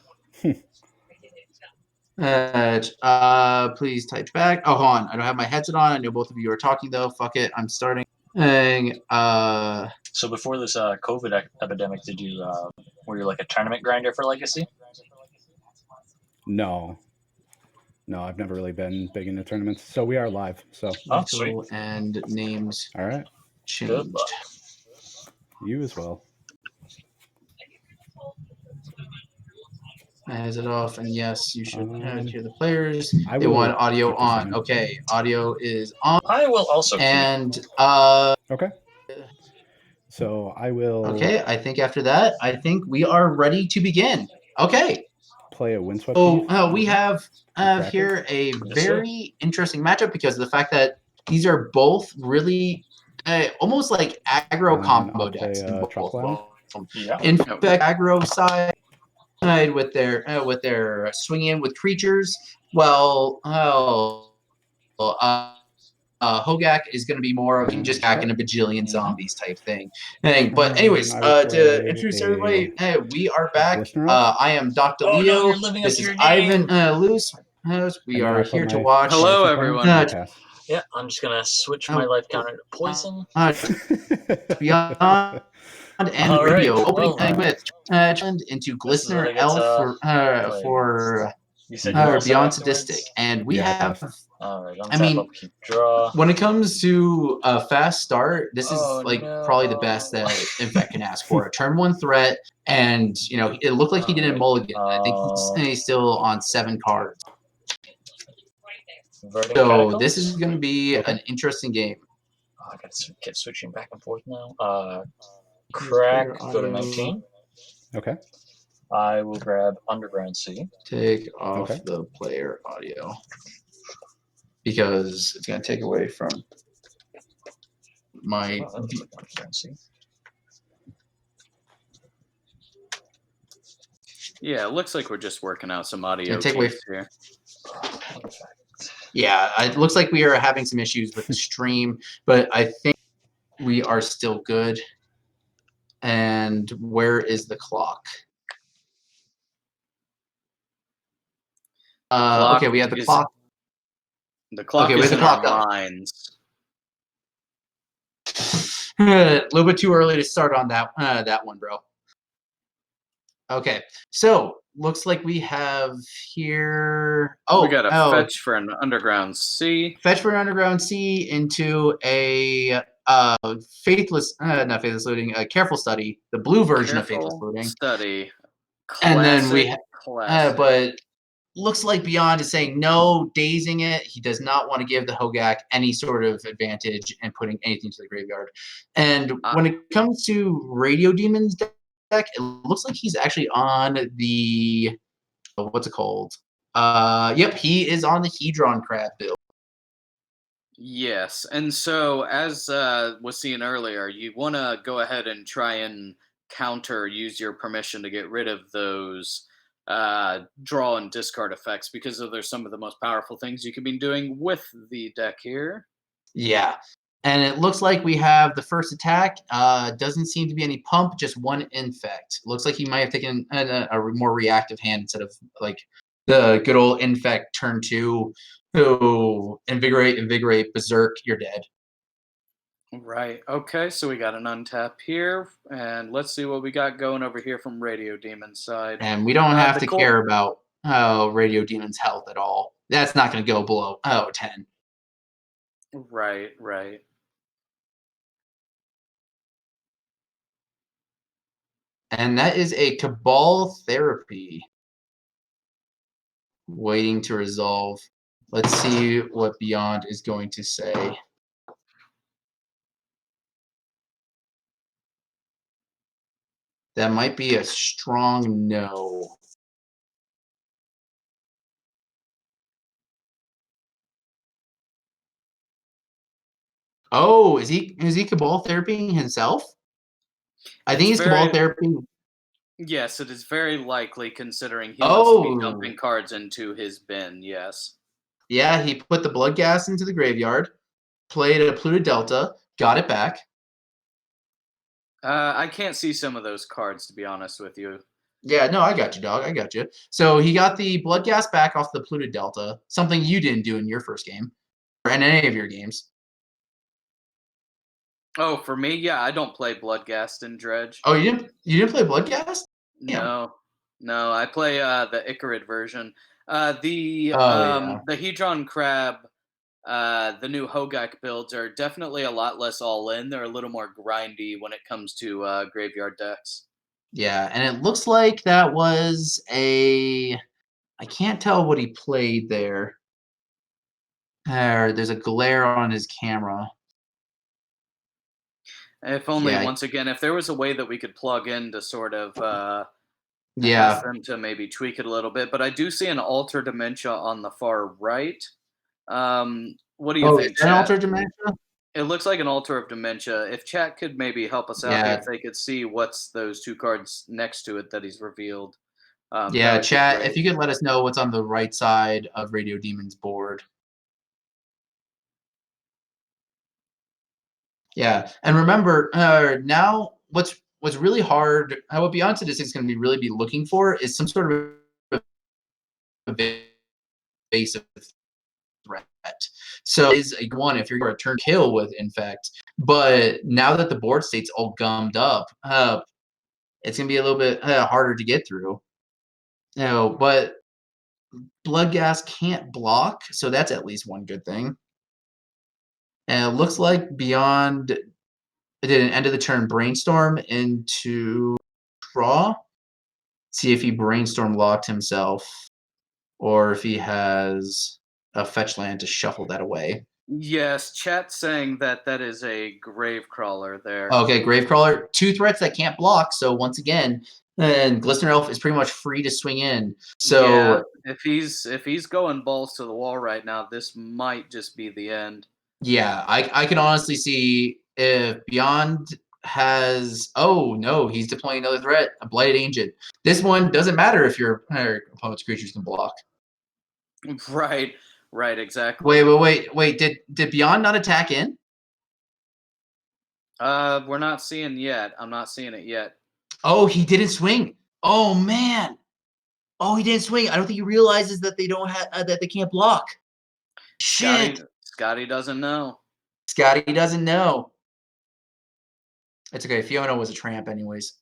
Speaker 1: Please type back. Oh, hold on. I don't have my headset on. I know both of you are talking though. Fuck it. I'm starting.
Speaker 4: So before this COVID epidemic, did you were you like a tournament grinder for Legacy?
Speaker 5: No, I've never really been big into tournaments. So we are live. So
Speaker 4: Oh, sweet.
Speaker 1: And names
Speaker 5: all right,
Speaker 1: changed.
Speaker 4: Good luck.
Speaker 5: you as well.
Speaker 1: Has it off, and yes, you should hear the players.
Speaker 5: I
Speaker 1: They
Speaker 5: will
Speaker 1: want audio
Speaker 5: keep this
Speaker 1: on.
Speaker 5: on.
Speaker 1: Okay, audio is on.
Speaker 4: I will also keep.
Speaker 1: And
Speaker 5: Okay. So I will.
Speaker 1: Okay, I think after that, I think we are ready to begin. Okay.
Speaker 5: Play a windswept.
Speaker 1: So we have
Speaker 5: Cracker?
Speaker 1: here a
Speaker 4: Yes,
Speaker 1: very interesting matchup because of the fact that these are both really almost like aggro
Speaker 5: And
Speaker 1: combo
Speaker 5: I'll play,
Speaker 1: decks. In both
Speaker 5: Truck
Speaker 1: of
Speaker 5: Line.
Speaker 1: them.
Speaker 4: Yeah.
Speaker 1: In fact, aggro side with their swinging in with creatures, while Hogak is going to be more of just hacking a bajillion zombies type thing. But anyways,
Speaker 5: I will
Speaker 1: to
Speaker 5: play
Speaker 1: introduce
Speaker 5: a
Speaker 1: everybody, we are back.
Speaker 5: Glistener Elf.
Speaker 1: I am Dr.
Speaker 4: Oh, no,
Speaker 1: Leo.
Speaker 4: you're living
Speaker 1: This
Speaker 4: up
Speaker 1: is
Speaker 4: your
Speaker 1: Ivan
Speaker 4: name.
Speaker 1: Luce. We
Speaker 5: And then
Speaker 1: are
Speaker 5: I put
Speaker 1: here to
Speaker 5: my
Speaker 1: watch.
Speaker 3: Hello,
Speaker 5: fantasy card,
Speaker 3: everyone.
Speaker 5: and I pass.
Speaker 4: Yeah, I'm just gonna switch my life counter to poison.
Speaker 1: Beyond and
Speaker 4: All right,
Speaker 1: radio opening
Speaker 4: well,
Speaker 1: with into
Speaker 4: this is what I
Speaker 1: Glistener
Speaker 4: get
Speaker 1: Elf
Speaker 4: to
Speaker 1: for
Speaker 4: You said you also
Speaker 1: Beyond
Speaker 4: afterwards?
Speaker 1: Sadistic, and we
Speaker 5: Yeah, I
Speaker 1: have.
Speaker 5: passed.
Speaker 4: All right,
Speaker 1: I mean,
Speaker 4: up, keep draw.
Speaker 1: when it comes to a fast start, this is
Speaker 4: Oh,
Speaker 1: probably the best that Infect can ask for. A turn one threat, and it looked like he didn't mulligan. I think he's still on 7 cards.
Speaker 4: Inverting
Speaker 1: So
Speaker 4: Catacombs?
Speaker 1: this is going to be an interesting game.
Speaker 4: Oh, I gotta keep switching back and forth now. Crack, go to 19.
Speaker 5: Okay.
Speaker 4: I will grab Underground Sea.
Speaker 1: Take off
Speaker 5: Okay.
Speaker 1: the player audio because it's going to take away from my.
Speaker 4: Oh, that looks like Underground Sea.
Speaker 3: Yeah, it looks like we're just working out some audio
Speaker 1: take away
Speaker 3: kinks here.
Speaker 1: Yeah, it looks like we are having some issues with the stream, but I think we are still good. And where is the clock? Okay, we have the clock.
Speaker 3: The clock
Speaker 1: Okay,
Speaker 3: is
Speaker 1: the
Speaker 3: in
Speaker 1: clock
Speaker 3: our
Speaker 1: up.
Speaker 3: minds.
Speaker 1: A little bit too early to start on that one, bro. Okay, so looks like we have here. Oh,
Speaker 3: we got a fetch for an Underground Sea.
Speaker 1: Fetch for an Underground Sea into a Faithless, not Faithless Looting, a Careful Study, the blue version of Faithless Looting.
Speaker 3: Study. Classic,
Speaker 1: And then we,
Speaker 3: classic.
Speaker 1: but looks like Beyond is saying no, dazing it. He does not want to give the Hogak any sort of advantage and putting anything to the graveyard. And when it comes to Radio Demon's deck, it looks like he's actually on the, what's it called? Yep, he is on the Hedron Crab build.
Speaker 3: Yes, and so as was seen earlier, you want to go ahead and try and use your permission to get rid of those draw and discard effects because those are some of the most powerful things you could be doing with the deck here.
Speaker 1: Yeah. And it looks like we have the first attack. Doesn't seem to be any pump, just one infect. Looks like he might have taken a more reactive hand instead of like the good old infect turn 2. Who invigorate, berserk, you're dead.
Speaker 3: Right. Okay, so we got an untap here, and let's see what we got going over here from Radio Demon's side.
Speaker 1: And we don't have
Speaker 3: The
Speaker 1: to
Speaker 3: core.
Speaker 1: care about Radio Demon's health at all. That's not going to go below 10.
Speaker 3: Right, right.
Speaker 1: And that is a Cabal Therapy waiting to resolve. Let's see what Beyond is going to say. That might be a strong no. Oh, is he Cabal therapying himself? I think he's Cabal therapy.
Speaker 3: Yes, it is very likely considering he must be dumping
Speaker 1: Oh,
Speaker 3: cards into his bin, yes.
Speaker 1: yeah, he put the blood gas into the graveyard, played a Pluto Delta, got it back.
Speaker 3: I can't see some of those cards, to be honest with you.
Speaker 1: Yeah, no, I got you, dog. I got you. So he got the blood gas back off the Pluto Delta, something you didn't do in your first game, or in any of your games.
Speaker 3: Oh, for me, yeah, I don't play Bloodghast in Dredge.
Speaker 1: Oh, you didn't play blood gas? Yeah.
Speaker 3: No, I play the Icarid version.
Speaker 1: Oh yeah.
Speaker 3: The Hedron Crab, the new Hogak builds are definitely a lot less all in. They're a little more grindy when it comes to graveyard decks.
Speaker 1: Yeah, and it looks like that was a. I can't tell what he played there. There's a glare on his camera.
Speaker 3: If only,
Speaker 1: Yeah,
Speaker 3: once again, if there was a way that we could plug in to sort of ask
Speaker 1: yeah.
Speaker 3: them to maybe tweak it a little bit. But I do see an Alter Dementia on the far right. What do you
Speaker 1: Oh, is
Speaker 3: think,
Speaker 1: that an
Speaker 3: chat?
Speaker 1: Alter Dementia?
Speaker 3: It looks like an Altar of Dementia. If chat could maybe help us out here,
Speaker 1: Yeah,
Speaker 3: if they could see what's those two cards next to it that he's revealed, that
Speaker 1: yeah.
Speaker 3: would be
Speaker 1: Chat, if
Speaker 3: great.
Speaker 1: you could let us know what's on the right side of Radio Demon's board. Yeah, and remember, now what's really hard, what Beyond Statistics is going to really be looking for is some sort of evasive threat. So is a one if you're going to turn kill with Infect, but now that the board state's all gummed up, it's going to be a little bit harder to get through. But Blood Gas can't block, so that's at least one good thing. And it looks like Beyond did an end of the turn brainstorm into draw. See if he brainstorm locked himself, or if he has a fetch land to shuffle that away.
Speaker 3: Yes, chat saying that that is a Gravecrawler there.
Speaker 1: Okay, Gravecrawler, 2 threats that can't block. So once again, and Glistener Elf is pretty much free to swing in. So
Speaker 3: Yeah, if he's going balls to the wall right now, this might just be the end.
Speaker 1: yeah, I can honestly see if Beyond has. Oh no, he's deploying another threat, a Blighted Ancient. This one doesn't matter if your opponent's creatures can block.
Speaker 3: Right, right, exactly.
Speaker 1: Wait. Did Beyond not attack in?
Speaker 3: We're not seeing yet. I'm not seeing it yet.
Speaker 1: Oh, he didn't swing. Oh man. Oh, he didn't swing. I don't think he realizes that they don't have that they can't block. Shit.
Speaker 3: Scotty doesn't know.
Speaker 1: Scotty doesn't know. It's okay. Fiona was a tramp, anyways.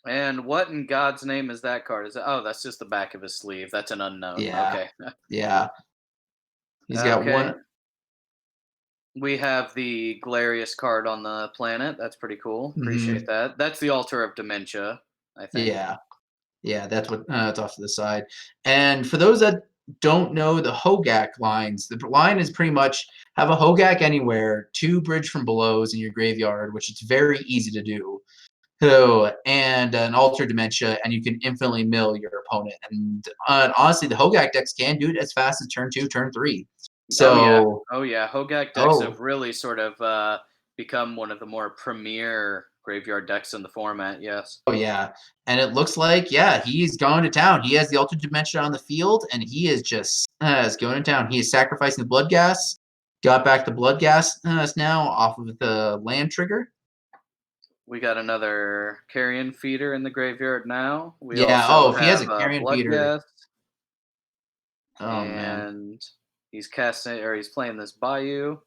Speaker 3: And what in God's name is that card? Is it? Oh, that's just the back of his sleeve. That's an unknown.
Speaker 1: Yeah.
Speaker 3: Okay.
Speaker 1: Yeah. He's got
Speaker 3: Okay.
Speaker 1: one.
Speaker 3: We have the Glarius card on the planet. That's pretty cool. Appreciate that. That's the Altar of Dementia, I think.
Speaker 1: Yeah. That's what. It's off to the side. And for those that don't know the Hogak lines, the line is pretty much have a Hogak anywhere, 2 Bridge from Belows in your graveyard, which is very easy to do. So, and an Alter Dementia, and you can infinitely mill your opponent. And honestly, the Hogak decks can do it as fast as turn 2, turn 3. So,
Speaker 3: Oh yeah. Hogak decks have really sort of become one of the more premier graveyard decks in the format. Yes.
Speaker 1: oh yeah. And it looks like, yeah, he's going to town. He has the Alter Dementia on the field, and he is just is going to town. He is sacrificing the blood gas. Got back the blood gas now off of the land trigger.
Speaker 3: We got another carrion feeder in the graveyard now. We
Speaker 1: Yeah.
Speaker 3: also
Speaker 1: If he has
Speaker 3: have
Speaker 1: a carrion
Speaker 3: blood
Speaker 1: feeder.
Speaker 3: gas,
Speaker 1: Oh man.
Speaker 3: and he's casting or he's playing this Bayou.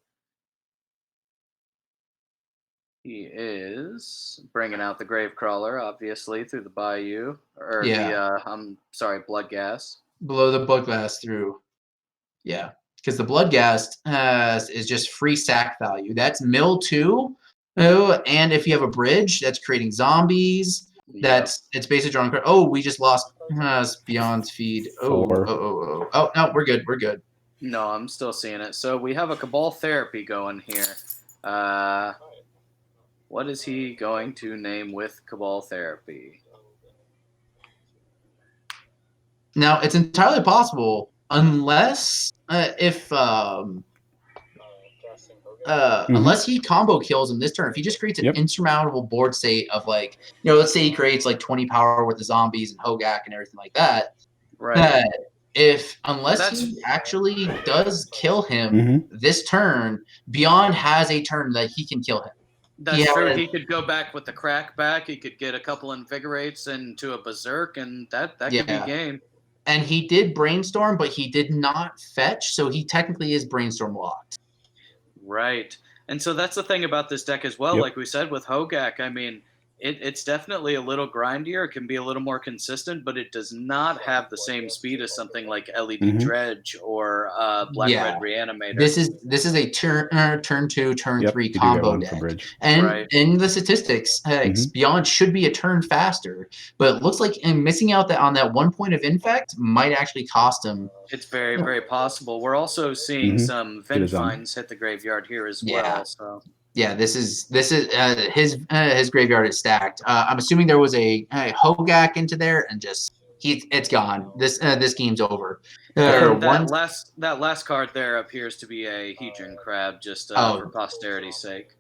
Speaker 3: He is bringing out the Gravecrawler, obviously, through the Bayou, or
Speaker 1: Yeah.
Speaker 3: I'm sorry, blood gas.
Speaker 1: Blow the blood gas through. Yeah, because the blood gas is just free sack value. That's mill 2. Oh, and if you have a bridge, that's creating zombies.
Speaker 3: Yep.
Speaker 1: It's basically drawing. Oh, we just lost Beyond's feed. Oh,
Speaker 5: 4.
Speaker 1: Oh, no, we're good. We're good.
Speaker 3: No, I'm still seeing it. So we have a Cabal Therapy going here. What is he going to name with Cabal Therapy?
Speaker 1: Now, it's entirely possible, unless unless he combo kills him this turn. If he just creates an insurmountable board state of like, let's say he creates like 20 power with the zombies and Hogak and everything like that.
Speaker 3: Right.
Speaker 1: Unless he actually does kill him this turn, Beyond has a turn that he can kill him.
Speaker 3: That's true. He could go back with the crack back. He could get a couple invigorates into a berserk, and that could be game.
Speaker 1: And he did brainstorm, but he did not fetch, so he technically is brainstorm locked.
Speaker 3: Right. And so that's the thing about this deck as well. Like we said with Hogak, I mean, it's definitely a little grindier. It can be a little more consistent, but it does not have the same speed as something like LED Dredge or Black Red Reanimator.
Speaker 1: This is a turn 2, turn 3 combo deck. And in the statistics, Beyond should be a turn faster, but it looks like missing out on that 1 point of infect might actually cost him.
Speaker 3: It's very, very possible. We're also seeing some Vengefines hit the graveyard here as well. So.
Speaker 1: Yeah, this is his graveyard is stacked. I'm assuming there was a Hogak into there, and just it's gone. This game's over.
Speaker 3: That last card there appears to be a Hedron Crab, just for posterity's sake.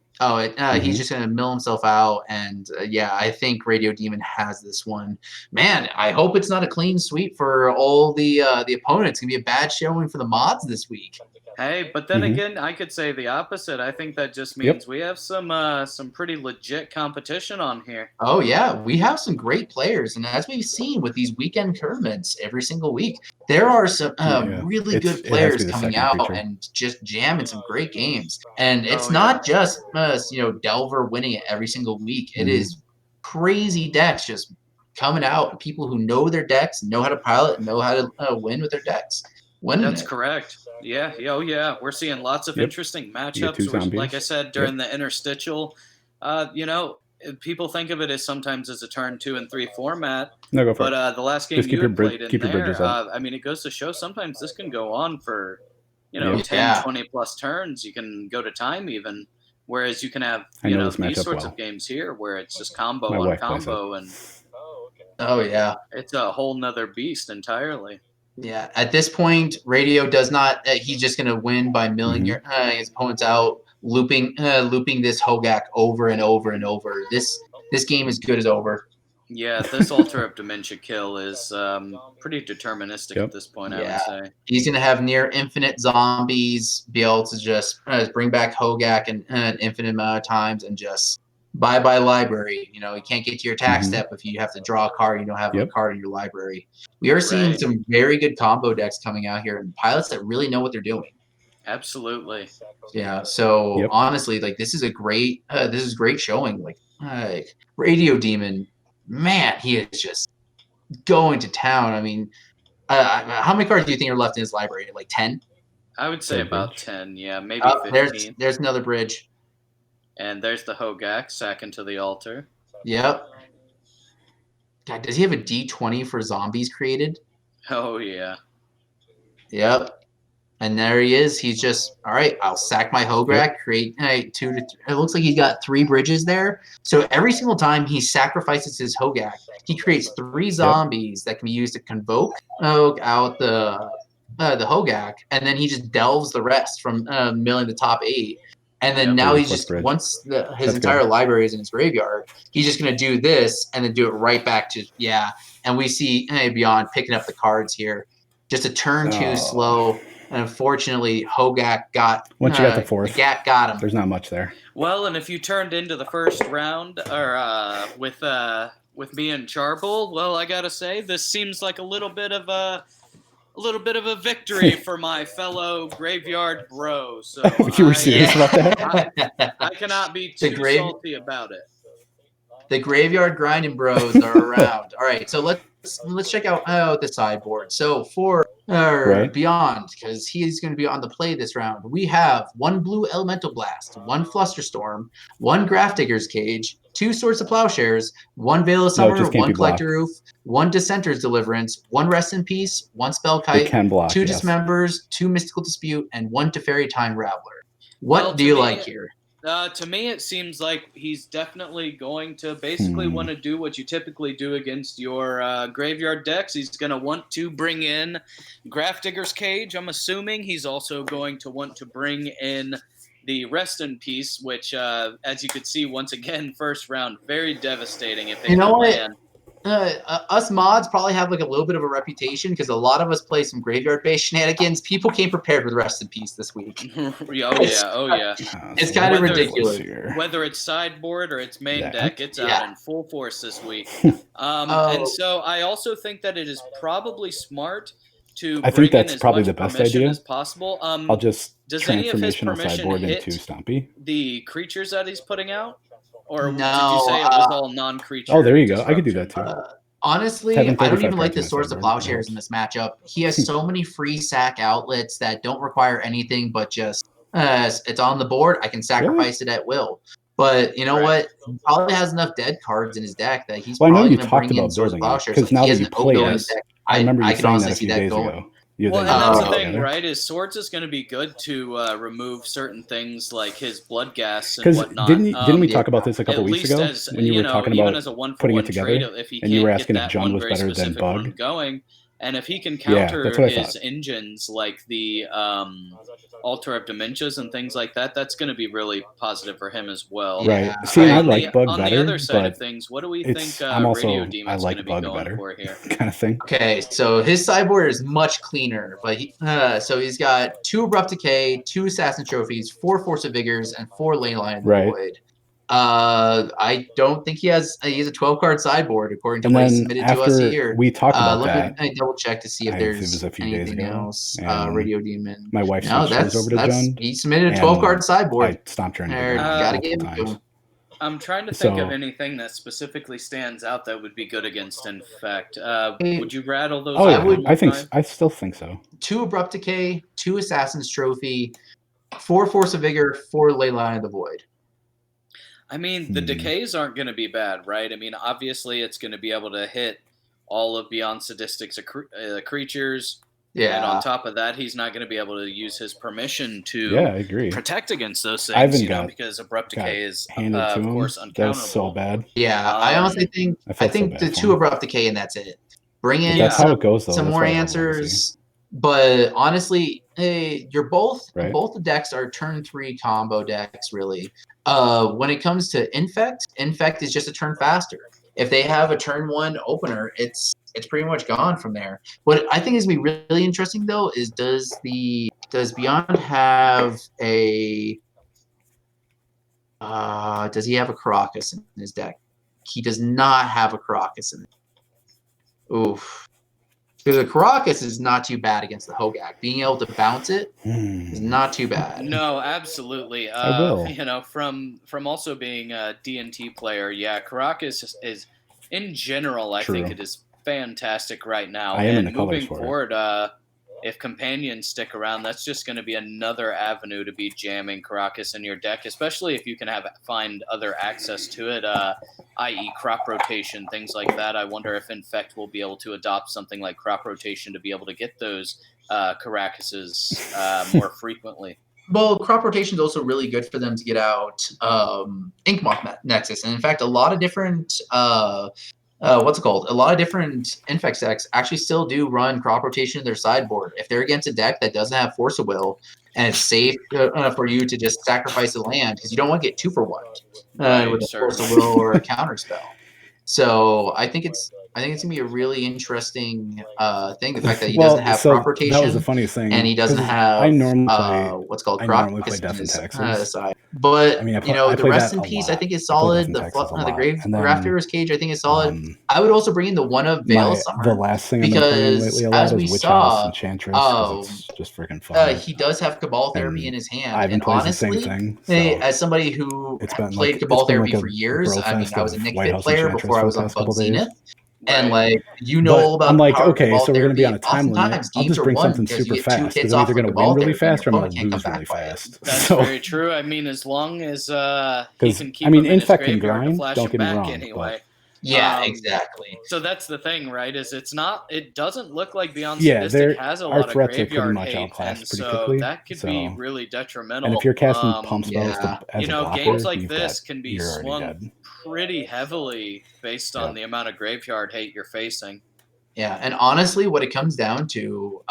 Speaker 1: He's just gonna mill himself out, and I think Radio Demon has this one. Man, I hope it's not a clean sweep for all the opponents. It's gonna be a bad showing for the mods this week.
Speaker 3: Hey, but then again, I could say the opposite. I think that just means we have some pretty legit competition on here.
Speaker 1: Oh yeah, we have some great players, and as we've seen with these weekend tournaments every single week, there are some really good players coming out and just jamming some great games. And it's not just Delver winning it every single week. It is crazy decks just coming out, people who know their decks, know how to pilot, and know how to win with their decks.
Speaker 3: That's correct. Yeah. Oh, yeah. We're seeing lots of interesting matchups. Which, like I said during the interstitial, people think of it as sometimes as a turn 2 and 3 format.
Speaker 5: No, go for it.
Speaker 3: But the last game you played in there, I mean, it goes to show sometimes this can go on for 10, 20 plus turns. You can go to time even. Whereas you can have these sorts of games here where it's just combo on combo, and it's a whole nother beast entirely.
Speaker 1: Yeah, at this point, Radio does not. He's just going to win by milling his opponents out, looping this Hogak over and over and over. This game is good as over.
Speaker 3: Yeah, this Altar of Dementia kill is pretty deterministic at this point, I would say.
Speaker 1: He's going to have near infinite zombies, be able to just bring back Hogak an infinite amount of times, and just bye-bye library. You can't get to your attack step if you have to draw a card. You don't have a card in your library. We are seeing some very good combo decks coming out here, and pilots that really know what they're doing.
Speaker 3: Absolutely.
Speaker 1: Yeah. So honestly, like this is great showing. Like Radio Demon, man, he is just going to town. I mean, how many cards do you think are left in his library? Like 10?
Speaker 3: I would say about 10. Yeah, maybe 15.
Speaker 1: There's another bridge.
Speaker 3: And there's the Hogak, sack into the altar.
Speaker 1: Yep. God, does he have a D20 for zombies created?
Speaker 3: Oh, yeah.
Speaker 1: Yep. And there he is. He's just, all right, I'll sack my Hogak, create 2 to 3. It looks like he's got 3 bridges there. So every single time he sacrifices his Hogak, he creates 3 zombies that can be used to convoke out the Hogak, and then he just delves the rest from milling the top 8. And then now he's just, once his entire library is in his graveyard, he's just going to do this and then do it right back to, And we see Beyond picking up the cards here. Just a turn 2 slow. And unfortunately, Hogak got
Speaker 5: Once you got to fourth,
Speaker 1: the Gak got him.
Speaker 5: there's not much there.
Speaker 3: Well, and if you turned into the first round, or with me and Charbull, well, I gotta say, this seems like a little bit of a victory for my fellow graveyard bro. So
Speaker 5: You were serious about that?
Speaker 3: I cannot be
Speaker 1: The
Speaker 3: too
Speaker 1: grave-
Speaker 3: salty about it.
Speaker 1: The graveyard grinding bros are around. All right, so let's check out the sideboard. So for
Speaker 5: Right.
Speaker 1: Beyond, because he's going to be on the play this round, we have 1 blue Elemental Blast, 1 Flusterstorm, 1 Grafdigger's Cage, 2 Swords of Plowshares, 1 Veil of
Speaker 5: No, it
Speaker 1: Summer,
Speaker 5: just can't
Speaker 1: 1
Speaker 5: be blocked.
Speaker 1: Collector Roof, 1 Dissenter's Deliverance, 1 Rest in Peace, 1 Spell
Speaker 5: It
Speaker 1: Kite,
Speaker 5: can block.
Speaker 1: 2
Speaker 5: Yes.
Speaker 1: Dismembers, 2 Mystical Dispute, and 1 Teferi Time Raveler. What
Speaker 3: Well,
Speaker 1: do
Speaker 3: to
Speaker 1: you
Speaker 3: me-
Speaker 1: like here?
Speaker 3: To me, it seems like he's definitely going to basically want to do what you typically do against your graveyard decks. He's going to want to bring in Grafdigger's Cage. I'm assuming he's also going to want to bring in the Rest in Peace, which, as you could see, once again, first round, very devastating if it
Speaker 1: You know
Speaker 3: can
Speaker 1: what?
Speaker 3: land.
Speaker 1: Us mods probably have like a little bit of a reputation because a lot of us play some graveyard-based shenanigans. People came prepared with Rest in Peace this week.
Speaker 3: Oh yeah.
Speaker 1: It's kind of
Speaker 3: Whether-
Speaker 1: ridiculous.
Speaker 5: Here.
Speaker 3: Whether it's sideboard or it's main
Speaker 5: Yeah.
Speaker 3: deck, it's
Speaker 1: Yeah.
Speaker 3: out in full force this week.
Speaker 1: Oh.
Speaker 3: And so I also think that it is probably smart to
Speaker 5: I think
Speaker 3: bring
Speaker 5: that's
Speaker 3: in as
Speaker 5: probably
Speaker 3: much
Speaker 5: the best
Speaker 3: permission
Speaker 5: idea.
Speaker 3: as possible.
Speaker 5: I'll just
Speaker 3: Does any of his
Speaker 5: transformational
Speaker 3: permission
Speaker 5: sideboard
Speaker 3: hit
Speaker 5: into Stompy.
Speaker 3: the creatures that he's putting out? Or did
Speaker 1: No,
Speaker 3: you say it was all non-creature?
Speaker 5: Oh, there you go. I could do that too.
Speaker 1: Honestly,
Speaker 5: Having
Speaker 1: I don't
Speaker 5: 35
Speaker 1: even like the
Speaker 5: cards in my
Speaker 1: Swords of
Speaker 5: sideboard, that
Speaker 1: Plowshares in
Speaker 5: helps.
Speaker 1: this matchup. He has so many free sack outlets that don't require anything but just it's on the board. I can sacrifice it at will. But you know
Speaker 3: Right.
Speaker 1: what? He probably has enough dead cards in his deck that he's
Speaker 5: Well, I know
Speaker 1: probably
Speaker 5: you
Speaker 1: going to
Speaker 5: talked
Speaker 1: bring in
Speaker 5: about
Speaker 1: Swords of
Speaker 5: building it
Speaker 1: Plowshares.
Speaker 5: because now
Speaker 1: he
Speaker 5: that
Speaker 1: has
Speaker 5: you
Speaker 1: an
Speaker 5: play
Speaker 1: Oak-building
Speaker 5: it,
Speaker 1: deck.
Speaker 5: I remember you
Speaker 1: can
Speaker 5: saying
Speaker 1: honestly
Speaker 5: that a
Speaker 1: see
Speaker 5: few
Speaker 1: that
Speaker 5: days
Speaker 1: going.
Speaker 5: ago.
Speaker 3: Well, and that's the
Speaker 1: Oh.
Speaker 3: thing, right? Is Swords is going to be good to remove certain things like his blood gas and
Speaker 5: Because
Speaker 3: whatnot.
Speaker 5: didn't we
Speaker 1: yeah.
Speaker 5: talk about this a couple
Speaker 3: At
Speaker 5: weeks
Speaker 3: least
Speaker 5: ago
Speaker 3: as
Speaker 5: when you were
Speaker 3: know,
Speaker 5: talking
Speaker 3: even
Speaker 5: about
Speaker 3: as a one for
Speaker 5: putting it
Speaker 3: one trade,
Speaker 5: together?
Speaker 3: if he
Speaker 5: And you
Speaker 3: can't
Speaker 5: were
Speaker 3: get
Speaker 5: asking if
Speaker 3: that
Speaker 5: Jund
Speaker 3: one
Speaker 5: was
Speaker 3: very
Speaker 5: better than
Speaker 3: specific
Speaker 5: Bug?
Speaker 3: one going, and if he can
Speaker 5: Yeah,
Speaker 3: counter
Speaker 5: that's what I
Speaker 3: his
Speaker 5: thought.
Speaker 3: engines like the Altar of Dementias and things like that, that's going to be really positive for him as well.
Speaker 1: Yeah.
Speaker 5: Right. See, and I
Speaker 3: On the-
Speaker 5: like Bug
Speaker 3: on
Speaker 5: better,
Speaker 3: the other side of
Speaker 5: but
Speaker 3: things, what do we
Speaker 5: it's
Speaker 3: think
Speaker 5: I'm also
Speaker 3: Radio
Speaker 5: I
Speaker 3: Demon's
Speaker 5: like
Speaker 3: going to be
Speaker 5: Bug
Speaker 3: going
Speaker 5: better
Speaker 3: for here?
Speaker 5: kind of thing.
Speaker 1: Okay, so his sideboard is much cleaner, but so he's got 2 Abrupt Decay, 2 Assassin Trophies, 4 Force of Vigors, and 4 Leyline of the
Speaker 5: Right.
Speaker 1: Void. I don't think he has a 12-card sideboard according to
Speaker 5: And
Speaker 1: what he
Speaker 5: then
Speaker 1: submitted to us
Speaker 5: after
Speaker 1: here.
Speaker 5: we talked about
Speaker 1: Let
Speaker 5: that,
Speaker 1: me double check to see if
Speaker 5: it
Speaker 1: there's
Speaker 5: was a few days
Speaker 1: anything
Speaker 5: ago,
Speaker 1: else.
Speaker 5: and
Speaker 1: Radio Demon.
Speaker 5: my wife
Speaker 1: No,
Speaker 5: switched hers over to Jund.
Speaker 1: he submitted a
Speaker 5: and
Speaker 1: 12-card sideboard.
Speaker 5: I stomped her into the
Speaker 1: There,
Speaker 5: ground
Speaker 1: gotta
Speaker 5: multiple
Speaker 1: give it to
Speaker 5: times.
Speaker 1: him.
Speaker 3: I'm trying to think of
Speaker 5: So-
Speaker 3: anything that specifically stands out that would be good against Infect. Would you rattle those
Speaker 5: Oh
Speaker 3: out
Speaker 5: yeah,
Speaker 3: one more
Speaker 5: I think
Speaker 3: time?
Speaker 5: I still think so.
Speaker 1: 2 Abrupt Decay, 2 Assassin's Trophy, 4 Force of Vigor, 4 Leyline of the Void.
Speaker 3: I mean, the decays aren't going to be bad, right? I mean, obviously, it's going to be able to hit all of Beyond Sadistics creatures. And on
Speaker 1: Yeah.
Speaker 3: top of that, he's not going to be able to use his permission to
Speaker 5: Yeah, I agree.
Speaker 3: protect against those
Speaker 5: Ivan
Speaker 3: things,
Speaker 5: got-
Speaker 3: because Abrupt
Speaker 5: got
Speaker 3: Decay is,
Speaker 5: Handed to
Speaker 3: of
Speaker 5: him.
Speaker 3: course,
Speaker 5: That
Speaker 3: uncountable.
Speaker 5: was so bad.
Speaker 1: Yeah, I honestly think
Speaker 5: I felt so
Speaker 1: the
Speaker 5: bad for
Speaker 1: 2
Speaker 5: him.
Speaker 1: Abrupt Decay and that's it. Bring
Speaker 5: But
Speaker 1: in
Speaker 5: that's how it goes, though.
Speaker 1: some
Speaker 5: That's
Speaker 1: more
Speaker 5: why I love Legacy.
Speaker 1: answers. But honestly, you're both
Speaker 5: Right.
Speaker 1: the decks are turn 3 combo decks, really. When it comes to Infect is just a turn faster. If they have a turn 1 opener, it's pretty much gone from there. What I think is gonna be really interesting though is does Beyond have a does he have a Caracas in his deck? He does not have a Caracas in it. Oof. Because a Caracas is not too bad against the Hogak. Being able to bounce it is not too bad.
Speaker 3: No, absolutely.
Speaker 5: I will.
Speaker 3: You know, from also being a D&T player, yeah, Caracas is in general, I think
Speaker 5: True.
Speaker 3: it is fantastic right now.
Speaker 5: I am in
Speaker 3: and
Speaker 5: the colors
Speaker 3: moving
Speaker 5: for it.
Speaker 3: forward, if companions stick around, that's just going to be another avenue to be jamming Caracas in your deck, especially if you can find other access to it, i.e. crop rotation, things like that. I wonder if Infect will be able to adopt something like crop rotation to be able to get those Caracases more frequently.
Speaker 1: Well, crop rotation is also really good for them to get out Inkmoth Nexus. And in fact, a lot of different a lot of different Infect decks actually still do run crop rotation in their sideboard. If they're against a deck that doesn't have Force of Will and it's safe for you to just sacrifice a land, because you don't want to get 2 for 1
Speaker 3: Right,
Speaker 1: with a Force of
Speaker 3: certainly.
Speaker 1: Will or a counter spell. So I think it's I think it's gonna be a really interesting thing. The fact that he
Speaker 5: Well,
Speaker 1: doesn't have
Speaker 5: so
Speaker 1: crop rotation,
Speaker 5: that was the funniest thing,
Speaker 1: and he doesn't
Speaker 5: 'cause
Speaker 1: have
Speaker 5: I normally play
Speaker 1: what's called
Speaker 5: I
Speaker 1: crop
Speaker 5: normally play
Speaker 1: on
Speaker 5: Death and
Speaker 1: his
Speaker 5: Taxes.
Speaker 1: side. But
Speaker 5: I mean,
Speaker 1: the
Speaker 5: play
Speaker 1: rest
Speaker 5: that
Speaker 1: in
Speaker 5: a
Speaker 1: peace, I
Speaker 5: lot.
Speaker 1: think is
Speaker 5: I play Death
Speaker 1: solid.
Speaker 5: and
Speaker 1: The
Speaker 5: Taxes a
Speaker 1: the
Speaker 5: lot,
Speaker 1: grave
Speaker 5: and then,
Speaker 1: Grafter's Cage, I think is solid. I would also bring in the one of Veil
Speaker 5: the
Speaker 1: Summer
Speaker 5: last thing I've been playing lately
Speaker 1: because,
Speaker 5: a
Speaker 1: as
Speaker 5: lot is
Speaker 1: we
Speaker 5: Witch House
Speaker 1: saw,
Speaker 5: Enchantress, 'cause it's just freaking fun.
Speaker 1: he does have Cabal Therapy in
Speaker 5: And
Speaker 1: his hand,
Speaker 5: Ivan
Speaker 1: and
Speaker 5: plays the same
Speaker 1: honestly,
Speaker 5: thing, so
Speaker 1: as somebody who
Speaker 5: it's been
Speaker 1: played
Speaker 5: like
Speaker 1: Cabal Therapy
Speaker 5: a
Speaker 1: for years,
Speaker 5: bro
Speaker 1: I mean,
Speaker 5: fest
Speaker 1: I was a
Speaker 5: of
Speaker 1: Nick
Speaker 5: White
Speaker 1: Fit
Speaker 5: House
Speaker 1: player
Speaker 5: Enchantress
Speaker 1: before I
Speaker 5: for
Speaker 1: was
Speaker 5: the
Speaker 1: on
Speaker 5: past
Speaker 1: Bug
Speaker 5: couple days.
Speaker 1: Zenith, and
Speaker 3: Right.
Speaker 1: like all about
Speaker 5: I'm
Speaker 1: the
Speaker 5: like,
Speaker 1: power of
Speaker 5: okay,
Speaker 1: Cabal
Speaker 5: so we're gonna be
Speaker 1: Therapy.
Speaker 5: on a time limit.
Speaker 1: Oftentimes
Speaker 5: I'll
Speaker 1: games
Speaker 5: just
Speaker 1: are
Speaker 5: bring
Speaker 1: won
Speaker 5: something
Speaker 1: because you
Speaker 5: super
Speaker 1: get 2
Speaker 5: fast,
Speaker 1: hits
Speaker 5: because I'm
Speaker 1: off
Speaker 5: either
Speaker 1: of
Speaker 5: gonna win
Speaker 1: Cabal
Speaker 5: really
Speaker 1: Therapy, and
Speaker 5: fast
Speaker 1: your
Speaker 5: or I'm gonna
Speaker 1: opponent can't come
Speaker 5: lose really
Speaker 1: back by it.
Speaker 5: fast.
Speaker 3: That's
Speaker 5: So,
Speaker 3: very true. I mean, as long as he
Speaker 5: 'cause
Speaker 3: can keep
Speaker 5: I mean,
Speaker 3: him in his
Speaker 5: Infect can
Speaker 3: graveyard to
Speaker 5: grind,
Speaker 3: flash
Speaker 5: don't
Speaker 3: him
Speaker 5: get me
Speaker 3: back
Speaker 5: wrong,
Speaker 3: anyway.
Speaker 1: Yeah,
Speaker 3: Um,
Speaker 1: exactly.
Speaker 3: so that's the thing, right? Is it doesn't look like Beyond
Speaker 5: yeah,
Speaker 3: Sadistic has a
Speaker 5: our
Speaker 3: lot of
Speaker 5: threats are pretty
Speaker 3: graveyard
Speaker 5: much
Speaker 3: hate,
Speaker 5: outclassed
Speaker 3: and
Speaker 5: pretty
Speaker 3: so
Speaker 5: quickly.
Speaker 3: that could be
Speaker 5: So,
Speaker 3: really
Speaker 5: and if
Speaker 3: detrimental.
Speaker 5: you're casting pump spells
Speaker 1: Yeah.
Speaker 5: as a blocker,
Speaker 3: Games like
Speaker 5: you've
Speaker 3: this
Speaker 5: got
Speaker 3: can be
Speaker 5: you're already
Speaker 3: swung
Speaker 5: dead.
Speaker 3: pretty heavily based on
Speaker 5: Yeah.
Speaker 3: the amount of graveyard hate you're facing.
Speaker 1: Yeah, and honestly, what it comes down to,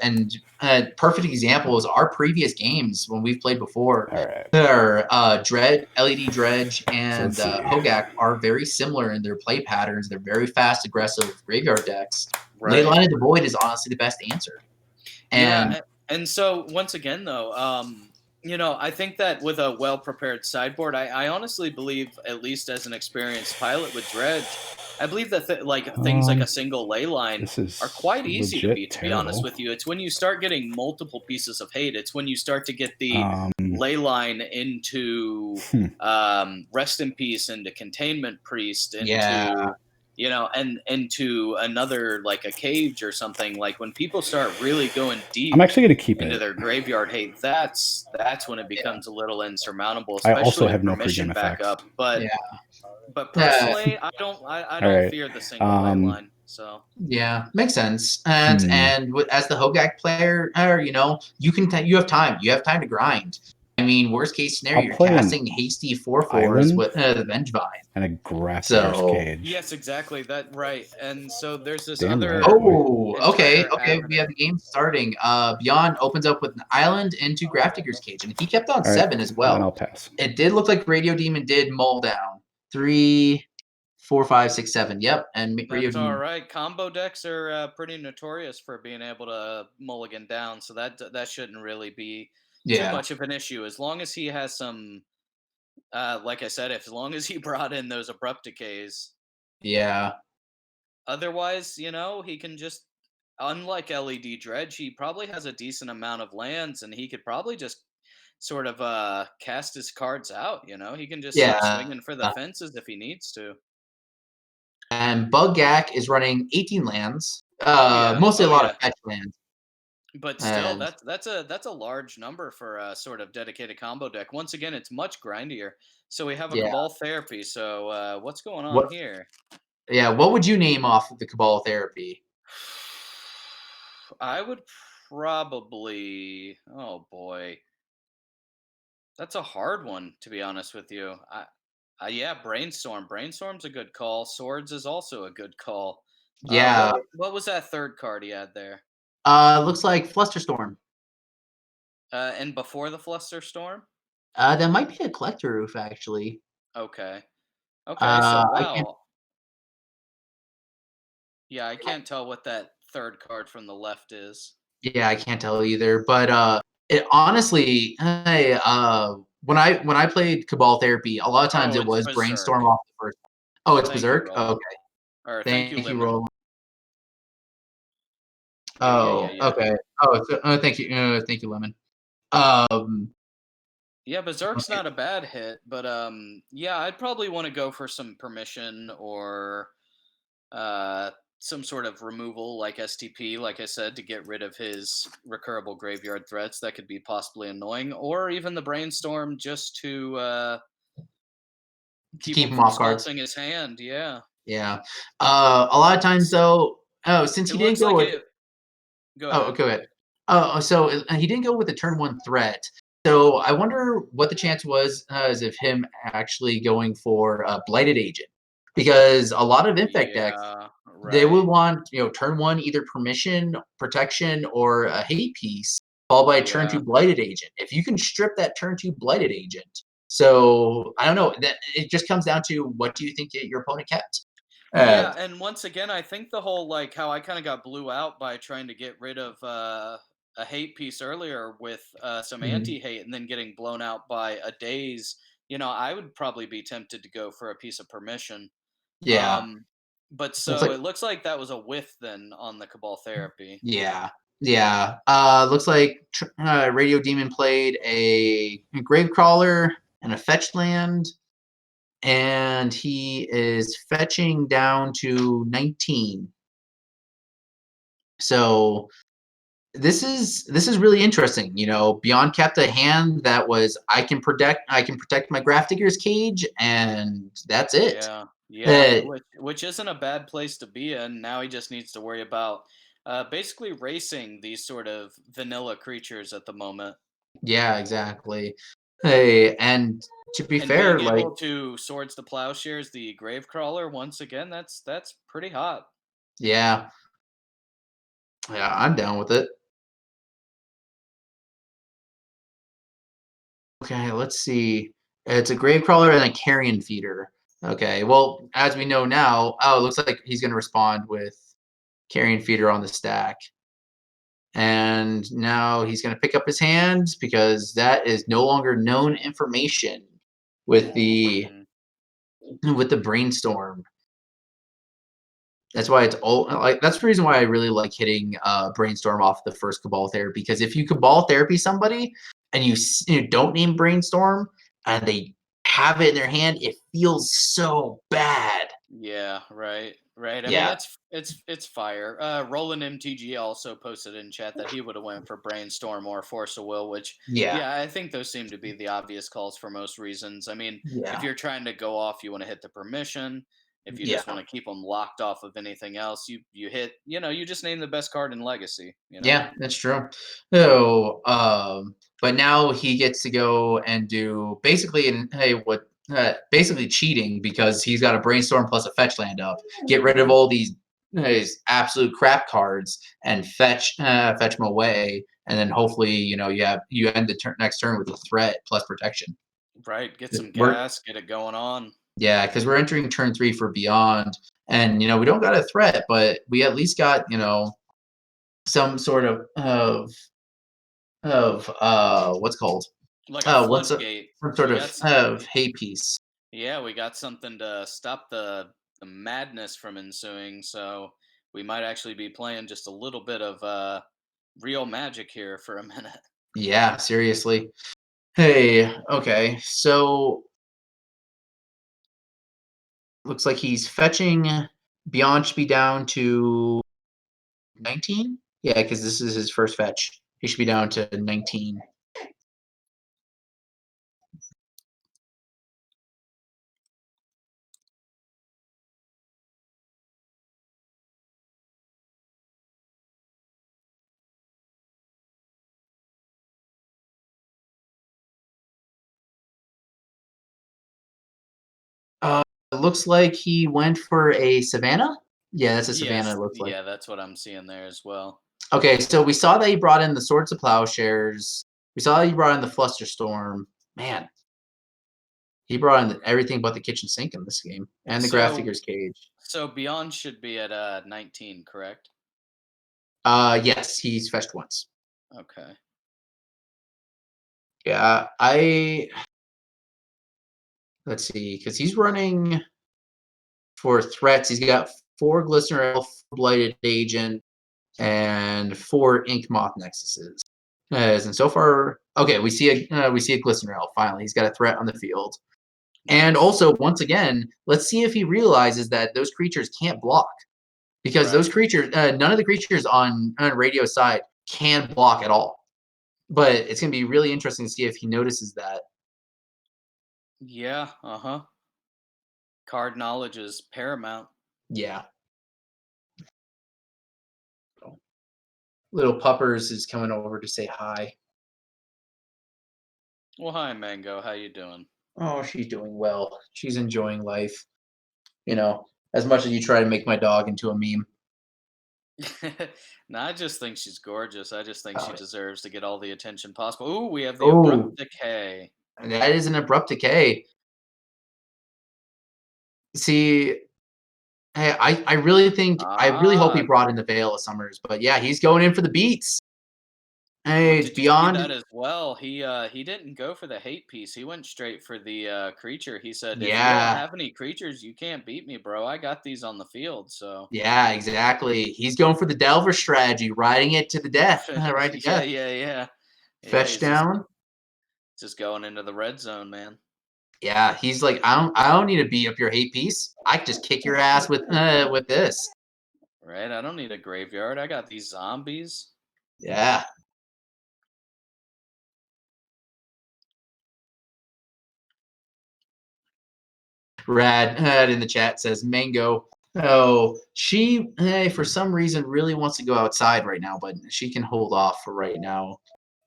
Speaker 1: and a perfect example is our previous games when we've played before.
Speaker 5: All right.
Speaker 1: Their LED Dredge, and
Speaker 5: let's see.
Speaker 1: Hogak are very similar in their play patterns. They're very fast, aggressive graveyard decks.
Speaker 3: Right.
Speaker 1: Leyline of the Void is honestly the best answer. And
Speaker 3: Yeah, and so once again, though, I think that with a well-prepared sideboard, I honestly believe, at least as an experienced pilot with Dredge, I believe that things like a single ley line
Speaker 5: This is
Speaker 3: are quite easy to
Speaker 5: legit
Speaker 3: beat. To be honest
Speaker 5: terrible.
Speaker 3: with you, it's when you start getting multiple pieces of hate. It's when you start to get the
Speaker 5: Um,
Speaker 3: ley line into Rest in Peace, into Containment Priest, into
Speaker 1: Yeah.
Speaker 3: and into another, like a cage or something. Like when people start really going deep
Speaker 5: I'm actually gonna keep
Speaker 3: into
Speaker 5: it.
Speaker 3: their graveyard hate, that's when it becomes a little insurmountable,
Speaker 5: I
Speaker 3: especially
Speaker 5: also
Speaker 3: with
Speaker 5: have no
Speaker 3: permission
Speaker 5: pregame effects.
Speaker 3: backup. But
Speaker 1: Yeah.
Speaker 3: but personally, I don't
Speaker 5: Alright,
Speaker 3: fear the single ley line. So
Speaker 1: Yeah, makes sense. And as the Hogak player, you have time. You have time to grind. I mean, worst case scenario,
Speaker 5: I'll
Speaker 1: you're
Speaker 5: play an
Speaker 1: casting hasty 4/4s
Speaker 5: island
Speaker 1: with the Vengevine.
Speaker 5: and a Grafter's
Speaker 1: So
Speaker 5: Cage.
Speaker 3: yes, exactly that, right. And so there's this
Speaker 5: Damn
Speaker 3: other
Speaker 5: right, boy.
Speaker 1: Oh, okay.
Speaker 3: entire
Speaker 1: We
Speaker 3: avenue.
Speaker 1: have the game starting. Beyond opens up with an island into Grafdigger's Cage, and he kept on
Speaker 5: Alright,
Speaker 1: 7 as
Speaker 5: then
Speaker 1: well.
Speaker 5: I'll pass.
Speaker 1: It did look like Radio Demon did mull down 3, 4, 5, 6, 7. Yep, and Radio
Speaker 3: That's all
Speaker 1: Demon.
Speaker 3: right. Combo decks are pretty notorious for being able to mulligan down, so that shouldn't really be too
Speaker 1: Yeah,
Speaker 3: much of an issue, as long as he has some. Like I said, as long as he brought in those abrupt decays.
Speaker 1: yeah.
Speaker 3: Otherwise, he can just, unlike LED Dredge, he probably has a decent amount of lands, and he could probably just sort of cast his cards out. He can just start
Speaker 1: Yeah.
Speaker 3: swinging for the fences if he needs to.
Speaker 1: And Bugak is running 18 lands,
Speaker 3: Yeah.
Speaker 1: mostly
Speaker 3: Oh,
Speaker 1: a lot
Speaker 3: yeah.
Speaker 1: of fetch lands.
Speaker 3: But still,
Speaker 1: And
Speaker 3: that's a large number for a sort of dedicated combo deck. Once again, it's much grindier. So we have a
Speaker 1: yeah,
Speaker 3: Cabal Therapy. So what's going on
Speaker 1: what?
Speaker 3: here?
Speaker 1: Yeah, what would you name off of the Cabal Therapy?
Speaker 3: I would probably. Oh boy, that's a hard one, to be honest with you. Yeah, Brainstorm. Brainstorm's a good call. Swords is also a good call.
Speaker 1: Yeah,
Speaker 3: What was that third card he had there?
Speaker 1: looks like Flusterstorm.
Speaker 3: And before the Flusterstorm?
Speaker 1: That might be a Collector Roof, actually.
Speaker 3: Okay. Okay, so
Speaker 1: I can't.
Speaker 3: wow. Yeah, I can't tell what that third card from the left is.
Speaker 1: Yeah, I can't tell either. But it honestly, when I played Cabal Therapy, a lot of times
Speaker 3: Oh,
Speaker 1: it
Speaker 3: it's
Speaker 1: was
Speaker 3: Berserk.
Speaker 1: Brainstorm off the first. Oh, it's
Speaker 3: Thank you,
Speaker 1: Berserk.
Speaker 3: Roland.
Speaker 1: Okay,
Speaker 3: Or thank you,
Speaker 1: thank you,
Speaker 3: Lemon.
Speaker 1: Roland.
Speaker 3: Yeah.
Speaker 1: Okay. Oh, so, thank you, Lemon. Um,
Speaker 3: Yeah, Berserk's
Speaker 1: okay.
Speaker 3: not a bad hit, but yeah, I'd probably want to go for some permission or some sort of removal like STP, like I said, to get rid of his recurable graveyard threats that could be possibly annoying, or even the Brainstorm just to keep
Speaker 1: Keep
Speaker 3: him
Speaker 1: him
Speaker 3: from
Speaker 1: off cards.
Speaker 3: sculpting his hand. Yeah.
Speaker 1: Yeah. A lot of times though. Oh, since
Speaker 3: It
Speaker 1: he didn't
Speaker 3: looks
Speaker 1: go
Speaker 3: like
Speaker 1: with.
Speaker 3: it. Go
Speaker 1: Oh,
Speaker 3: ahead.
Speaker 1: go ahead. Oh, so he didn't go with the turn 1 threat. So I wonder what the chance was as of him actually going for a Blighted Agent, because a lot of Infect decks,
Speaker 3: Yeah,
Speaker 1: they would
Speaker 3: right.
Speaker 1: want turn 1 either permission, protection, or a hate piece, followed by a turn
Speaker 3: Yeah.
Speaker 1: 2 Blighted Agent. If you can strip that turn 2 Blighted Agent, so I don't know. That it just comes down to what do you think your opponent kept?
Speaker 3: Yeah, and once again, I think the whole like how I kind of got blew out by trying to get rid of a hate piece earlier with some
Speaker 1: Mhm.
Speaker 3: anti-hate, and then getting blown out by a daze. I would probably be tempted to go for a piece of permission.
Speaker 1: Yeah.
Speaker 3: Um, but
Speaker 1: Looks
Speaker 3: so
Speaker 1: like
Speaker 3: it looks like that was a whiff then on the Cabal therapy.
Speaker 1: yeah. Yeah. Looks like Radio Demon played a Gravecrawler and a fetch land, and he is fetching down to 19. So this is really interesting. Beyond kept a hand that was I can protect my Graph Digger's cage, and that's it.
Speaker 3: Yeah, yeah,
Speaker 1: Uh,
Speaker 3: which isn't a bad place to be in. Now he just needs to worry about basically racing these sort of vanilla creatures at the moment.
Speaker 1: yeah, exactly. Hey, and to be
Speaker 3: And being
Speaker 1: fair, like,
Speaker 3: able to swords to plowshares the Gravecrawler once again, that's pretty hot.
Speaker 1: yeah, yeah, I'm down with it. Okay, let's see. It's a Gravecrawler and a Carrion Feeder. Okay, well, as we know now, it looks like he's going to respond with Carrion Feeder on the stack. And now he's going to pick up his hands because that is no longer known information with the
Speaker 3: Mhm.
Speaker 1: with the brainstorm. That's why it's all like that's the reason why I really like hitting brainstorm off the first cabal therapy, because if you cabal therapy somebody and you don't name brainstorm and they have it in their hand, it feels so bad.
Speaker 3: Yeah, right, right. I mean,
Speaker 1: Yeah,
Speaker 3: it's fire. Roland MTG also posted in chat that he would have went for Brainstorm or Force of Will, which
Speaker 1: yeah,
Speaker 3: yeah, I think those seem to be the obvious calls for most reasons. I mean, if
Speaker 1: yeah,
Speaker 3: you're trying to go off, you want to hit the permission. If you just
Speaker 1: yeah.
Speaker 3: want to keep them locked off of anything else, you hit. You just name the best card in Legacy.
Speaker 1: Yeah, that's true. So, but now he gets to go and do basically, basically cheating because he's got a brainstorm plus a fetch land up. Get rid of all these absolute crap cards and fetch them away, and then hopefully you end the next turn with a threat plus protection.
Speaker 3: Right, get some
Speaker 1: We're
Speaker 3: gas, get it going on.
Speaker 1: Yeah, because we're entering turn 3 for Beyond, and we don't got a threat, but we at least got some sort of what's called
Speaker 3: Like a
Speaker 1: what's
Speaker 3: floodgate.
Speaker 1: some sort
Speaker 3: We
Speaker 1: of
Speaker 3: got
Speaker 1: hay piece.
Speaker 3: Yeah, we got something to stop the madness from ensuing. So we might actually be playing just a little bit of real magic here for a minute.
Speaker 1: Yeah, seriously. Hey, okay, so looks like he's fetching. Beyond should be down to 19. Yeah, because this is his first fetch. He should be down to 19. It looks like he went for a Savannah. Yeah, that's a Savannah.
Speaker 3: Yes,
Speaker 1: It looks like.
Speaker 3: yeah, that's what I'm seeing there as well.
Speaker 1: Okay, so we saw that he brought in the Swords of Plowshares. We saw that he brought in the Flusterstorm. Man, he brought in everything but the kitchen sink in this game, and the Graph
Speaker 3: So
Speaker 1: Digger's cage.
Speaker 3: so Beyond should be at 19, correct?
Speaker 1: Yes, he's fetched once.
Speaker 3: Okay.
Speaker 1: Yeah, let's see, because he's running for threats. He's got 4 Glistener Elf, Blighted Agent, and 4 Ink Moth Nexuses. And so far, okay, we see a Glistener Elf. Finally, he's got a threat on the field. And
Speaker 3: Nice.
Speaker 1: also, once again, let's see if he realizes that those creatures can't block, because those
Speaker 3: Right.
Speaker 1: creatures, none of the creatures on radio side can block at all. But it's gonna be really interesting to see if he notices that.
Speaker 3: Yeah, uh-huh. Card knowledge is paramount.
Speaker 1: Yeah, little puppers is coming over to say hi.
Speaker 3: Well, hi Mango, how you doing?
Speaker 1: Oh, she's doing well. She's enjoying life. As much as you try to make my dog into a meme.
Speaker 3: No, I just think she's gorgeous. I just think she
Speaker 1: Oh,
Speaker 3: deserves to get all the attention possible. Ooh, we have the
Speaker 1: oh,
Speaker 3: abrupt decay.
Speaker 1: that is an abrupt decay. See, Hey, I really think I really hope he
Speaker 3: Ah,
Speaker 1: brought in the Veil of Summers, but yeah, he's going in for the beats.
Speaker 3: well,
Speaker 1: Hey, it's
Speaker 3: did you see
Speaker 1: beyond.
Speaker 3: that as well? He didn't go for the hate piece. He went straight for the creature. He said, "If you don't
Speaker 1: Yeah,
Speaker 3: have any creatures, you can't beat me, bro. I got these on the field." So,
Speaker 1: yeah, exactly. He's going for the Delver strategy, riding it to the death, right to
Speaker 3: yeah,
Speaker 1: death.
Speaker 3: yeah, yeah, yeah.
Speaker 1: Fetch down.
Speaker 3: Just going into the red zone, man.
Speaker 1: Yeah, he's like, I don't need to beat up your hate piece. I can just kick your ass with this.
Speaker 3: Right? I don't need a graveyard. I got these zombies.
Speaker 1: Yeah. Rad in the chat says Mango. Oh, she for some reason really wants to go outside right now, but she can hold off for right now.
Speaker 3: We're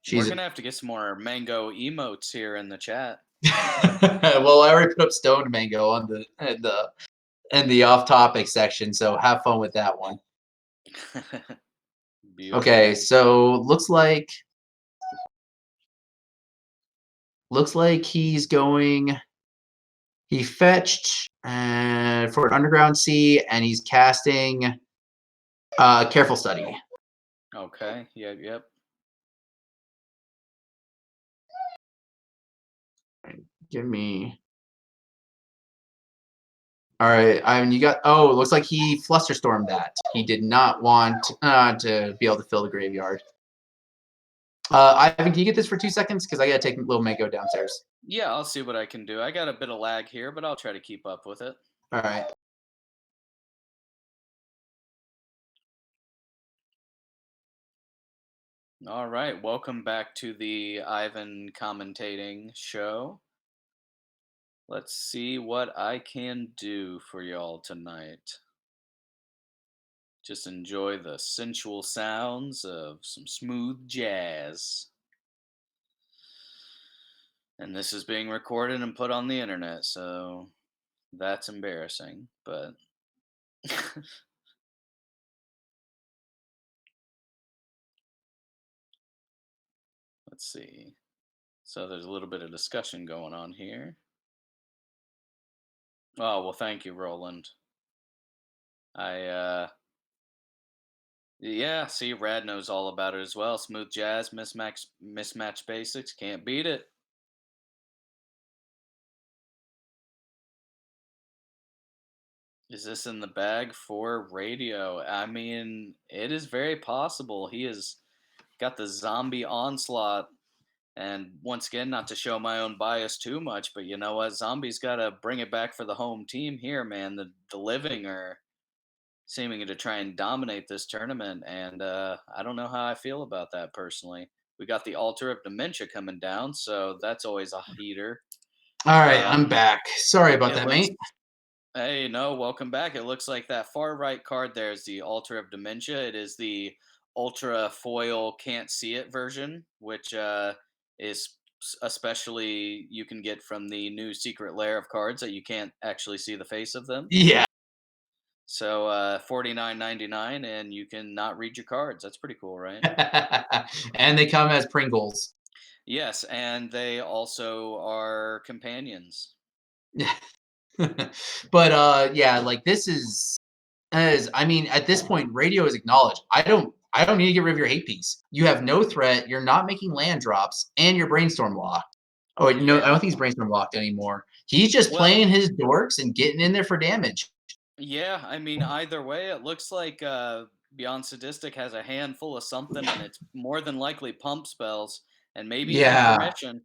Speaker 1: She's
Speaker 3: gonna have to get some more mango emotes here in the chat.
Speaker 1: well, I already put up stoned mango on the off topic section, so have fun with that one.
Speaker 3: Beautiful.
Speaker 1: Okay, so looks like he's going. He fetched for an underground sea, and he's casting Careful Study.
Speaker 3: Okay. Yep. Yep.
Speaker 1: Give me. All right, you got. Oh, it looks like he flusterstormed that. He did not want to be able to fill the graveyard. Ivan, can you get this for 2 seconds? Because I gotta take little Mako downstairs.
Speaker 3: Yeah, I'll see what I can do. I got a bit of lag here, but I'll try to keep up with it.
Speaker 1: All right.
Speaker 3: All right, welcome back to the Ivan commentating show. Let's see what I can do for y'all tonight. Just enjoy the sensual sounds of some smooth jazz. And this is being recorded and put on the internet, so that's embarrassing, but let's see. So there's a little bit of discussion going on here. Oh, well, thank you, Roland. Yeah, see, Rad knows all about it as well. Smooth jazz, mismatch basics, can't beat it. Is this in the bag for radio? I mean, it is very possible. He has got the zombie onslaught. And once again, not to show my own bias too much, but you know what? Zombies got to bring it back for the home team here, man. The living are seeming to try and dominate this tournament, and I don't know how I feel about that personally. We got the Altar of Dementia coming down, so that's always a heater.
Speaker 1: All right, I'm back. Sorry about
Speaker 3: It
Speaker 1: that,
Speaker 3: looks.
Speaker 1: mate.
Speaker 3: Hey, no, welcome back. It looks like that far right card there is the Altar of Dementia. It is the Ultra Foil Can't See It version, which is especially you can get from the new Secret Lair of cards that you can't actually see the face of them.
Speaker 1: Yeah.
Speaker 3: So $49.99, and you can not read your cards. That's pretty cool, right?
Speaker 1: And they come as Pringles.
Speaker 3: Yes, and they also are companions.
Speaker 1: But yeah, like this is as I mean, at this point, radio is acknowledged. I don't need to get rid of your hate piece. You have no threat, you're not making land drops, and your brainstorm locked. Oh wait, no, I
Speaker 3: Yeah.
Speaker 1: don't think he's brainstorm locked anymore. He's just
Speaker 3: Well,
Speaker 1: playing his dorks and getting in there for damage.
Speaker 3: yeah, I mean, either way, it looks like Beyond Sadistic has a handful of something, and it's more than likely pump spells and maybe
Speaker 1: Yeah.
Speaker 3: intermission.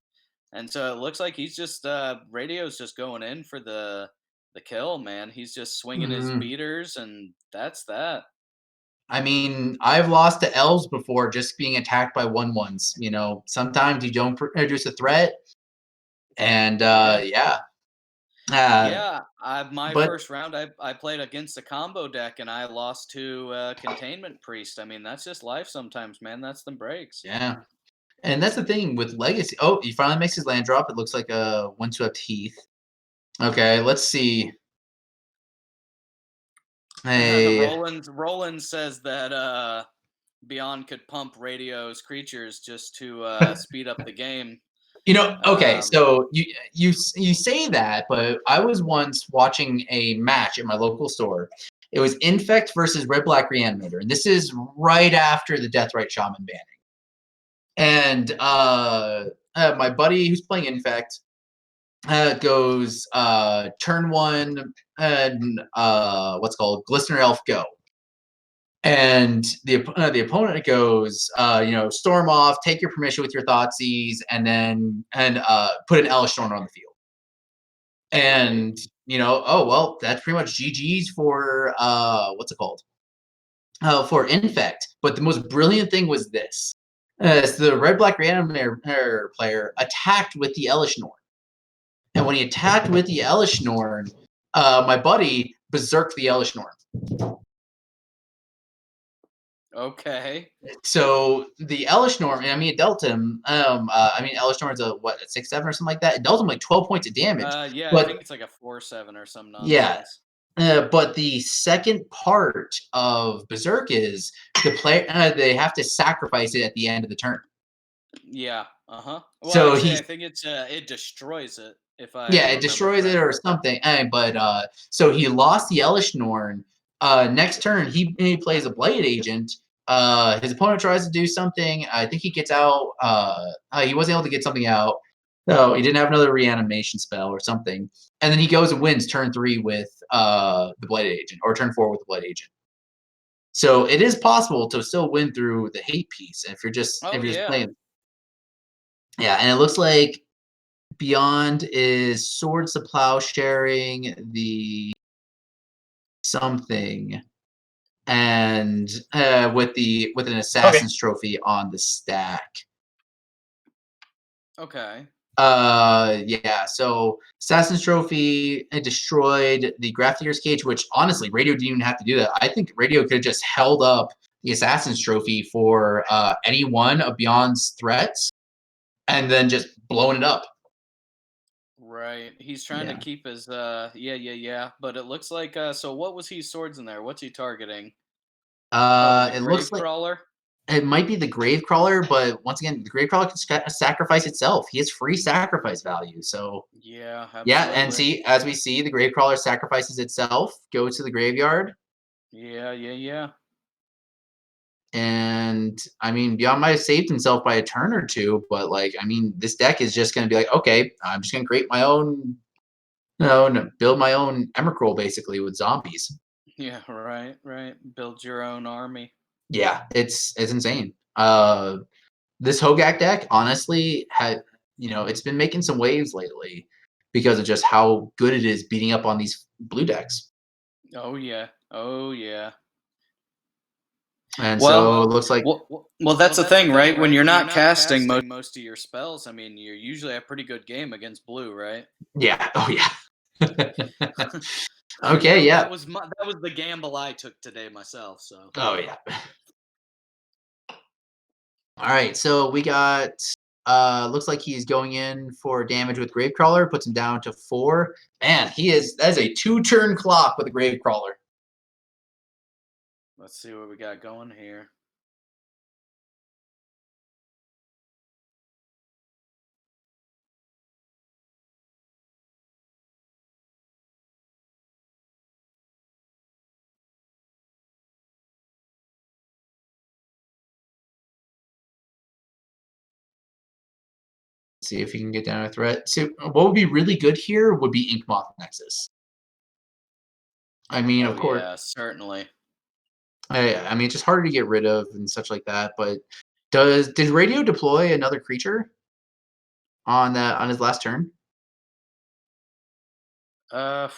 Speaker 3: And so it looks like he's just Radio's just going in for the kill, man. He's just swinging his
Speaker 1: Mhm.
Speaker 3: beaters, and that's that.
Speaker 1: I mean, I've lost to elves before just being attacked by 1/1s. Sometimes you don't produce a threat, and
Speaker 3: Yeah,
Speaker 1: yeah. Uh,
Speaker 3: yeah. My
Speaker 1: but
Speaker 3: first round, I played against a combo deck, and I lost to Containment Priest. I mean, that's just life sometimes, man. That's the breaks.
Speaker 1: yeah, and that's the thing with Legacy. Oh, he finally makes his land drop. It looks like a Windswept Heath. Okay, let's see. Hey,
Speaker 3: Roland says that Beyond could pump Radio's creatures just to speed up the game.
Speaker 1: okay,
Speaker 3: Um,
Speaker 1: so you say that, but I was once watching a match at my local store, It was Infect versus Red Black Reanimator, and this is right after the Deathrite Shaman banning. And my buddy who's playing Infect goes turn 1 and what's called Glistener Elf go. And the opponent goes, storm off, take your permission with your Thoughtseize, and then put an Elish Norn on the field. And oh well, that's pretty much GG's for what's it called? For Infect. But the most brilliant thing was this: so the Red Black Reanimator player attacked with the Elish Norn, and when he attacked with the Elish Norn, my buddy berserked the Elish Norn.
Speaker 3: Okay.
Speaker 1: So the Elish Norn, I mean, it dealt him. Elish Norn's a 6/7 or something like that. It dealt him like 12 points of damage.
Speaker 3: Yeah,
Speaker 1: but,
Speaker 3: I think it's like a 4/7 or some
Speaker 1: nonsense.
Speaker 3: Yeah.
Speaker 1: But the second part of Berserk is the player they have to sacrifice it at the end of the turn.
Speaker 3: Yeah. Well,
Speaker 1: So
Speaker 3: actually, I think it's it destroys it. If I
Speaker 1: it destroys it or something. But so he lost the Elish Norn. Next turn he plays a Blade Agent. His opponent tries to do something. I think he gets out. He wasn't able to get something out. So he didn't have another reanimation spell or something. And then he goes and wins turn 3 with the Blade Agent, or turn 4 with the Blade Agent. So it is possible to still win through the hate piece if you're just playing. Yeah, and it looks like Beyond is Swords to Plowsharing the something, and with an Assassin's Trophy on the stack.
Speaker 3: Okay.
Speaker 1: Yeah. So Assassin's Trophy destroyed the Graph Digger's Cage, which honestly, Radio didn't even have to do that. I think Radio could have just held up the Assassin's Trophy for any one of Beyond's threats, and then just blown it up.
Speaker 3: Right. He's trying to keep his yeah. But it looks like so what was he swords in there? What's he targeting?
Speaker 1: It looks like
Speaker 3: Crawler?
Speaker 1: it might be the Gravecrawler, but once again, the Gravecrawler can sacrifice itself. He has free sacrifice value. So
Speaker 3: yeah, absolutely.
Speaker 1: Yeah, and as we see, the Gravecrawler sacrifices itself, goes to the graveyard.
Speaker 3: Yeah.
Speaker 1: And I mean, Beyond might have saved himself by a turn or two, but this deck is just going to be like, okay, I'm just going to create my own, build my own Emrakul basically with zombies.
Speaker 3: Yeah, right. Build your own army.
Speaker 1: Yeah, it's insane. This Hogak deck, honestly, it's been making some waves lately because of just how good it is beating up on these blue decks.
Speaker 3: Oh yeah.
Speaker 1: And so it looks like
Speaker 3: well, that's the thing, right? When you're not casting most of your spells, I mean, you usually have a pretty good game against blue, right?
Speaker 1: Yeah. Oh yeah. Okay. Yeah.
Speaker 3: That was the gamble I took today myself. So.
Speaker 1: Oh yeah. All right. So we got. Looks like he's going in for damage with Gravecrawler. Puts him down to 4. Man, that is a 2-turn clock with a Gravecrawler.
Speaker 3: Let's see what we got going here.
Speaker 1: See if he can get down a threat. So what would be really good here would be Inkmoth Nexus. I mean, of course.
Speaker 3: Yeah, certainly.
Speaker 1: I mean, it's just harder to get rid of and such like that. But did Radio deploy another creature on his last turn?
Speaker 3: It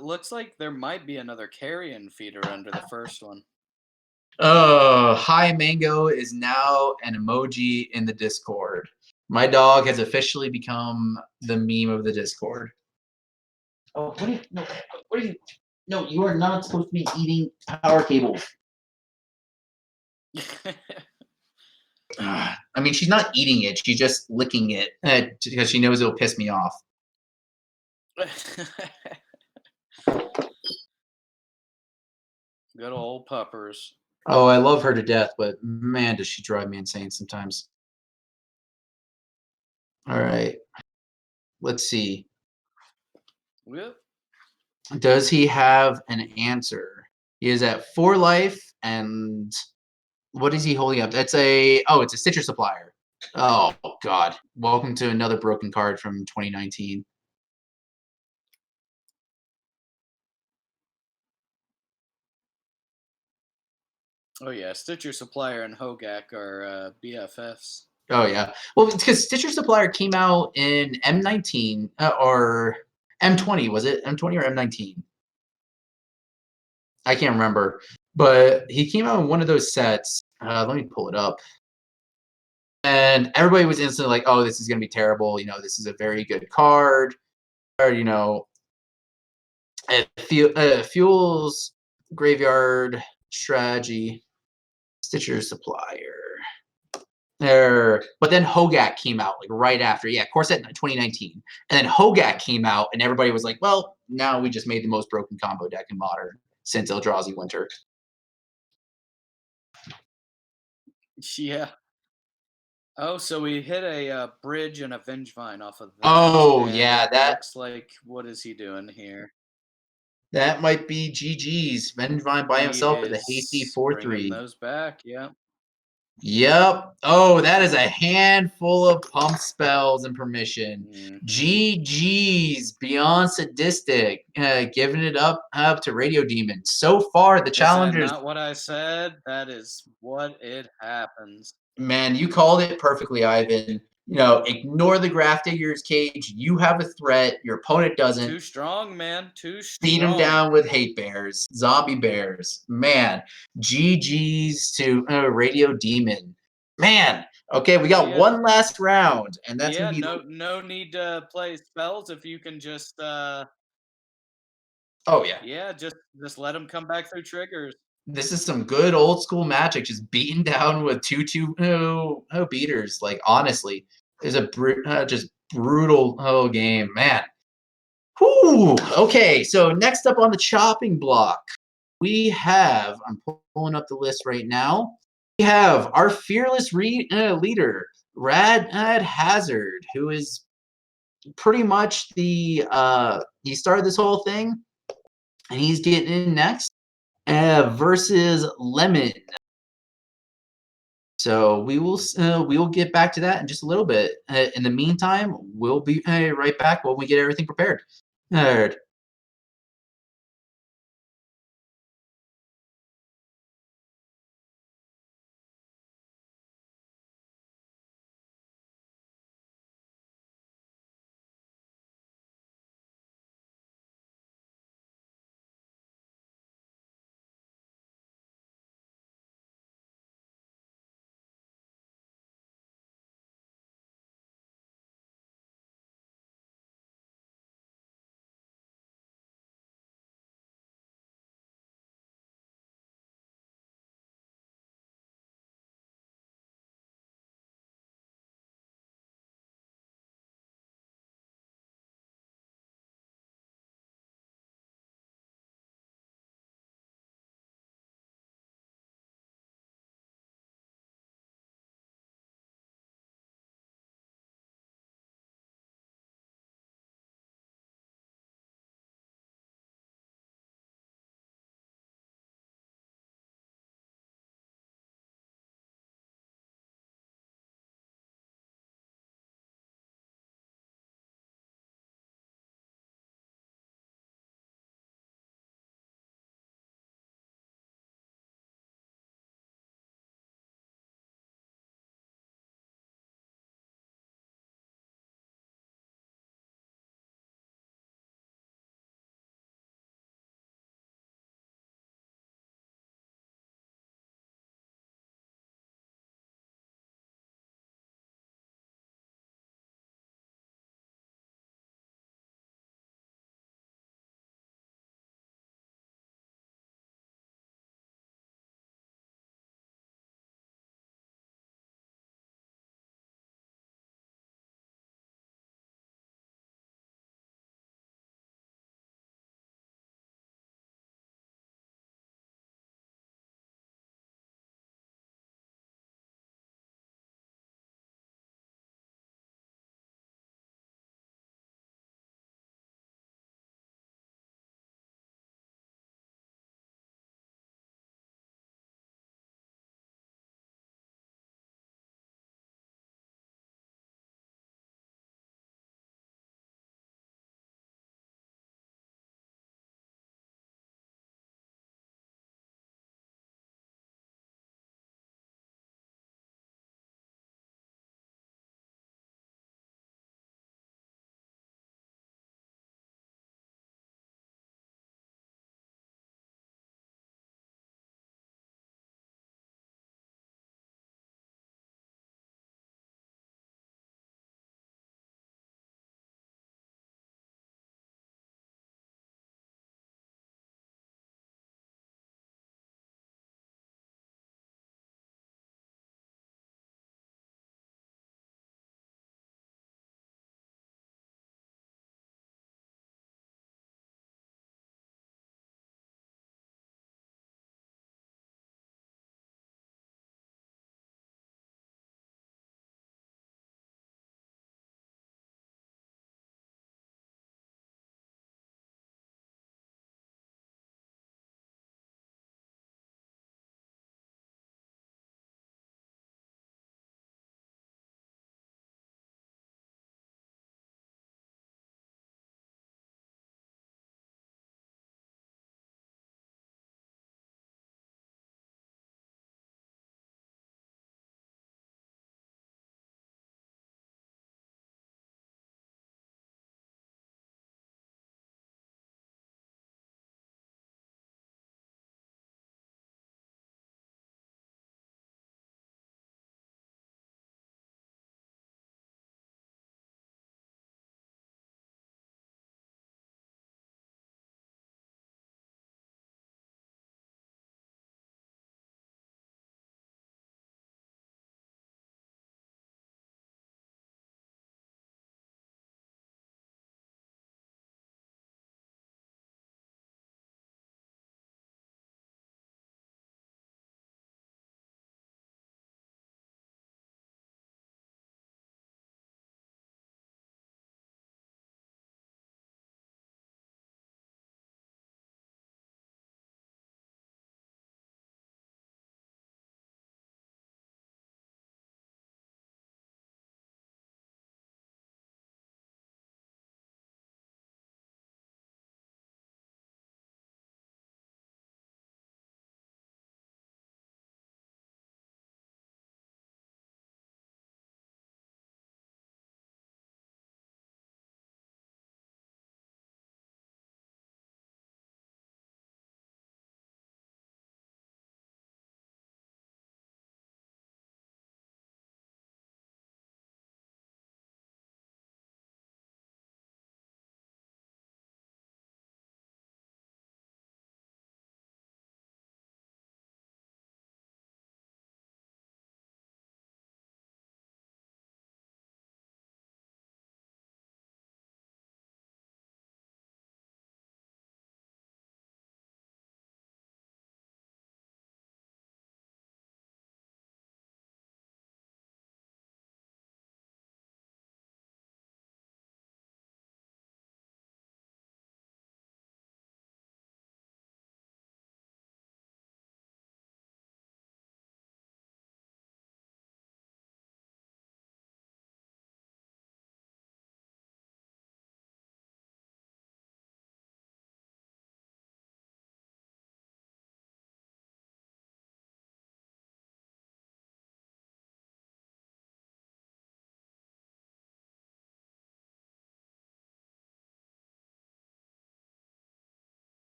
Speaker 3: looks like there might be another carrion feeder under the first one.
Speaker 1: Hi Mango is now an emoji in the Discord. My dog has officially become the meme of the Discord. Oh, what are you? No, you are not supposed to be eating power cables. I mean, she's not eating it. She's just licking it because she knows it'll piss me off.
Speaker 3: Good old puppers.
Speaker 1: Oh, I love her to death, but man, does she drive me insane sometimes. All right. Let's see.
Speaker 3: Yep.
Speaker 1: Does he have an answer? He is at 4 life, and what is he holding up? It's a Stitcher Supplier. Oh God! Welcome to another broken card from 2019.
Speaker 3: Oh yeah, Stitcher Supplier and Hogak are BFFs.
Speaker 1: Oh yeah. Well, it's because Stitcher Supplier came out in M19 or M20. Was it M20 or M19? I can't remember. But he came out in one of those sets. Let me pull it up. And everybody was instantly like, "Oh, this is gonna be terrible. This is a very good card." Or it fuels graveyard strategy. Stitcher Supplier. But then Hogak came out like right after. Yeah, Corset 2019. And then Hogak came out, and everybody was like, well, now we just made the most broken combo deck in Modern since Eldrazi Winter.
Speaker 3: Yeah. Oh, so we hit a bridge and a Vengevine off of that.
Speaker 1: Oh,
Speaker 3: and
Speaker 1: yeah,
Speaker 3: it looks like, what is he doing here?
Speaker 1: that might be GG's. Vengevine by himself with a hasty
Speaker 3: bringing
Speaker 1: 4/3.
Speaker 3: those back, yeah.
Speaker 1: Yep. Oh, that is a handful of pump spells and permission.
Speaker 3: Mhm.
Speaker 1: GG's beyond sadistic, giving it up to Radio Demon. So far, the
Speaker 3: Is that
Speaker 1: challengers.
Speaker 3: not what I said? That is what it happens.
Speaker 1: Man, you called it perfectly, Ivan. Ignore the Grafdigger's Cage. You have a threat. Your opponent doesn't.
Speaker 3: Too strong, man. Too
Speaker 1: Beat him
Speaker 3: strong.
Speaker 1: down with hate bears, zombie bears. Man, GG's to Radio Demon. Man, okay, we got
Speaker 3: Yeah.
Speaker 1: one last round, and that's
Speaker 3: Yeah,
Speaker 1: gonna be.
Speaker 3: no need to play spells if you can just
Speaker 1: Oh yeah.
Speaker 3: yeah, just let him come back through triggers.
Speaker 1: This is some good old school Magic, just beaten down with 2/2 beaters. Like honestly, there's a just brutal game, man. Whew. Okay, so next up on the chopping block, we have. I'm pulling up the list right now. We have our fearless leader, Rad Hazard, who is pretty much he started this whole thing, and he's getting in next versus Lemon. So we will get back to that in just a little bit. In the meantime, we'll be right back when we get everything prepared. All right.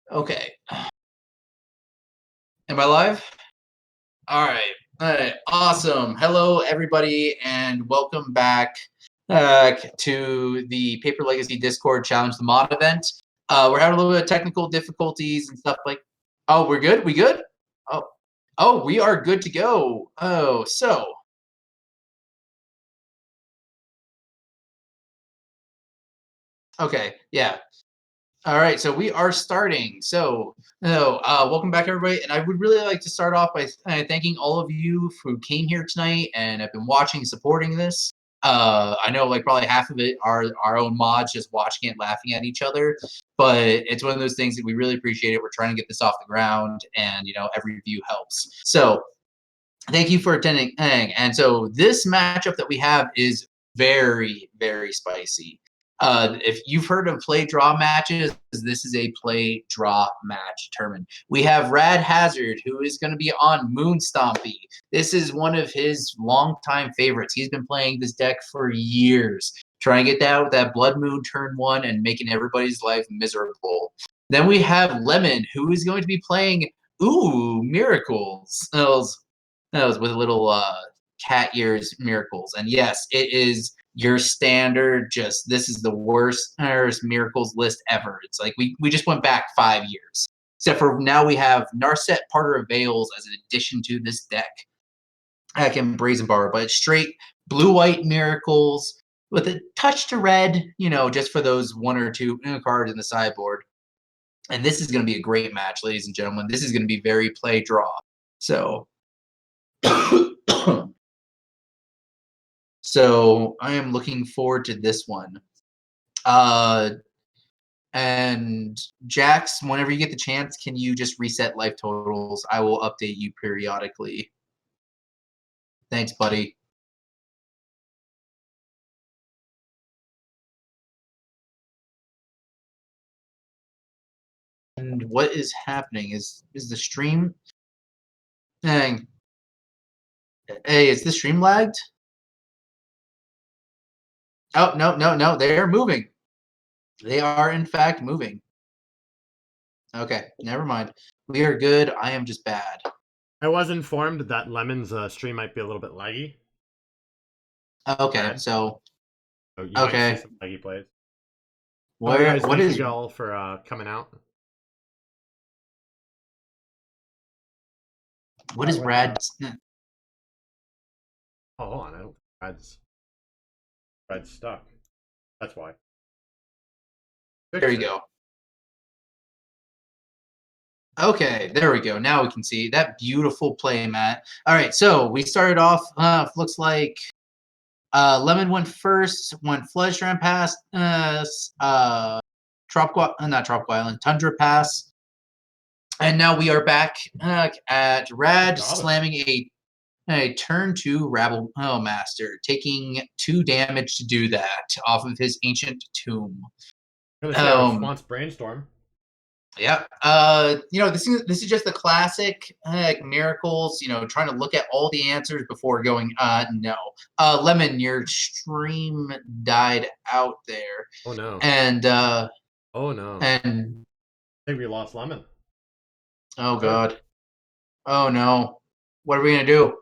Speaker 1: Okay. Am I live? All right. All right. Awesome. Hello, everybody, and welcome back to the Paper Legacy Discord Challenge the Mod event. We're having a little bit of technical difficulties and stuff like. Oh, we're good. We good? Oh, we are good to go. Oh, so. Okay. Yeah. All right, so we are starting. So, welcome back, everybody. And I would really like to start off by thanking all of you who came here tonight and have been watching and supporting this. I know, like, probably half of it are our own mods just watching it, laughing at each other. But it's one of those things that we really appreciate it. We're trying to get this off the ground, and, every view helps. So, thank you for attending. And so this matchup that we have is very, very spicy. If you've heard of play draw matches, this is a play draw match tournament. We have Rad Hazard, who is going to be on Moon Stompy. This is one of his longtime favorites. He's been playing this deck for years, trying to get that with that Blood Moon turn 1 and making everybody's life miserable. Then we have Lemon, who is going to be playing Miracles. That was with a little cat ears miracles. And yes, it is your standard, just this is the worst miracles list ever. It's like we just went back 5 years. Except for now we have Narset Parter of Veils as an addition to this deck. I can Brazen Bar, but it's straight blue-white miracles with a touch to red, just for those 1 or 2 cards in the sideboard. And this is going to be a great match, ladies and gentlemen. This is going to be very play draw. So so I am looking forward to this one. And Jax, whenever you get the chance, can you just reset life totals? I will update you periodically. Thanks, buddy. And what is happening? Is the stream? Dang. Hey, is the stream lagged? Oh, no. They are moving. They are, in fact, moving. Okay, never mind. We are good. I am just bad.
Speaker 2: I was informed that Lemon's stream might be a little bit laggy.
Speaker 1: Okay, so
Speaker 2: you might see some laggy plays.
Speaker 1: What is
Speaker 2: you all for coming out?
Speaker 1: What is Brad?
Speaker 2: Oh, hold on. I don't think Brad's stuck. That's why.
Speaker 1: There you go. Okay, there we go. Now we can see that beautiful play, Matt. All right, so we started off. Looks like Lemon went first, went Floodstrand Pass, not Tropical Island, Tundra Pass, and now we are back at Rad slamming a turn 2 Rabble Master, taking 2 damage to do that off of his Ancient Tomb.
Speaker 2: I'm gonna say our response Brainstorm.
Speaker 1: Yeah. This is just the classic miracles, trying to look at all the answers before going, no. Lemon, your stream died out there.
Speaker 2: Oh no.
Speaker 1: And
Speaker 2: oh no.
Speaker 1: And
Speaker 2: I think we lost Lemon.
Speaker 1: Oh god. Oh no. What are we gonna do?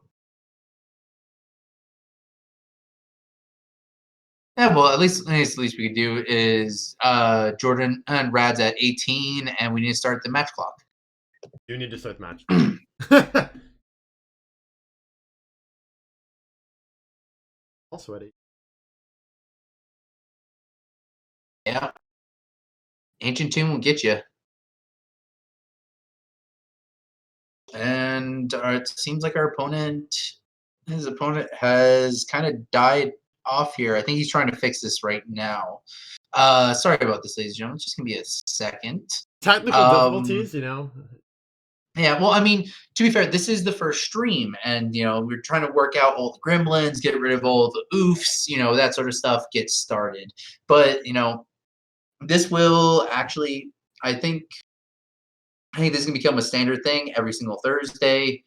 Speaker 1: Yeah, well, at least we can do is Jordan and Rad's at 18, and we need to start the match clock.
Speaker 2: You need to start the match. All sweaty.
Speaker 1: Yeah. Ancient Tomb will get you. And it seems like his opponent has kind of died off here. I think he's trying to fix this right now. Sorry about this, ladies and gentlemen. It's just going to be a second.
Speaker 2: Technical difficulties,
Speaker 1: Yeah, well, I mean, to be fair, this is the first stream, and, we're trying to work out all the gremlins, get rid of all the oofs, that sort of stuff, get started. But, this will actually, I think this is going to become a standard thing every single Thursday.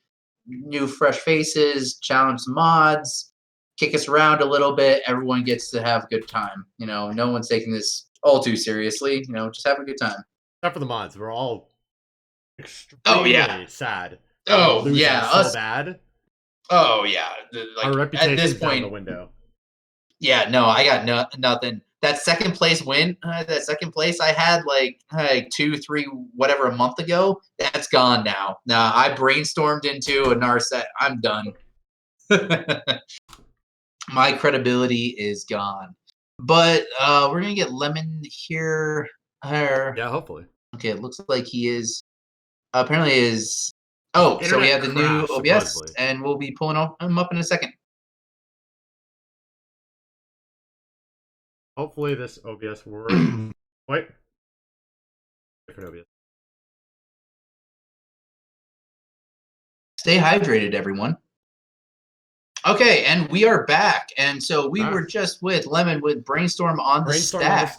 Speaker 1: New fresh faces, challenge some mods, kick us around a little bit. Everyone gets to have a good time. No one's taking this all too seriously. Just have a good time.
Speaker 2: Except for the mods, we're all extremely sad.
Speaker 1: Oh
Speaker 2: Losing
Speaker 1: yeah,
Speaker 2: so bad.
Speaker 1: Oh yeah, like
Speaker 2: Our reputation's
Speaker 1: at this
Speaker 2: out
Speaker 1: point,
Speaker 2: the window.
Speaker 1: Yeah, no, I got nothing. That second place win, that second place I had like 2, 3, whatever a month ago, that's gone now. Nah, I brainstormed into a Narset. I'm done. My credibility is gone. But we're gonna get Lemon here.
Speaker 2: Yeah, hopefully.
Speaker 1: Okay, it looks like he is. Apparently, is.
Speaker 2: His
Speaker 1: Oh, so we
Speaker 2: internet
Speaker 1: have the new
Speaker 2: crashed,
Speaker 1: OBS,
Speaker 2: supposedly.
Speaker 1: and we'll be pulling him up in a second.
Speaker 2: Hopefully this OBS works. Wait. Different OBS.
Speaker 1: Stay hydrated, everyone. Okay, and we are back. And so we were just with Lemon with Brainstorm on the stack.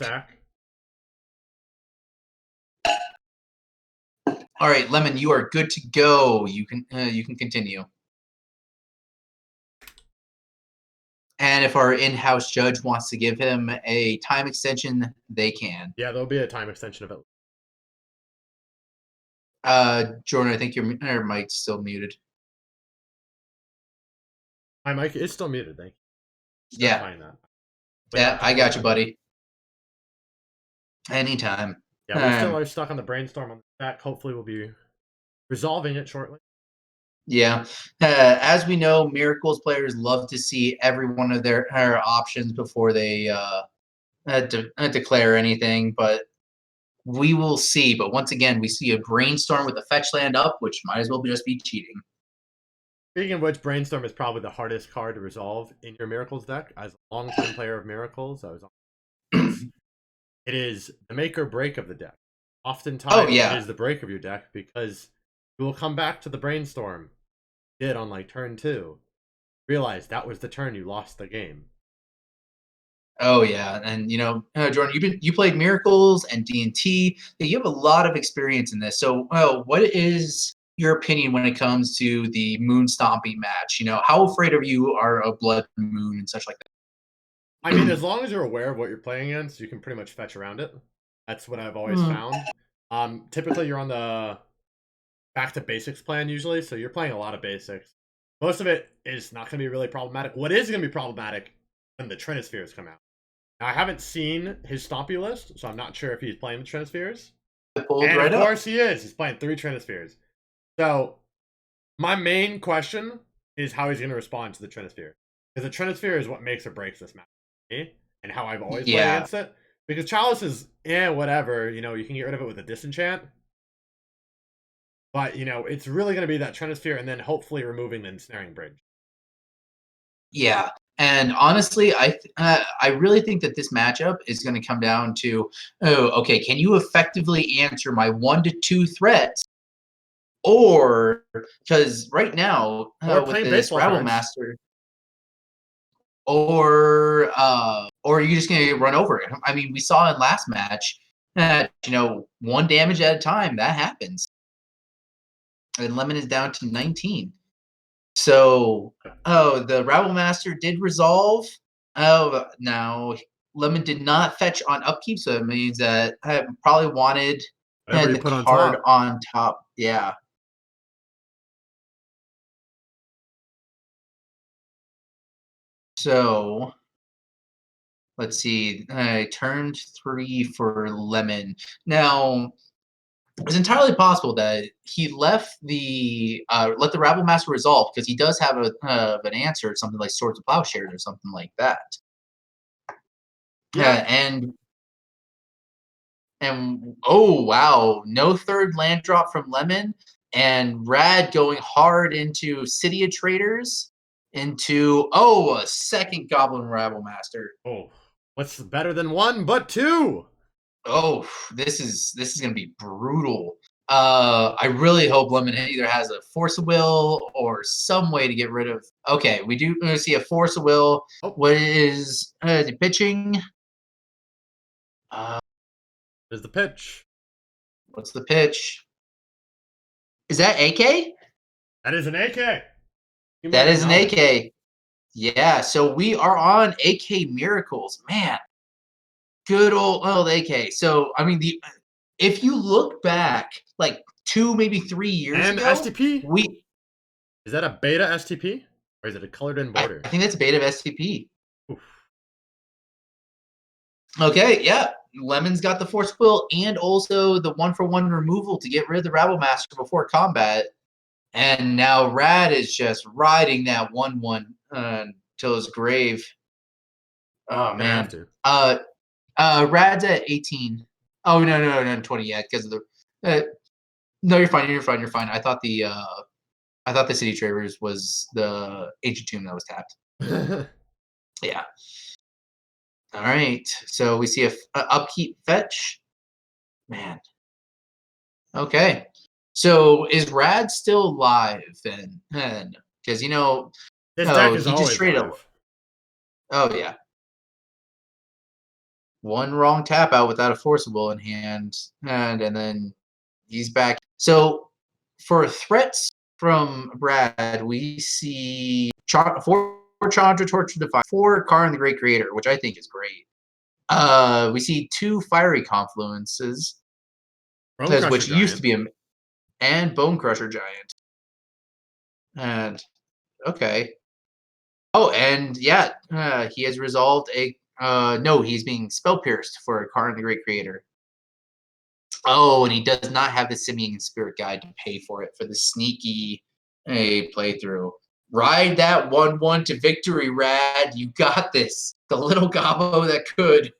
Speaker 1: All right, Lemon, you are good to go. You can continue. And if our in-house judge wants to give him a time extension, they can.
Speaker 2: Yeah, there'll be a time extension of it.
Speaker 1: Jordan, I think your mic's still muted.
Speaker 2: My mic is still muted, thank you.
Speaker 1: Yeah. Yeah, I got you, buddy. Anytime.
Speaker 2: Yeah, we still are stuck on the brainstorm on the stack. Hopefully we'll be resolving it shortly.
Speaker 1: Yeah. As we know, Miracles players love to see every one of their options before they declare anything, but we will see. But once again, we see a Brainstorm with a fetch land up, which might as well just be cheating.
Speaker 2: Speaking of which, Brainstorm is probably the hardest card to resolve in your Miracles deck. As a long-time player of Miracles, it is the make or break of the deck. Oftentimes, it is the break of your deck because you will come back to the Brainstorm you did on like turn 2. Realize that was the turn you lost the game.
Speaker 1: Oh yeah, and Jordan, you played Miracles and D&T. You have a lot of experience in this. So, what is your opinion when it comes to the Moon Stomping match? How afraid of you are of Blood Moon and such like that?
Speaker 2: I mean, as long as you're aware of what you're playing against, you can pretty much fetch around it. That's what I've always found. Typically, you're on the back to basics plan usually, so you're playing a lot of basics. Most of it is not going to be really problematic. What is going to be problematic when the Trinispheres come out? Now, I haven't seen his Stompy list, so I'm not sure if he's playing the Trinispheres. And of course he is. He's playing 3 Trinispheres. So, my main question is how he's going to respond to the Trinisphere. Because the Trinisphere is what makes or breaks this match. And how I've always played against it. Because Chalice is, whatever. You can get rid of it with a Disenchant. But, it's really going to be that Trinisphere and then hopefully removing the Ensnaring Bridge.
Speaker 1: Yeah. And honestly, I really think that this matchup is going to come down to, okay, can you effectively answer my 1 to 2 threats? Or, because right now, with this Rabble Master, or are you just going to run over it? I mean, we saw in last match that, 1 damage at a time, that happens. And Lemon is down to 19. So, the Rabble Master did resolve. Now Lemon did not fetch on upkeep, so it means that I probably wanted the card on top. Yeah. So, let's see. I turned 3 for Lemon. Now, it's entirely possible that he left let the Rabble Master resolve because he does have an answer, something like Swords of Plowshares or something like that. Yeah, and oh wow, no third land drop from Lemon, and Rad going hard into City of Traders into a second Goblin Rabble Master.
Speaker 2: Oh, what's better than 1 but 2?
Speaker 1: Oh, this is gonna be brutal. I really hope Lemon either has a Force of Will or some way to get rid of. Okay, we do see a Force of Will.
Speaker 2: Oh.
Speaker 1: What is the pitching?
Speaker 2: There's the pitch.
Speaker 1: What's the pitch? Is that AK?
Speaker 2: That is an AK.
Speaker 1: That is an AK. Yeah, so we are on AK Miracles. Man, good old AK. So, I mean, if you look back like 2, maybe 3 years
Speaker 2: And
Speaker 1: ago,
Speaker 2: STP? Is that a beta STP? Or is it a colored in border?
Speaker 1: I think that's beta of STP.
Speaker 2: Oof.
Speaker 1: Okay, yeah. Lemon's got the Force Quill and also the 1-for-1 removal to get rid of the Rabble Master before combat. And now Rad is just riding that 1-1 till his grave. Oh,
Speaker 2: Gonna have
Speaker 1: man.
Speaker 2: to.
Speaker 1: Rad's at 18. Oh, no, 20 yet because of the. No, you're fine. You're fine. I thought the City Travers was the Ancient Tomb that was tapped. Yeah. All right. So we see a upkeep fetch. Man. Okay. So is Rad still live then? Because
Speaker 2: This deck is
Speaker 1: he just
Speaker 2: always
Speaker 1: traded.
Speaker 2: live.
Speaker 1: Oh yeah. One wrong tap out without a forcible in hand, and then he's back. So for threats from Brad, we see 4 Chandra Torture Defy, 4 Karn the Great Creator, which I think is great. We see 2 Fiery Confluences,
Speaker 2: Bone Crusher
Speaker 1: which used to
Speaker 2: Giant.
Speaker 1: be and Bone Crusher Giant. And okay. Oh, and yeah, he has resolved a. No, he's being spell pierced for Karn the Great Creator. Oh, and he does not have the Simian Spirit Guide to pay for it for the sneaky playthrough. Ride that 1-1 to victory, Rad. You got this. The little gobbo that could.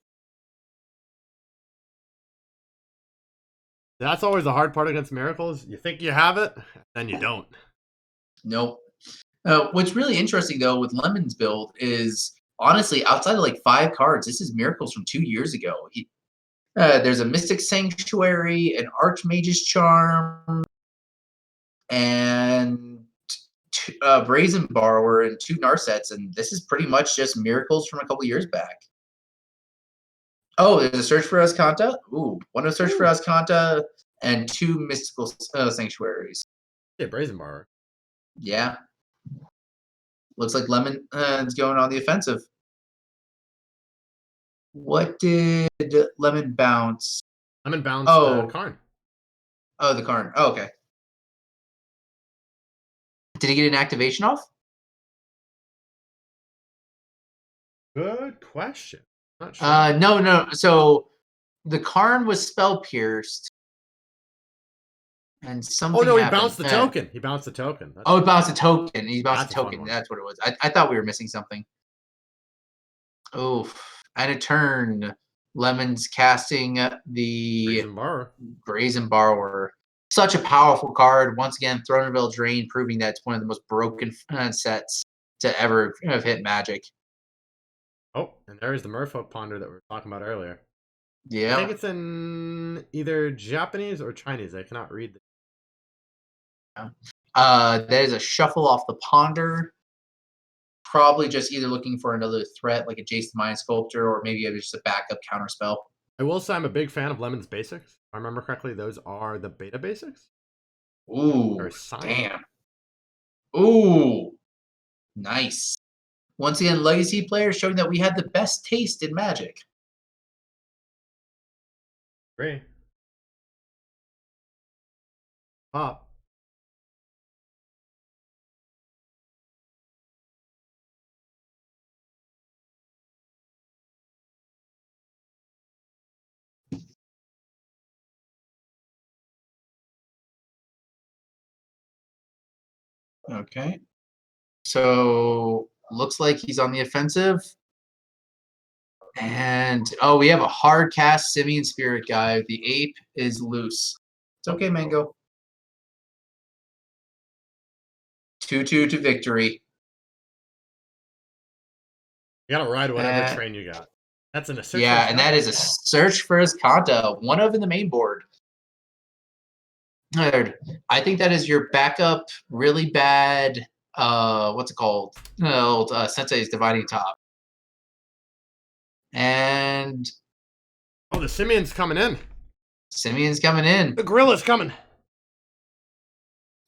Speaker 2: That's always the hard part against Miracles. You think you have it, then you don't.
Speaker 1: Nope. What's really interesting, though, with Lemon's build is, honestly, outside of like 5 cards, this is Miracles from 2 years ago. There's a Mystic Sanctuary, an Archmage's Charm, and Brazen Borrower, and 2 Narsets, and this is pretty much just Miracles from a couple years back. Oh, there's a Search for Azcanta? Ooh, one of Search for Azcanta and 2 Mystical Sanctuaries.
Speaker 2: Yeah, Brazen Borrower.
Speaker 1: Yeah. Looks like Lemon is going on the offensive. What did Lemon bounce?
Speaker 2: Lemon bounced the Karn.
Speaker 1: Oh, the Karn. Oh, okay. Did he get an activation off?
Speaker 2: Good question. Not sure.
Speaker 1: No. So the Karn was spell pierced, and something.
Speaker 2: Oh no, he
Speaker 1: happened.
Speaker 2: bounced the token. He bounced the token.
Speaker 1: Oh, he bounced a token. He bounced
Speaker 2: That's
Speaker 1: a
Speaker 2: a fun
Speaker 1: token.
Speaker 2: one.
Speaker 1: That's what it was. I thought we were missing something. Oh, and a turn. Lemon's casting the
Speaker 2: Brazen Borrower.
Speaker 1: Brazen Borrower. Such a powerful card. Once again, Throneville Drain, proving that it's one of the most broken sets to ever have hit Magic.
Speaker 2: Oh, and there's the Merfolk Ponder that we were talking about earlier.
Speaker 1: Yeah.
Speaker 2: I think it's in either Japanese or Chinese. I cannot read it.
Speaker 1: That is a shuffle off the Ponder. Probably just either looking for another threat like a Jason Mind Sculptor, or maybe it was just a backup counterspell.
Speaker 2: I will say I'm a big fan of Lemon's Basics. If I remember correctly, those are the beta basics.
Speaker 1: Ooh, damn. Ooh, nice. Once again, Legacy players showing that we had the best taste in Magic.
Speaker 2: Great. Pop.
Speaker 1: Okay. So looks like he's on the offensive. And we have a hard cast Simian Spirit Guide. The ape is loose. It's okay, Mango. 2-2 to victory.
Speaker 2: You gotta ride whatever train you got. That's an assertion.
Speaker 1: Yeah, and that is a Search for Azcanta, one of in the main board. I think that is your backup, really bad. What's it called? Sensei's Dividing Top. And
Speaker 2: oh, the Simian's coming in.
Speaker 1: Simian's coming in.
Speaker 2: The Gorilla's coming.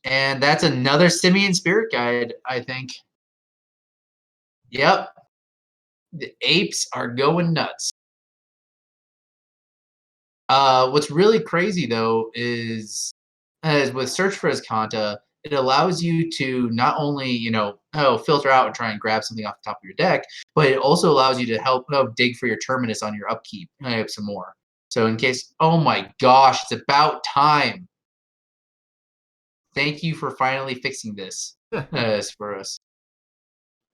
Speaker 1: And that's another Simian Spirit Guide, I think. Yep. The apes are going nuts. What's really crazy though is, as with Search for Azcanta, it allows you to not only filter out and try and grab something off the top of your deck, but it also allows you to help dig for your Terminus on your upkeep. I have some more. So in case, oh my gosh, it's about time. Thank you for finally fixing this for us.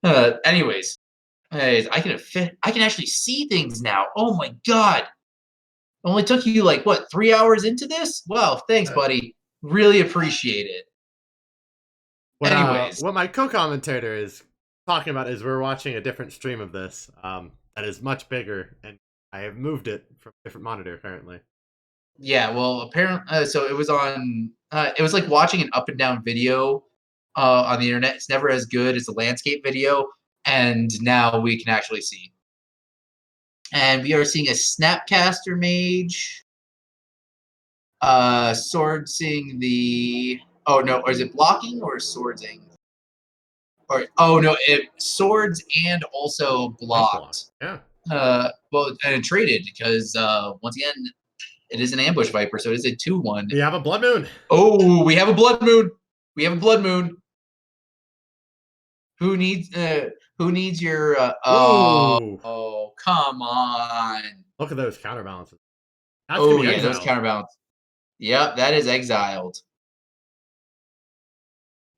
Speaker 1: Anyways, I can actually see things now. Oh my god. Only took you like what, 3 hours into this? Wow, thanks, buddy. Really appreciate it. Anyways,
Speaker 2: what my co-commentator is talking about is we're watching a different stream of this that is much bigger, and I have moved it from a different monitor currently.
Speaker 1: yeah, well, apparently, so it was on. It was like watching an up and down video on the internet. It's never as good as the landscape video, and now we can actually see. And we are seeing a Snapcaster Mage. Swordsing the. Oh no, or is it blocking or swordsing? Or oh no, it swords and also blocked.
Speaker 2: Yeah.
Speaker 1: Well, and it traded because once again, it is an ambush viper, so it is a 2/1.
Speaker 2: We have a blood moon.
Speaker 1: Oh, we have a blood moon. We have a blood moon. Who needs your oh, come on.
Speaker 2: Look at those counterbalances. That's
Speaker 1: Oh yeah, those counterbalance. Yep, that is exiled.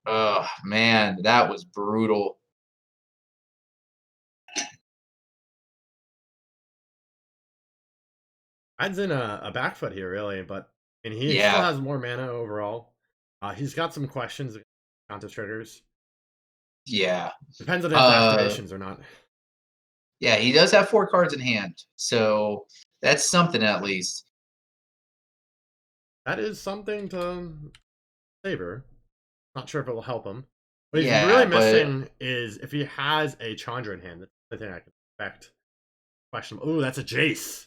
Speaker 1: Oh man, that was brutal.
Speaker 2: Adds in a back foot here, really, but he still has more mana overall. He's got some questions counter triggers.
Speaker 1: Yeah.
Speaker 2: Depends on if activations or not.
Speaker 1: Yeah, he does have 4 cards in hand, so that's something at least.
Speaker 2: That is something to savor. Not sure if it will help him. What he's really missing is if he has a Chandra in hand. That's the thing I can expect. Question. Ooh, that's a Jace.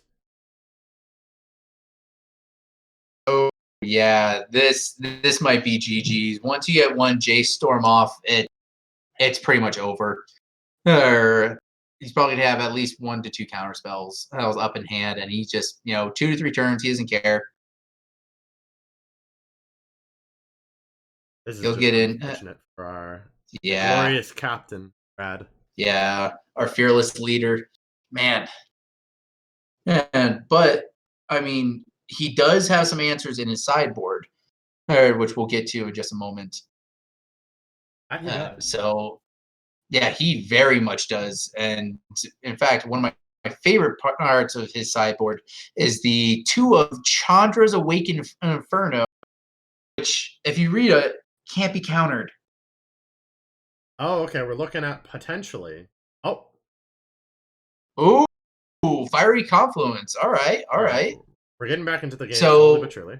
Speaker 1: Oh yeah, this might be GG's. Once you get one Jace Storm off, it's pretty much over. Or he's probably gonna have at least 1 to 2 counter spells up in hand, and he's just 2 to 3 turns. He doesn't care.
Speaker 2: He'll get in. For our glorious captain, Brad.
Speaker 1: Yeah, our fearless leader, man. But I mean, he does have some answers in his sideboard, which we'll get to in just a moment. So, yeah, he very much does. And in fact, one of my favorite parts of his sideboard is the 2 of Chandra's Awakened Inferno, which, if you read it, can't be countered.
Speaker 2: Oh, okay. We're looking at potentially. Oh.
Speaker 1: Ooh, Fiery Confluence. All right.
Speaker 2: We're getting back into the game slowly but surely.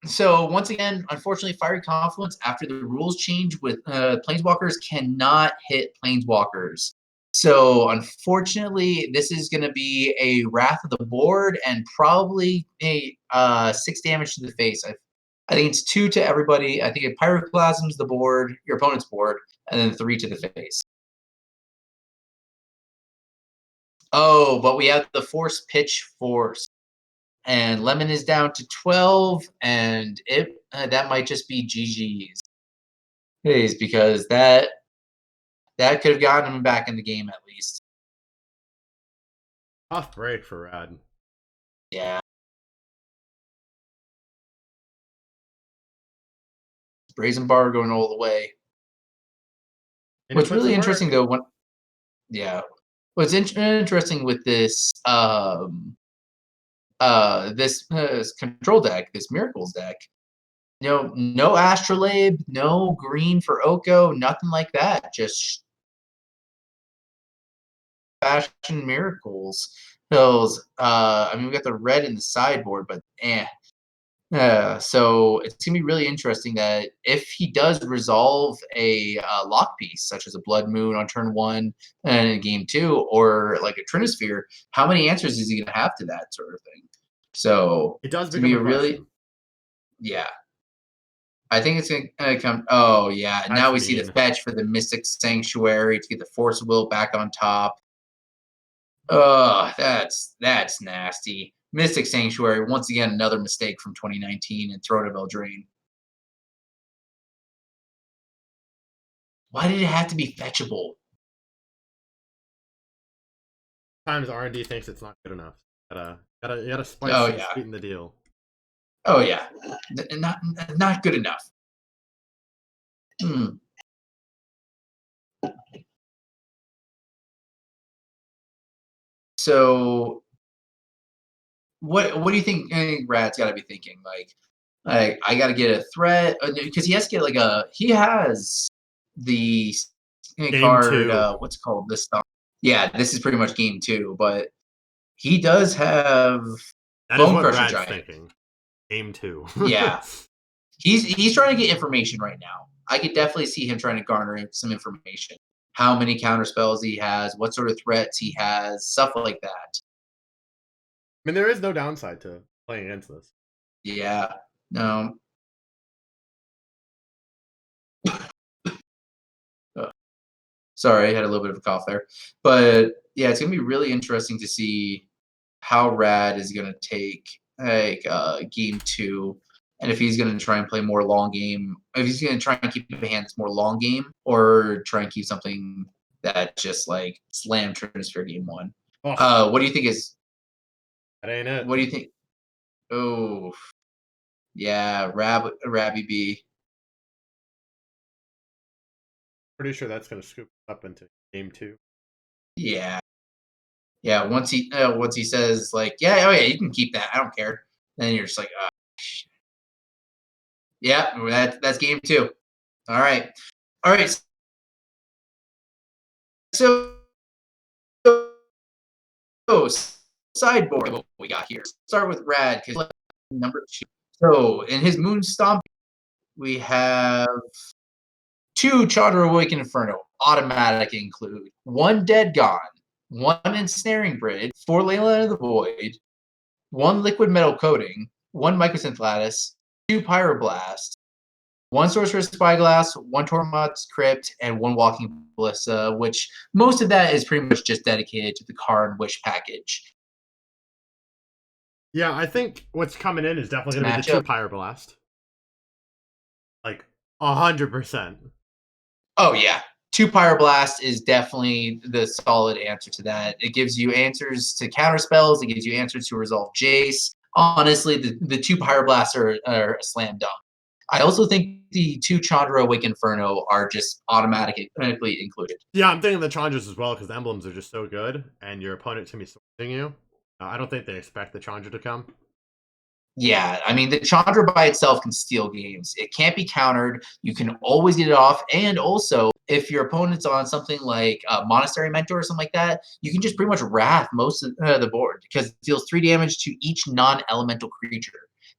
Speaker 1: So once again, unfortunately, Fiery Confluence, after the rules change with Planeswalkers, cannot hit Planeswalkers. So unfortunately, this is going to be a Wrath of the board and probably a 6 damage to the face. I think it's 2 to everybody. I think it Pyroclasms the board, your opponent's board, and then 3 to the face. Oh, but we have the Force Pitch Force. And Lemon is down to 12, and that might just be GG's. Please, because that could have gotten him back in the game at least.
Speaker 2: Tough break for Rad.
Speaker 1: Yeah. Brazen Bar going all the way. What's really interesting though, what's interesting with this this control deck, this Miracles deck, no Astrolabe, no green for Oko, nothing like that. Just fashion Miracles. I mean, we got the red in the sideboard, but so it's gonna be really interesting that if he does resolve a lock piece, such as a Blood Moon on turn 1 and in game 2, or like a Trinisphere, how many answers is he gonna have to that sort of thing? So
Speaker 2: it does become a really,
Speaker 1: I think it's gonna come. Oh yeah, now we see the fetch for the Mystic Sanctuary to get the Force of Will back on top. Oh, that's nasty. Mystic Sanctuary, once again, another mistake from 2019 and Throne of Eldraine. Why did it have to be fetchable?
Speaker 2: Sometimes R&D thinks it's not good enough. You gotta spice
Speaker 1: Oh,
Speaker 2: and
Speaker 1: yeah.
Speaker 2: sweeten the deal.
Speaker 1: Oh, yeah. Not good enough. So, what do you think? I think Rad's got to be thinking like I got to get a threat because he has to get he has the
Speaker 2: Game
Speaker 1: card.
Speaker 2: 2.
Speaker 1: What's it called this stuff? Yeah, this is pretty much game 2, but he does have
Speaker 2: That is
Speaker 1: Bone
Speaker 2: what
Speaker 1: Crusher
Speaker 2: Brad's
Speaker 1: Giant.
Speaker 2: thinking. Game 2.
Speaker 1: Yeah, he's trying to get information right now. I could definitely see him trying to garner some information. How many counter spells he has, what sort of threats he has, stuff like that.
Speaker 2: I mean, there is no downside to playing against this.
Speaker 1: Yeah. No. Sorry, I had a little bit of a cough there. But yeah, it's gonna be really interesting to see how Rad is gonna take game 2, and if he's gonna try and play more long game, if he's gonna try and keep the hands more long game, or try and keep something that just like slam Trinisphere game 1.
Speaker 2: Oh,
Speaker 1: What do you think is?
Speaker 2: that ain't it.
Speaker 1: What do you think? Oh, yeah, Rabby B.
Speaker 2: Pretty sure that's gonna scoop up into game 2.
Speaker 1: Yeah. Yeah, once he says like, yeah, oh yeah, you can keep that. I don't care. Then you're just like, shit. Yeah, that's game 2. All right. So sideboard what we got here. Start with Rad because number 2. So in his Moon Stomp, we have 2 Chandra Awakened Inferno, automatic include 1 Dead Gone, 1 Ensnaring Bridge, 4 Leyline of the Void, 1 Liquid Metal Coating, 1 Mycosynth Lattice, 2 Pyroblast, 1 Sorcerer's Spyglass, 1 Tormod's Crypt, and 1 Walking Ballista, which most of that is pretty much just dedicated to the Card Wish package.
Speaker 2: Yeah, I think what's coming in is definitely going to be the 2 Pyroblast. Like, 100%.
Speaker 1: Oh, yeah. 2 Pyroblast is definitely the solid answer to that. It gives you answers to counter spells. It gives you answers to resolve Jace. Honestly, the 2 Pyroblasts are a slam dunk. I also think the 2 Chandra Awake Inferno are just automatically included.
Speaker 2: Yeah, I'm thinking the Chandras as well because the emblems are just so good, and your opponent's going to be sorting you. I don't think they expect the Chandra to come.
Speaker 1: Yeah, I mean, the Chandra by itself can steal games. It can't be countered. You can always get it off. And also, if your opponent's on something like Monastery Mentor or something like that, you can just pretty much Wrath most of the board because it deals 3 damage to each non-elemental creature.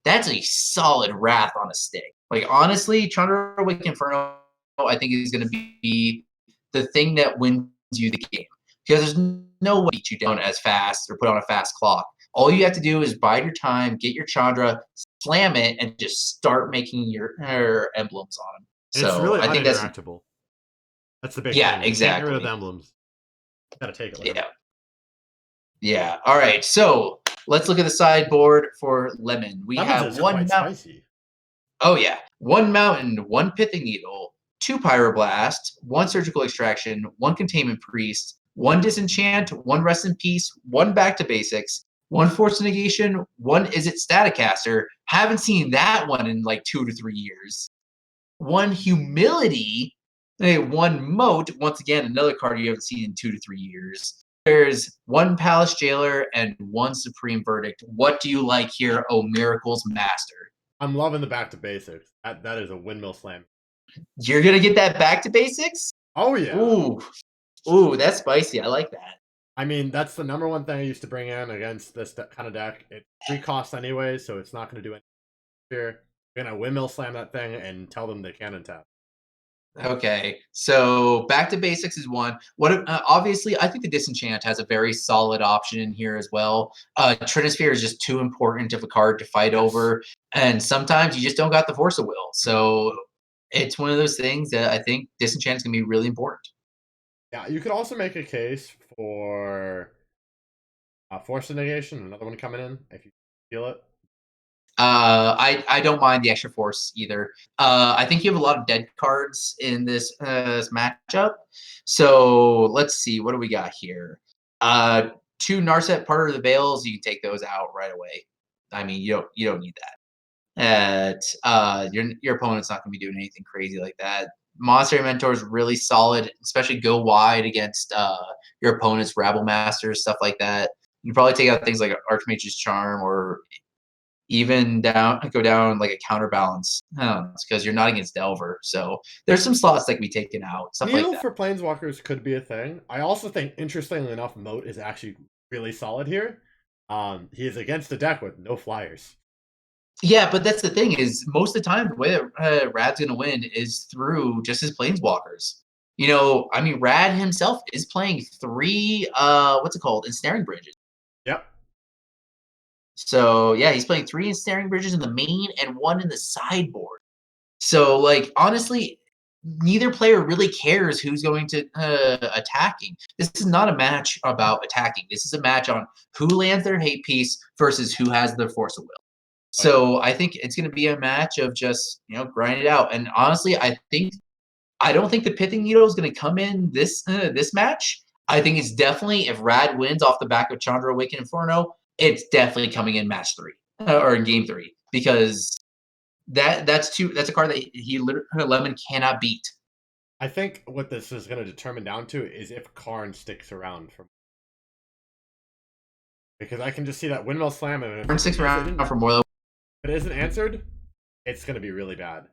Speaker 1: That's a solid Wrath on a stick. Like, honestly, Chandra Awake Inferno, I think, is going to be the thing that wins you the game. Because there's no way to beat you down as fast or put on a fast clock. All you have to do is bide your time, get your Chandra, slam it, and just start making your emblems on them.
Speaker 2: And it's
Speaker 1: So
Speaker 2: really
Speaker 1: I think
Speaker 2: uninteractable. That's the big thing.
Speaker 1: Yeah,
Speaker 2: You can't get rid of
Speaker 1: exactly.
Speaker 2: the emblems. You gotta take it.
Speaker 1: Yeah. Yeah. All right. So let's look at the sideboard for Lemon. We
Speaker 2: Lemons
Speaker 1: have
Speaker 2: is
Speaker 1: 1
Speaker 2: quite
Speaker 1: mountain.
Speaker 2: spicy.
Speaker 1: Oh yeah, 1 mountain, 1 pithing needle, 2 pyroblast, 1 surgical extraction, 1 containment priest, 1 disenchant, 1 rest in peace, 1 back to basics, 1 force negation, 1 is it staticaster. Haven't seen that one in like 2 to 3 years. 1 humility, 1 moat. Once again, another card you haven't seen in 2 to 3 years. There's 1 palace jailer and 1 supreme verdict. What do you like here, oh miracles master?
Speaker 2: I'm loving the back to basics. That is a windmill slam.
Speaker 1: You're gonna get that back to basics?
Speaker 2: Oh yeah.
Speaker 1: Ooh, that's spicy. I like that.
Speaker 2: I mean, that's the number one thing I used to bring in against this kind of deck. It's 3 costs anyway, so it's not going to do anything here. You're gonna windmill slam that thing and tell them they can untap.
Speaker 1: Okay, so back to basics is 1. What obviously, I think the disenchant has a very solid option in here as well. Trinisphere is just too important of a card to fight over, and sometimes you just don't got the force of will. So it's one of those things that I think disenchant is gonna be really important.
Speaker 2: Yeah, you could also make a case for Force negation, another one coming in if you feel it.
Speaker 1: I don't mind the extra force either. I think you have a lot of dead cards in this matchup. So let's see, what do we got here? 2 Narset Part of the Veils, you can take those out right away. I mean, you don't need that. Your opponent's not going to be doing anything crazy like that. Monster Mentor is really solid, especially go wide against your opponent's Rabble Masters, stuff like that. You can probably take out things like Archmage's Charm or even go down like a counterbalance because you're not against Delver. So there's some slots that can be taken out, stuff
Speaker 2: Needle
Speaker 1: like that.
Speaker 2: for Planeswalkers could be a thing. I also think, interestingly enough, Moat is actually really solid here. He is against a deck with no flyers.
Speaker 1: Yeah, but that's the thing is most of the time the way that Rad's going to win is through just his Planeswalkers. You know, I mean, Rad himself is playing 3, Ensnaring Bridges.
Speaker 2: Yep.
Speaker 1: So, yeah, he's playing 3 Ensnaring Bridges in the main and 1 in the sideboard. So, like, honestly, neither player really cares who's going to attacking. This is not a match about attacking. This is a match on who lands their hate piece versus who has their force of will. So I think it's going to be a match of just grind it out. And honestly, I don't think the Pithing Needle is going to come in this match. I think it's definitely if Rad wins off the back of Chandra Awaken Inferno, it's definitely coming in match 3 or in game 3 because that's a card that Lemon cannot beat.
Speaker 2: I think what this is going to determine down to is if Karn sticks around because I can just see that Windmill Slam and
Speaker 1: Karn sticks around for more.
Speaker 2: If it isn't answered, it's going to be really bad.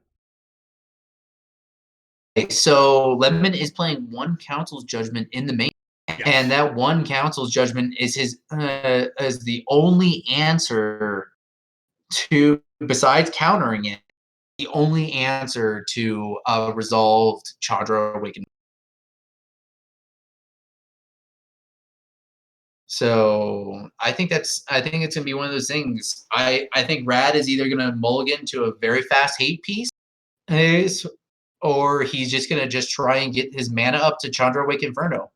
Speaker 1: So Lemon is playing 1 Council's Judgment in the main. Yes. And that 1 Council's Judgment is his as the only answer to, besides countering it, the only answer to resolved Chandra Awaken. So I think it's gonna be one of those things. I think Rad is either gonna mulligan to a very fast hate piece, or he's just gonna try and get his mana up to Chandra Awaken Inferno.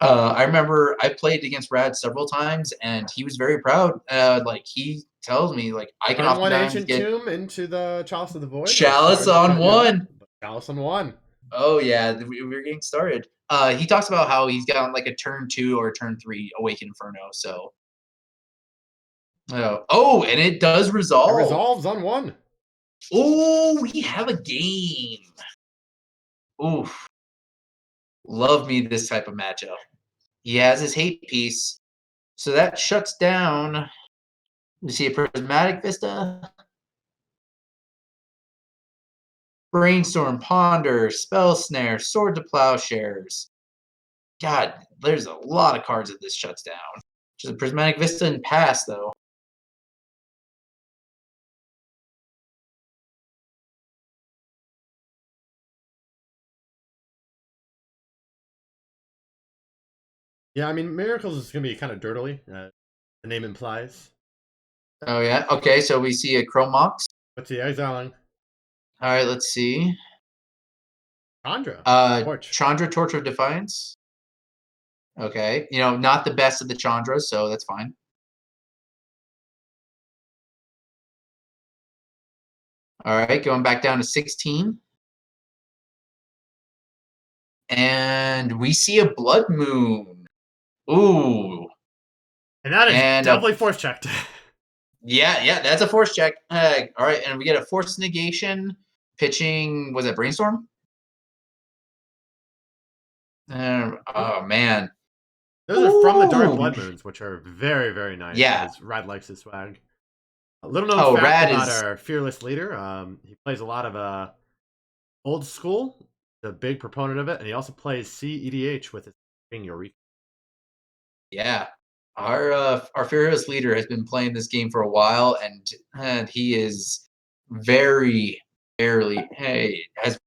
Speaker 1: I remember I played against Rad several times, and he was very proud. Like he tells me, like I can
Speaker 2: Turn 1
Speaker 1: oftentimes
Speaker 2: Ancient
Speaker 1: get
Speaker 2: Tomb into the Chalice of the Void.
Speaker 1: Chalice on 1.
Speaker 2: Chalice on 1.
Speaker 1: Oh yeah, we're getting started. He talks about how he's got like a turn 2 or a turn 3 Awaken Inferno. So, and it does resolve.
Speaker 2: It resolves on 1.
Speaker 1: Oh, we have a game. Oof. Love me this type of matchup. He has his hate piece, so that shuts down. We see a Prismatic Vista, Brainstorm, Ponder, Spell Snare, Sword to Plowshares. God, there's a lot of cards that this shuts down. Just a Prismatic Vista and pass, though.
Speaker 2: Yeah, I mean, Miracles is going to be kind of dirtily, the name implies.
Speaker 1: Oh, yeah? Okay, so we see a Chrome Mox.
Speaker 2: What's he exiling?
Speaker 1: All right, let's see.
Speaker 2: Chandra.
Speaker 1: Chandra, Torch of Defiance. Okay. Not the best of the Chandras, so that's fine. All right, going back down to 16. And we see a Blood Moon. Ooh.
Speaker 2: And that is definitely force checked.
Speaker 1: Yeah, that's a force check. All right, and we get a force negation. Pitching, was it Brainstorm? Oh, man.
Speaker 2: Those are from the Dark Blood Moons, which are very, very nice.
Speaker 1: Yeah.
Speaker 2: Rad likes his swag. A little known fact about our fearless leader. He plays a lot of old school, the big proponent of it, and he also plays CEDH with his Eureka.
Speaker 1: Yeah. Our fearless leader has been playing this game for a while, and he is has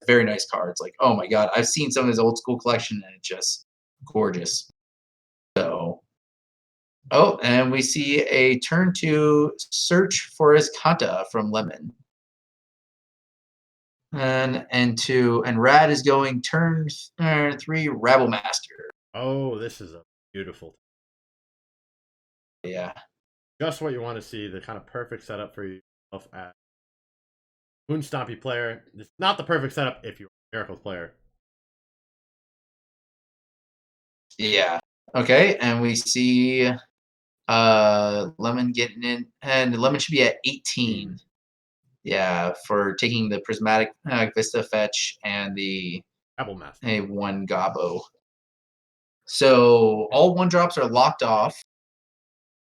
Speaker 1: very nice cards. Like, oh my god, I've seen some of his old school collection, and it's just gorgeous. So, and we see a turn 2 search for his Kanta from Lemon, and Rad is going turn 3 Rabble Master.
Speaker 2: Oh, this is a beautiful.
Speaker 1: Yeah.
Speaker 2: Just what you want to see, the kind of perfect setup for yourself as Moon Stompy player. It's not the perfect setup if you're a Miracles player.
Speaker 1: Yeah. Okay, and we see Lemon getting in, and Lemon should be at 18. Yeah, for taking the Prismatic Vista fetch and the
Speaker 2: Rebel Master.
Speaker 1: a 1 Gobbo. So all 1-drops are locked off.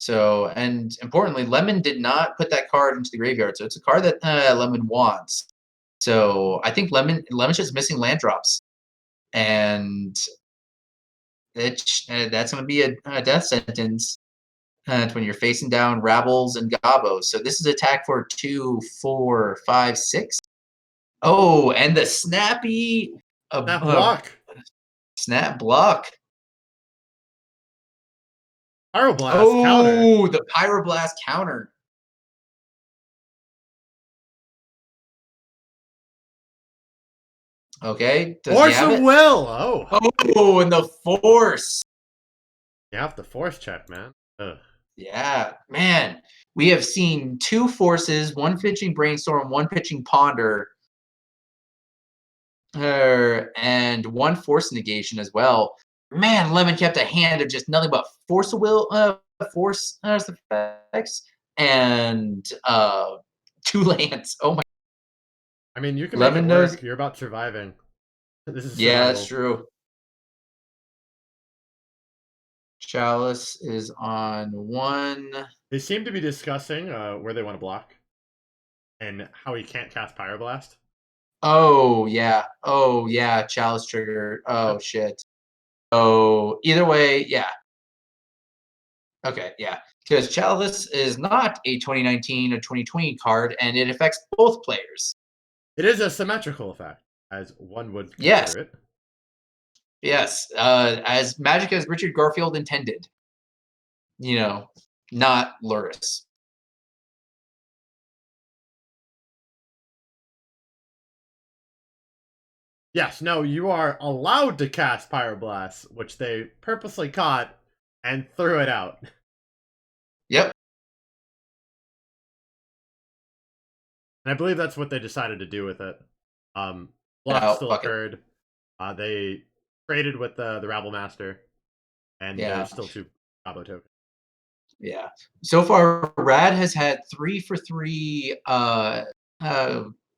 Speaker 1: So, and importantly, Lemon did not put that card into the graveyard. So it's a card that Lemon wants. So I think Lemon's just missing land drops. And that's going to be a death sentence when you're facing down Rabbles and Gobbos. So this is attack for 2, 4, 5, 6. Oh, and the snappy
Speaker 2: Snap block.
Speaker 1: Snap block.
Speaker 2: Pyroblast counter.
Speaker 1: Oh, the Pyroblast counter. Okay. Does he
Speaker 2: Force
Speaker 1: have
Speaker 2: of
Speaker 1: it?
Speaker 2: Will. Oh.
Speaker 1: Oh, and the Force.
Speaker 2: You have to force check, man. Ugh.
Speaker 1: Yeah, man. We have seen 2 forces, 1 pitching Brainstorm, 1 pitching Ponder, and 1 force negation as well. Man, Lemon kept a hand of just nothing but Force of Will, Force effects, and 2 lands. Oh my.
Speaker 2: I mean, you can
Speaker 1: Lemon
Speaker 2: make it work.
Speaker 1: knows.
Speaker 2: You're about surviving. This is
Speaker 1: Yeah,
Speaker 2: survival.
Speaker 1: that's true. Chalice is on 1.
Speaker 2: They seem to be discussing where they want to block and how he can't cast Pyroblast.
Speaker 1: Oh yeah. Oh yeah. Chalice trigger. Oh shit. Oh, either way, yeah. Okay, yeah. Because Chalice is not a 2019 or 2020 card, and it affects both players.
Speaker 2: It is a symmetrical effect, as one would consider
Speaker 1: Yes.
Speaker 2: it.
Speaker 1: Yes. As magic as Richard Garfield intended. You know, not Luris.
Speaker 2: Yes, no, you are allowed to cast Pyroblast, which they purposely caught and threw it out.
Speaker 1: Yep.
Speaker 2: And I believe that's what they decided to do with it. Block
Speaker 1: No,
Speaker 2: still
Speaker 1: fuck it.
Speaker 2: occurred. They traded with the Rabble Master, and
Speaker 1: Yeah.
Speaker 2: there's still 2 Gobbo tokens.
Speaker 1: Yeah. So far, Rad has had 3 for 3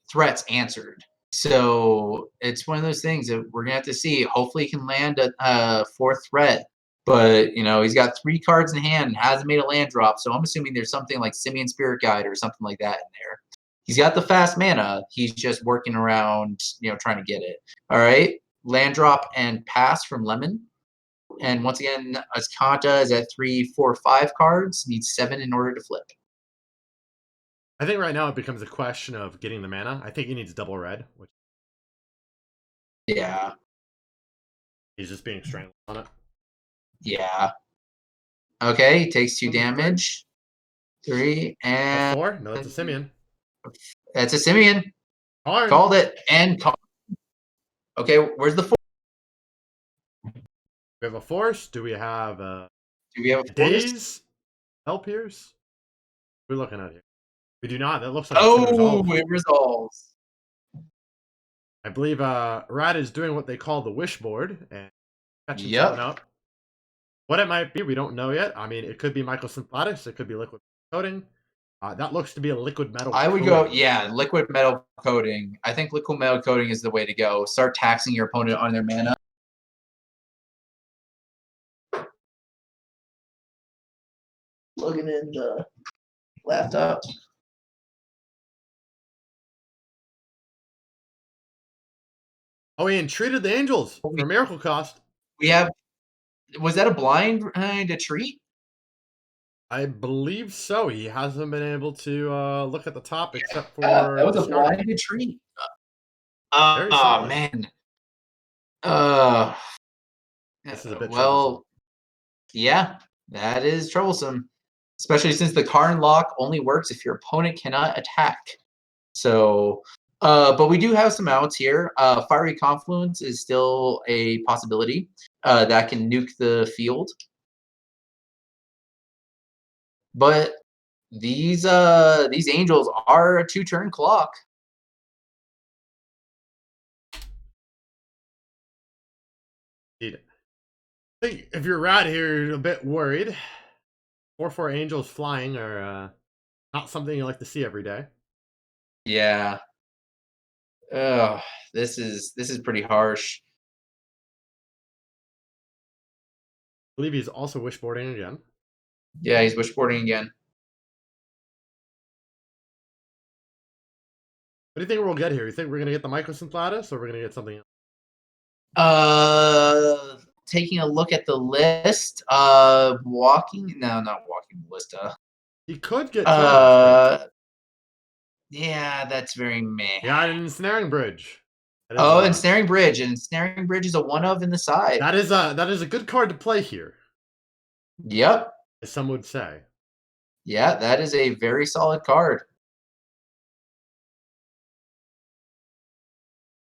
Speaker 1: threats answered. So it's one of those things that we're gonna have to see. Hopefully, he can land a 4th threat. But you know, he's got 3 cards in hand and hasn't made a land drop. So I'm assuming there's something like Simian Spirit Guide or something like that in there. He's got the fast mana. He's just working around, you know, trying to get it. All right, land drop and pass from Lemon. And once again, Ascanta is at 3, 4, 5 cards. Needs 7 in order to flip.
Speaker 2: I think right now it becomes a question of getting the mana. I think he needs double red, which
Speaker 1: Yeah.
Speaker 2: he's just being strangled on it.
Speaker 1: Yeah. Okay, he takes 2 damage. 3
Speaker 2: That's
Speaker 1: and
Speaker 2: 4? No, that's a Simian.
Speaker 1: that's a Simian.
Speaker 2: Card.
Speaker 1: Called it and okay, where's the 4?
Speaker 2: We have a force. Do we have
Speaker 1: Do we have a 4?
Speaker 2: days? Help Pierce? We're looking at here. We do not. That looks like it's gonna
Speaker 1: Oh,
Speaker 2: resolve.
Speaker 1: it resolves.
Speaker 2: I believe Rad is doing what they call the wish board and catching
Speaker 1: Yep.
Speaker 2: something up. What it might be, we don't know yet. I mean, it could be Mycosynthetics, it could be liquid coating. That looks to be a liquid metal
Speaker 1: I would
Speaker 2: coating.
Speaker 1: go, yeah, liquid metal coating. I think liquid metal coating is the way to go. Start taxing your opponent on their mana. Plugging in the laptop.
Speaker 2: Oh, he entreated the angels for a miracle cost.
Speaker 1: We have. Was that a blind to treat?
Speaker 2: I believe so. He hasn't been able to look at the top except for
Speaker 1: That was a
Speaker 2: discarding.
Speaker 1: blind retreat.
Speaker 2: Very
Speaker 1: Oh
Speaker 2: similar.
Speaker 1: man.
Speaker 2: This is a bit
Speaker 1: well, yeah, that is troublesome, especially since the Karn lock only works if your opponent cannot attack. So, but we do have some outs here. Fiery Confluence is still a possibility that can nuke the field. But these angels are a 2-turn clock.
Speaker 2: Indeed. I think if you're Rad here, you're a bit worried. 4/4 angels flying are not something you like to see every day.
Speaker 1: Yeah. Ugh, this is pretty harsh.
Speaker 2: I believe he's also wishboarding again.
Speaker 1: Yeah, he's wishboarding again.
Speaker 2: What do you think we'll get here? You think we're gonna get the Mycosynth Lattice, or we're gonna get something else?
Speaker 1: Taking a look at the list, not walking the list.
Speaker 2: He could get challenged.
Speaker 1: Yeah, that's very meh.
Speaker 2: Yeah, an ensnaring bridge.
Speaker 1: Ensnaring Bridge, and Ensnaring Bridge is a one of in the side.
Speaker 2: That is a good card to play here,
Speaker 1: Yep.
Speaker 2: as some would say.
Speaker 1: Yeah, that is a very solid card.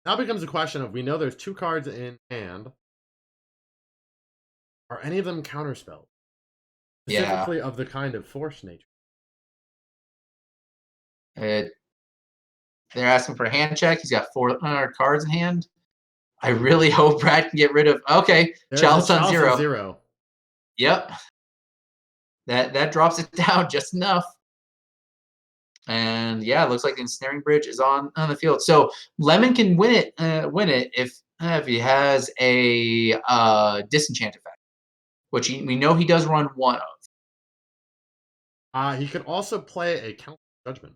Speaker 2: Now becomes a question of, we know there's 2 cards in hand. Are any of them counterspelled? Specifically of the kind of force nature.
Speaker 1: They're asking for a hand check. He's got 4 cards in hand. I really hope Brad can get rid of. Okay, Chalice on 0. Yep. That drops it down just enough. And yeah, it looks like the Ensnaring Bridge is on the field. So Lemon can win it if he has a disenchant effect, which we know he does run one of.
Speaker 2: He could also play a Council Judgment.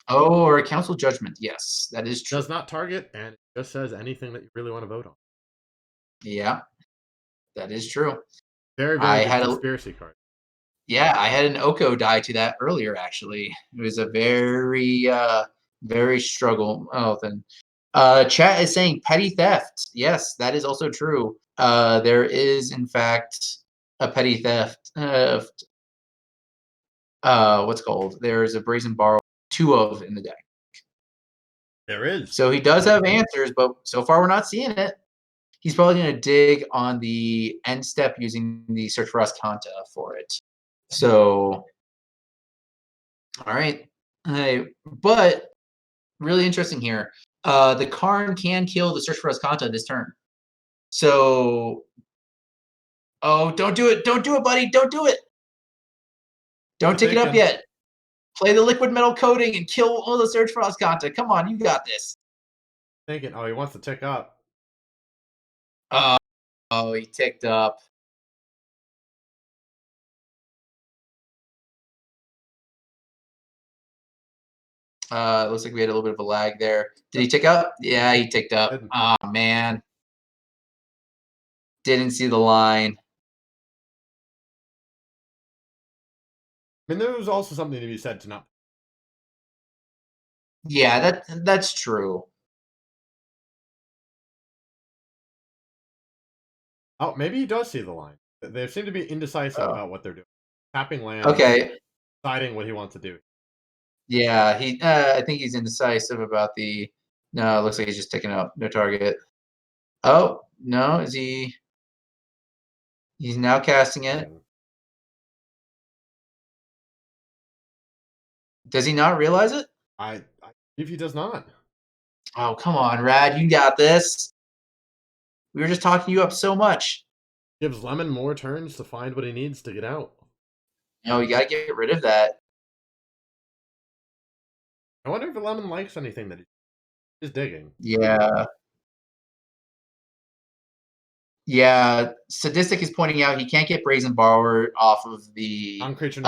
Speaker 1: Oh, or a Council Judgment. Yes, that is true.
Speaker 2: Does not target, and it just says anything that you really want to vote on.
Speaker 1: Yeah, that is true.
Speaker 2: Very, very good conspiracy card.
Speaker 1: Yeah, I had an Oko die to that earlier, actually. It was a very, very struggle. Oh, then. Chat is saying petty theft. Yes, that is also true. There is, in fact, a petty theft. What's called? There's a Brazen Borrow 2 of in the deck.
Speaker 2: There is.
Speaker 1: So he does have answers, but so far we're not seeing it. He's probably going to dig on the end step using the Search for Ascanta for it. So, all right. But really interesting here. The Karn can kill the Search for Ascanta this turn. So, don't do it. Don't do it, buddy. Don't do it. Don't take it up yet. Play the liquid metal coating and kill all the Search for Ascanta. Come on, you got this.
Speaker 2: Thinking, he wants to tick up.
Speaker 1: He ticked up. Looks like we had a little bit of a lag there. Did he tick up? Yeah, he ticked up. Oh, man. Didn't see the line.
Speaker 2: I mean, there was also something to be said to not.
Speaker 1: Yeah, that's true.
Speaker 2: Oh, maybe he does see the line. They seem to be indecisive about what they're doing. Tapping land.
Speaker 1: Okay.
Speaker 2: Deciding what he wants to do.
Speaker 1: Yeah, I think he's indecisive about the. No, it looks like he's just ticking up. No target. Oh, no, is he? He's now casting it. Does he not realize it?
Speaker 2: I believe he does not.
Speaker 1: Oh, come on, Rad. You got this. We were just talking you up so much.
Speaker 2: Gives Lemon more turns to find what he needs to get out.
Speaker 1: No, you got to get rid of that.
Speaker 2: I wonder if Lemon likes anything that he's digging.
Speaker 1: Yeah. Yeah, Sadistic is pointing out he can't get Brazen Borrower off of the
Speaker 2: non-creature.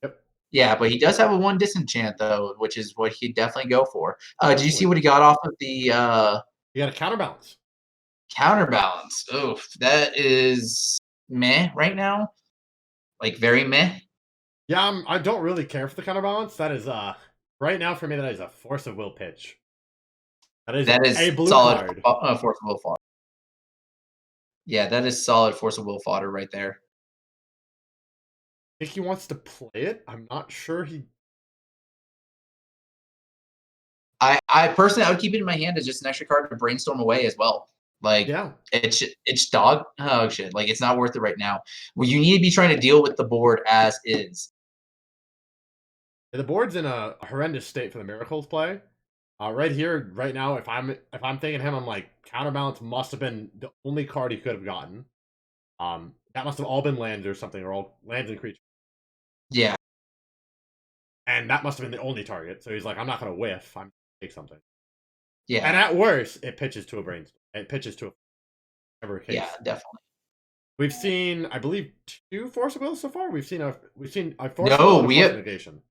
Speaker 2: Yep.
Speaker 1: Yeah, but he does have a 1 disenchant though, which is what he'd definitely go for. Did you see what he got off of the?
Speaker 2: He got a counterbalance.
Speaker 1: Counterbalance. Oof, that is meh right now. Like very meh.
Speaker 2: Yeah, I don't really care for the counterbalance. That is right now for me. That is a Force of Will pitch. That is a blue
Speaker 1: solid
Speaker 2: card.
Speaker 1: Force of Will fodder. Yeah, that is solid Force of Will fodder right there.
Speaker 2: I think he wants to play it. I'm not sure he.
Speaker 1: I personally, I would keep it in my hand as just an extra card to brainstorm away as well. Like,
Speaker 2: yeah,
Speaker 1: it's dog. Oh shit! Like, it's not worth it right now. Well, you need to be trying to deal with the board as is.
Speaker 2: The board's in a horrendous state for the Miracles play. Right here, right now, if I'm thinking him, I'm like, Counterbalance must have been the only card he could have gotten. That must have all been lands or something, or all lands and creatures.
Speaker 1: Yeah.
Speaker 2: And that must have been the only target. So he's like, I'm not going to whiff. I'm going to take something.
Speaker 1: Yeah.
Speaker 2: And at worst, it pitches to a brainstorm. It pitches to a whatever case.
Speaker 1: Yeah, definitely.
Speaker 2: We've seen, I believe, 2 Force of Wills so far. We've seen a Force of
Speaker 1: No,
Speaker 2: Will and a
Speaker 1: we
Speaker 2: Force
Speaker 1: have
Speaker 2: of Negation.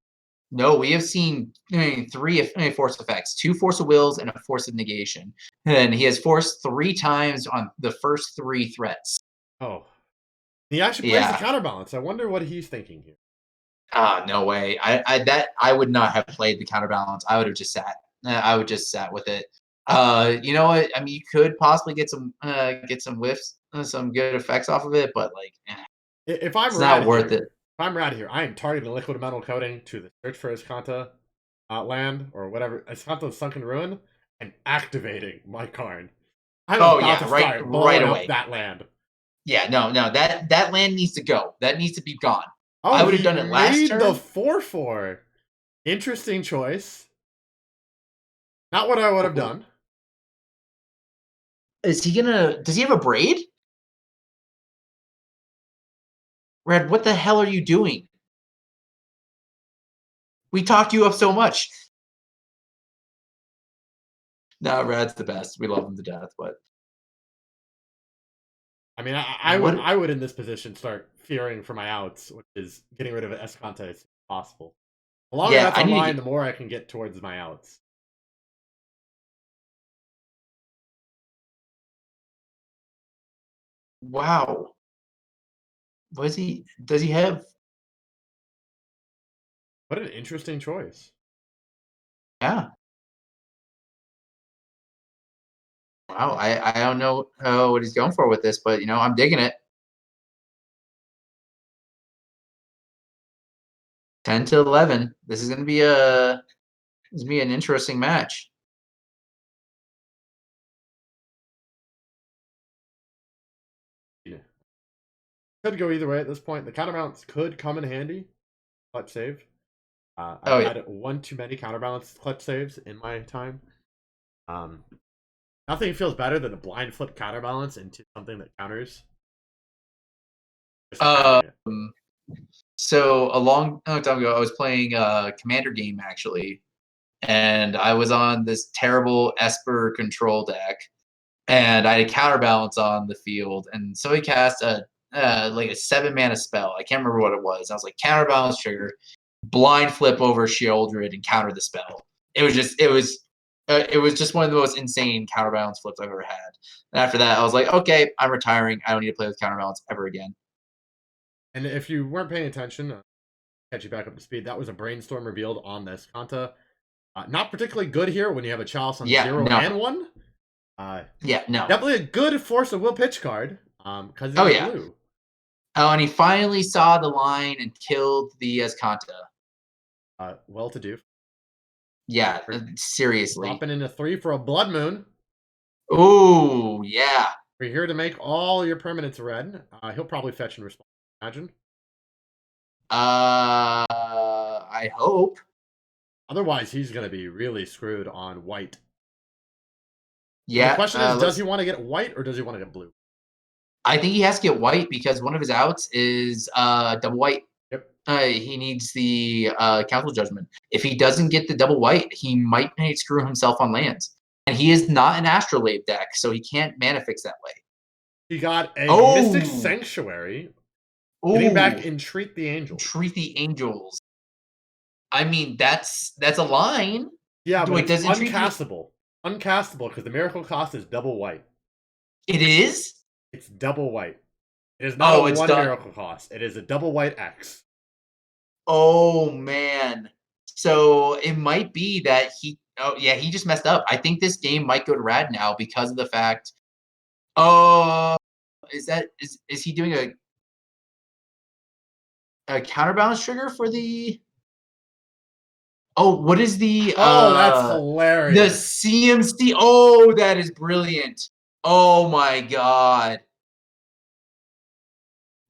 Speaker 1: no, we have seen 3 force effects: 2 Force of Wills and a Force of Negation. And he has force 3 times on the first 3 threats.
Speaker 2: Oh, he actually plays the
Speaker 1: Yeah.
Speaker 2: Counterbalance. I wonder what he's thinking here.
Speaker 1: No way. I would not have played the Counterbalance. I would have just sat. I would just sat with it. You know what? I mean, you could possibly get some whiffs, some good effects off of it, but like,
Speaker 2: If I'm
Speaker 1: it's not worth
Speaker 2: here,
Speaker 1: it.
Speaker 2: If I'm Rad here, I am targeting liquid metal coating to the search for Iskanta land or whatever, Iskanta's Sunken Ruin, and activating my card. I'm about to start blowing up
Speaker 1: away.
Speaker 2: that land.
Speaker 1: Yeah, no, that land needs to go. That needs to be gone.
Speaker 2: Oh,
Speaker 1: I would have done it last
Speaker 2: made
Speaker 1: turn.
Speaker 2: the 4/4. Interesting choice. Not what I would have done.
Speaker 1: Is he gonna? Does he have a braid? Red, what the hell are you doing? We talked you up so much. No, Rad's the best. We love him to death, but
Speaker 2: I mean, I would in this position start fearing for my outs, which is getting rid of Escante as soon as possible. The longer that's online, the more I can get towards my outs.
Speaker 1: Wow. Does he have?
Speaker 2: What an interesting choice.
Speaker 1: Yeah. Wow, I don't know what he's going for with this, but you know, I'm digging it. 10 to 11. This is gonna be an interesting match.
Speaker 2: Yeah. Could go either way at this point. The counterbalance could come in handy. Clutch save. I've had one too many counterbalance clutch saves in my time. Nothing feels better than a blind flip counterbalance into something that counters.
Speaker 1: So a long time ago, I was playing a commander game actually, and I was on this terrible Esper control deck, and I had a counterbalance on the field, and so he cast a 7-mana spell. I can't remember what it was. I was like, counterbalance trigger, blind flip over Sheoldred and counter the spell. It was just one of the most insane counterbalance flips I've ever had. And after that, I was like, okay, I'm retiring. I don't need to play with counterbalance ever again.
Speaker 2: And if you weren't paying attention, catch you back up to speed. That was a brainstorm revealed on this Kanta. Not particularly good here when you have a Chalice on 0 and 1. Definitely a good Force of Will pitch card. Because it's blue.
Speaker 1: Oh, and he finally saw the line and killed the Azcanta.
Speaker 2: Well to do.
Speaker 1: Yeah, seriously.
Speaker 2: Dropping into 3 for a Blood Moon.
Speaker 1: Ooh, yeah.
Speaker 2: We're here to make all your permanents red. He'll probably fetch and respond. Imagine.
Speaker 1: I hope.
Speaker 2: Otherwise, he's going to be really screwed on white.
Speaker 1: Yeah.
Speaker 2: The question is, does he want to get white or does he want to get blue?
Speaker 1: I think he has to get white because one of his outs is double white.
Speaker 2: Yep.
Speaker 1: He needs the Council Judgment. If he doesn't get the double white, he might screw himself on lands. And he is not an Astrolabe deck, so he can't mana fix that way.
Speaker 2: He got a Mystic Sanctuary. Getting back Entreat the Angels.
Speaker 1: Entreat the Angels. I mean, that's a line.
Speaker 2: Yeah, but it's uncastable. Uncastable because the miracle cost is double white.
Speaker 1: It is?
Speaker 2: It's double white. It is not a one miracle cost. It is a double white X.
Speaker 1: Oh, man. So it might be that he just messed up. I think this game might go to Rad now because of the fact. Is he doing a counterbalance trigger for the? Oh, what is the?
Speaker 2: That's hilarious.
Speaker 1: The CMC. Oh, that is brilliant. Oh my god.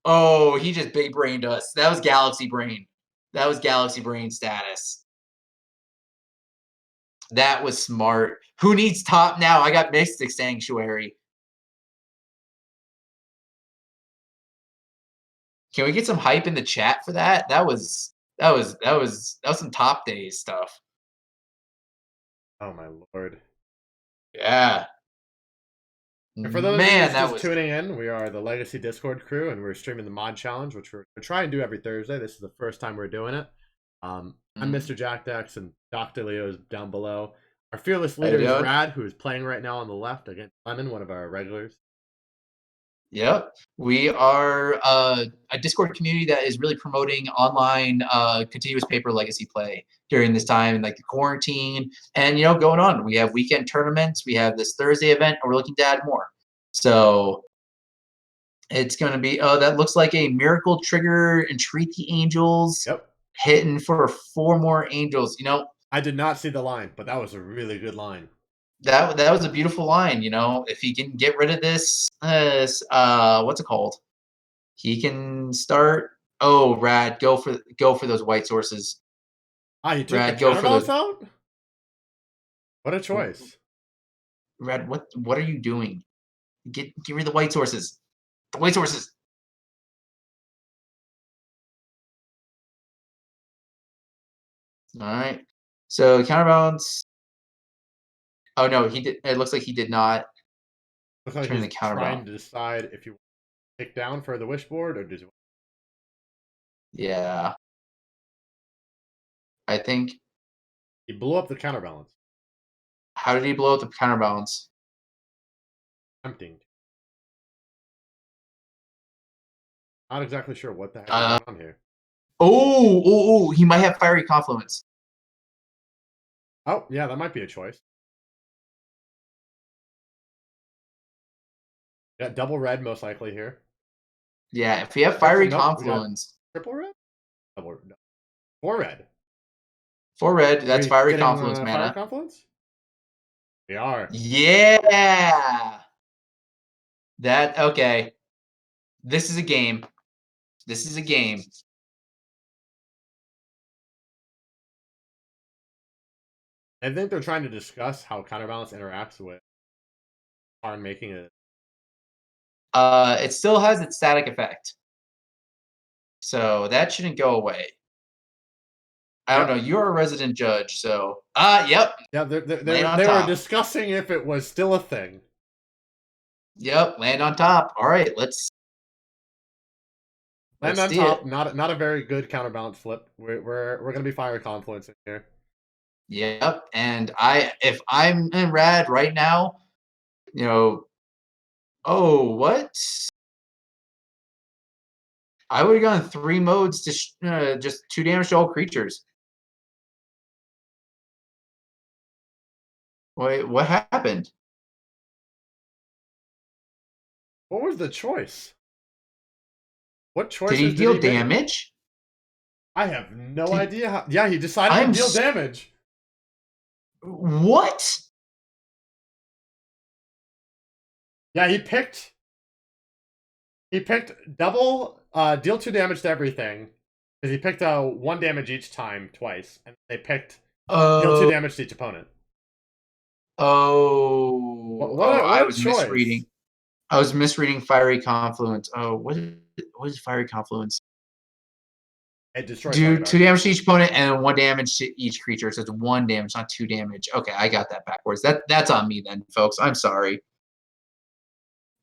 Speaker 1: Oh, he just big brained us. That was Galaxy Brain. That was Galaxy Brain status. That was smart. Who needs top now? I got Mystic Sanctuary. Can we get some hype in the chat for that? That was some top days stuff.
Speaker 2: Oh my lord.
Speaker 1: Yeah.
Speaker 2: And for those
Speaker 1: Man,
Speaker 2: of you
Speaker 1: that
Speaker 2: just
Speaker 1: was
Speaker 2: tuning in, we are the Legacy Discord crew, and we're streaming the Mod Challenge, which we're trying to do every Thursday. This is the first time we're doing it. I'm Mr. Jack Dex, and Dr. Leo is down below. Our fearless leader is Rad, who is playing right now on the left against Lemon, one of our regulars.
Speaker 1: Yep. We are a Discord community that is really promoting online continuous paper legacy play during this time, like the quarantine and, going on. We have weekend tournaments. We have this Thursday event, and we're looking to add more. So it's going to be, that looks like a Miracle Trigger, Entreat the Angels.
Speaker 2: Yep.
Speaker 1: Hitting for 4 more Angels.
Speaker 2: I did not see the line, but that was a really good line.
Speaker 1: That was a beautiful line. If he can get rid of this, what's it called? He can start. Oh, Rad, go for those white sources.
Speaker 2: Ah, you took
Speaker 1: Rad,
Speaker 2: the
Speaker 1: go for
Speaker 2: counterbalance
Speaker 1: those.
Speaker 2: out? What a choice.
Speaker 1: Rad, what are you doing? Get rid of the white sources. The white sources. All right. So counterbalance. Oh no, he did. It looks like he did not
Speaker 2: Looks like
Speaker 1: turn
Speaker 2: he's
Speaker 1: the counterbalance.
Speaker 2: trying to decide if you want to take down for the wish board or does he want.
Speaker 1: Yeah. I think.
Speaker 2: He blew up the counterbalance.
Speaker 1: How did he blow up the counterbalance?
Speaker 2: Tempting. Not exactly sure what the heck is going on here.
Speaker 1: Oh, he might have Fiery Confluence.
Speaker 2: Oh, yeah, that might be a choice. Yeah, double red most likely here.
Speaker 1: Yeah, if we have Fiery
Speaker 2: Nope,
Speaker 1: Confluence.
Speaker 2: Triple red? Double, no. 4 red.
Speaker 1: 4 red, that's Fiery
Speaker 2: getting,
Speaker 1: Confluence mana.
Speaker 2: Fire Confluence? We are.
Speaker 1: Yeah. Okay. This is a game. This is a game.
Speaker 2: I think they're trying to discuss how counterbalance interacts with Karn making it.
Speaker 1: It still has its static effect. So that shouldn't go away. I don't know. You're a resident judge, so yep.
Speaker 2: Yeah, they were discussing if it was still a thing.
Speaker 1: Yep, land on top. All right, let's
Speaker 2: land on top. Not a very good counterbalance flip. We're gonna be Fire Confluence in here.
Speaker 1: Yep, and if I'm in Rad right now, oh, what? I would have gone 3 modes to just 2 damage to all creatures. Wait, what happened?
Speaker 2: What was the choice? What choice
Speaker 1: did he deal damage?
Speaker 2: I have no idea how. Yeah, he decided to deal damage.
Speaker 1: What?
Speaker 2: Yeah, he picked double deal 2 damage to everything. Because he picked 1 damage each time twice. And they picked deal 2 damage to each opponent.
Speaker 1: I was misreading. I was misreading Fiery Confluence. Oh, what is Fiery Confluence?
Speaker 2: It destroys.
Speaker 1: Do 2 damage to each opponent and 1 damage to each creature. So it's 1 damage, not 2 damage. Okay, I got that backwards. That's on me then, folks. I'm sorry.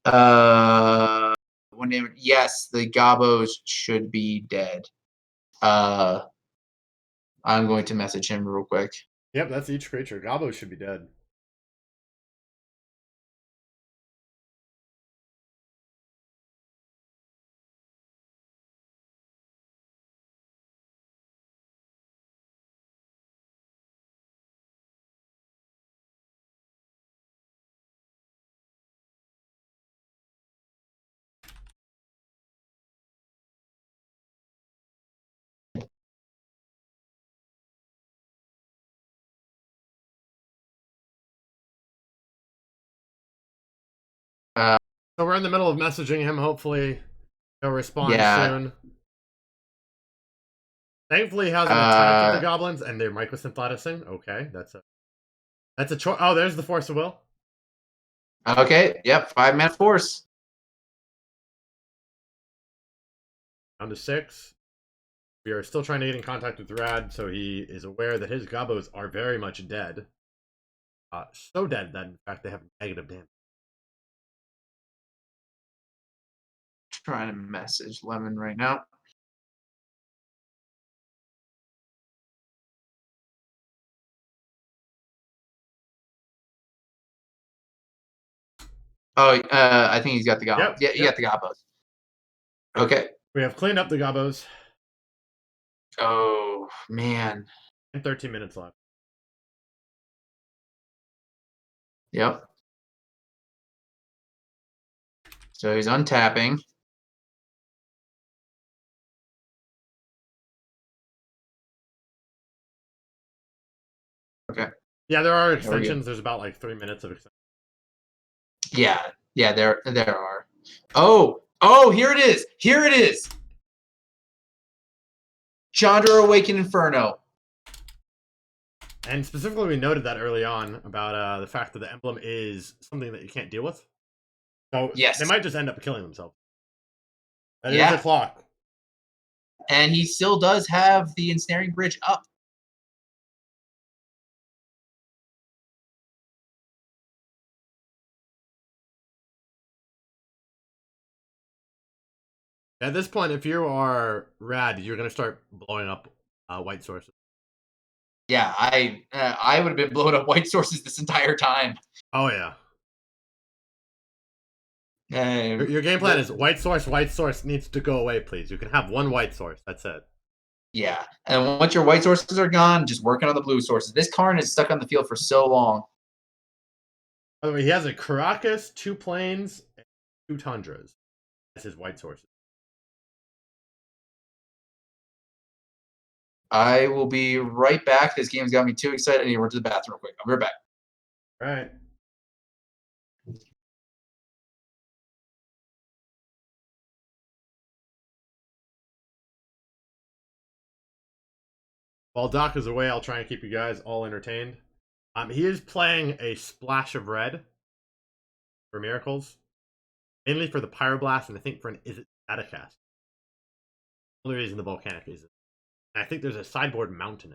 Speaker 1: 1 damage. Yes, the Gobos should be dead. I'm going to message him real quick.
Speaker 2: Yep, that's each creature. Gobos should be dead. So we're in the middle of messaging him. Hopefully, he'll respond soon. Thankfully, he hasn't attacked with the goblins, and they're microsyntheticing. Okay, that's a choice. Oh, there's the Force of Will.
Speaker 1: Okay, yep, 5-mana force.
Speaker 2: Down to 6. We are still trying to get in contact with Rad, so he is aware that his gobos are very much dead. So dead that, in fact, they have negative damage.
Speaker 1: Trying to message Lemon right now. Oh, I think he's got the goblins.
Speaker 2: Yep,
Speaker 1: Yeah, you got the gobos. Okay.
Speaker 2: We have cleaned up the gobos.
Speaker 1: Oh, man.
Speaker 2: And 13 minutes left.
Speaker 1: Yep. So he's untapping. Okay.
Speaker 2: Yeah, there are extensions. There's about like 3 minutes of extension.
Speaker 1: Yeah, there are. Oh, here it is. Here it is. Chandra Awakened Inferno.
Speaker 2: And specifically, we noted that early on about the fact that the emblem is something that you can't deal with. So
Speaker 1: yes,
Speaker 2: they might just end up killing themselves. That is a clock.
Speaker 1: And he still does have the Ensnaring Bridge up.
Speaker 2: At this point, if you are Rad, you're going to start blowing up white sources.
Speaker 1: Yeah, I would have been blowing up white sources this entire time.
Speaker 2: Oh, yeah. Your game plan is white source needs to go away, please. You can have one white source. That's it.
Speaker 1: Yeah, and once your white sources are gone, just working on the blue sources. This Karn is stuck on the field for so long.
Speaker 2: By the way, he has a Caracas, 2 plains, and 2 tundras. That's his white sources.
Speaker 1: I will be right back. This game's got me too excited. I need to run to the bathroom real quick. I'll be right back.
Speaker 2: All right. While Doc is away, I'll try and keep you guys all entertained. He is playing a Splash of Red for Miracles. Mainly for the Pyroblast, and I think for an Is It Staticast. The only reason the Volcanic is. And I think there's a sideboard Mountain.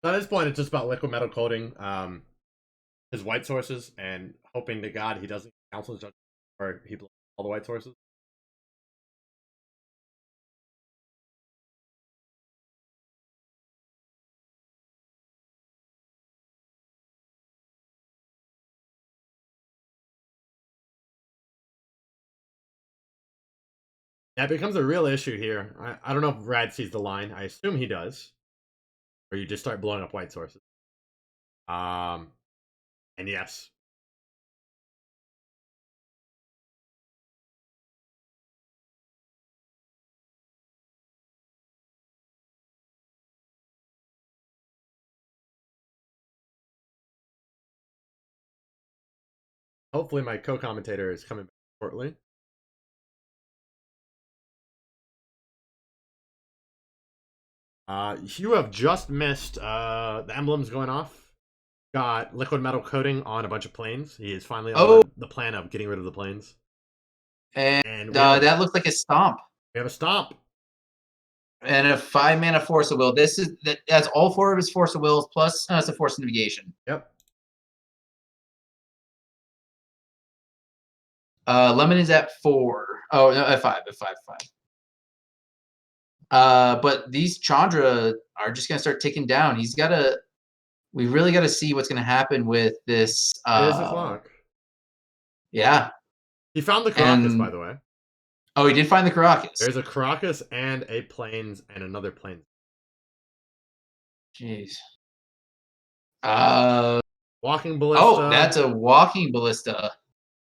Speaker 2: So at this point, it's just about liquid metal coating his white sources and hoping to God he doesn't cancel his judgment or he blows all the white sources. That becomes a real issue here. I don't know if Rad sees the line. I assume he does. Or you just start blowing up white sources. And yes. Hopefully my co-commentator is coming back shortly. You have just missed the emblems going off. Got liquid metal coating on a bunch of planes. He is finally on the plan of getting rid of the planes.
Speaker 1: And that looks like a stomp.
Speaker 2: We have a stomp.
Speaker 1: And a 5-mana Force of Will. That's all 4 of his Force of Wills plus some Force of Negation.
Speaker 2: Yep.
Speaker 1: Lemon is at 4. Oh, no, at 5. But these Chandra are just gonna start ticking down. We really got to see what's gonna happen with this.
Speaker 2: There's the clock.
Speaker 1: Yeah.
Speaker 2: He found the Caracas, by the way.
Speaker 1: Oh, he did find the Caracas.
Speaker 2: There's a Caracas and a plains and another plains.
Speaker 1: Jeez.
Speaker 2: Walking Ballista.
Speaker 1: Oh, that's a Walking Ballista.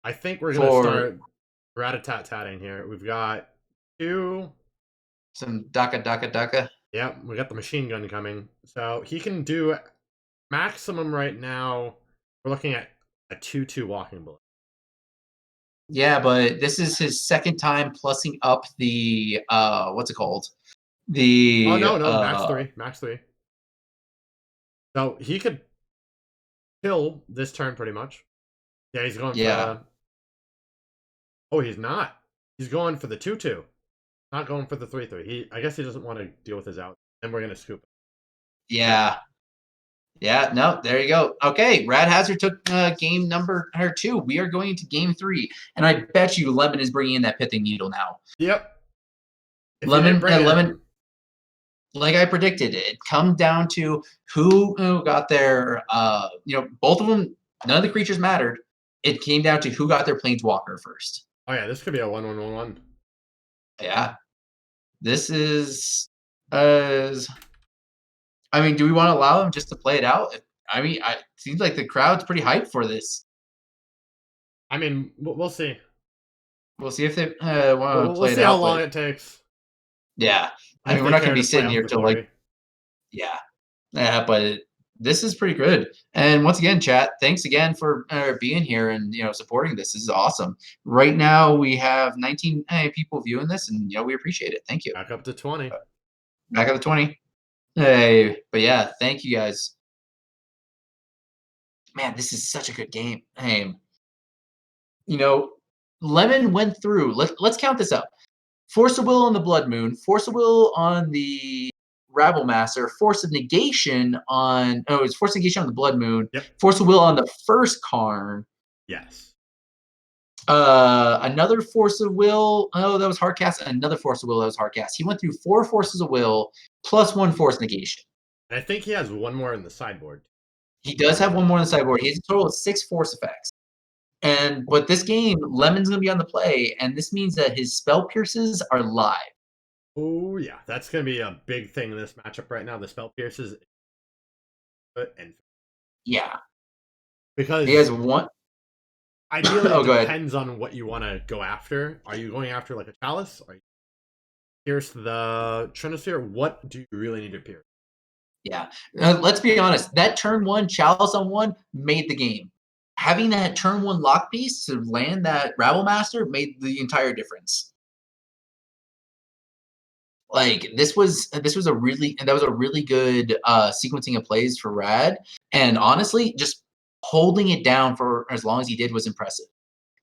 Speaker 2: I think we're going to start rat-a-tat-tatting here. We've got 2.
Speaker 1: Some Daka.
Speaker 2: Yep, we got the machine gun coming. So he can do maximum right now. We're looking at a 2/2 Walking Ballista.
Speaker 1: Yeah, but this is his second time plussing up the what's it called? The
Speaker 2: Oh no, max 3. So he could kill this turn pretty much. Yeah, he's going for
Speaker 1: yeah.
Speaker 2: Oh, he's not. He's going for the 2/2. Not going for the 3/3. I guess he doesn't want to deal with his out. Then we're gonna scoop it.
Speaker 1: Yeah. Yeah, no, there you go. Okay, Rad Hazard took game number 2. We are going into game 3, and I bet you Lemon is bringing in that pithing needle now.
Speaker 2: Yep. If he
Speaker 1: Lemon,
Speaker 2: didn't bring it,
Speaker 1: Lemon, like I predicted, it come down to who got their. Both of them. None of the creatures mattered. It came down to who got their planeswalker first.
Speaker 2: Oh yeah, this could be a 1/1/1/1.
Speaker 1: Yeah, this is. I mean, do we want to allow them just to play it out? I mean, it seems like the crowd's pretty hyped for this.
Speaker 2: I mean, we'll see.
Speaker 1: We'll see if they want to play it out.
Speaker 2: We'll see how long it takes.
Speaker 1: Yeah, I mean, we're not going to be sitting here till
Speaker 2: glory.
Speaker 1: yeah, but this is pretty good. And once again, chat, thanks again for being here and supporting this. This is awesome. Right now we have 19 people viewing this, and we appreciate it. Thank you.
Speaker 2: Back up to 20.
Speaker 1: Back up to 20. Hey, but yeah, thank you guys. Man, this is such a good game. Hey, Lemon went through. Let's count this up. Force of Will on the Blood Moon, Force of Will on the Rabble Master, Force of Negation on it's Force of Negation on the Blood Moon,
Speaker 2: Yep.
Speaker 1: Force of Will on the first Karn.
Speaker 2: Yes.
Speaker 1: Another Force of Will. Oh, that was Hardcast. Another Force of Will. That was Hardcast. He went through 4 Forces of Will plus 1 Force Negation.
Speaker 2: And I think he has one more in the sideboard.
Speaker 1: He does have one more in the sideboard. He has a total of 6 Force effects. But this game, Lemon's going to be on the play, and this means that his spell pierces are live.
Speaker 2: Oh yeah, that's going to be a big thing in this matchup right now. The spell pierces, and
Speaker 1: yeah,
Speaker 2: because
Speaker 1: he has one.
Speaker 2: Ideally,
Speaker 1: Oh,
Speaker 2: it depends on what you want to go after. Are you going after like a Chalice? Are you pierce the Trinisphere? What do you really need to pierce?
Speaker 1: Yeah, let's be honest. That turn 1 Chalice on 1 made the game. Having that turn 1 lock piece to land that Rabble Master made the entire difference. Like that was a really good sequencing of plays for Rad, and honestly, just holding it down for as long as he did was impressive.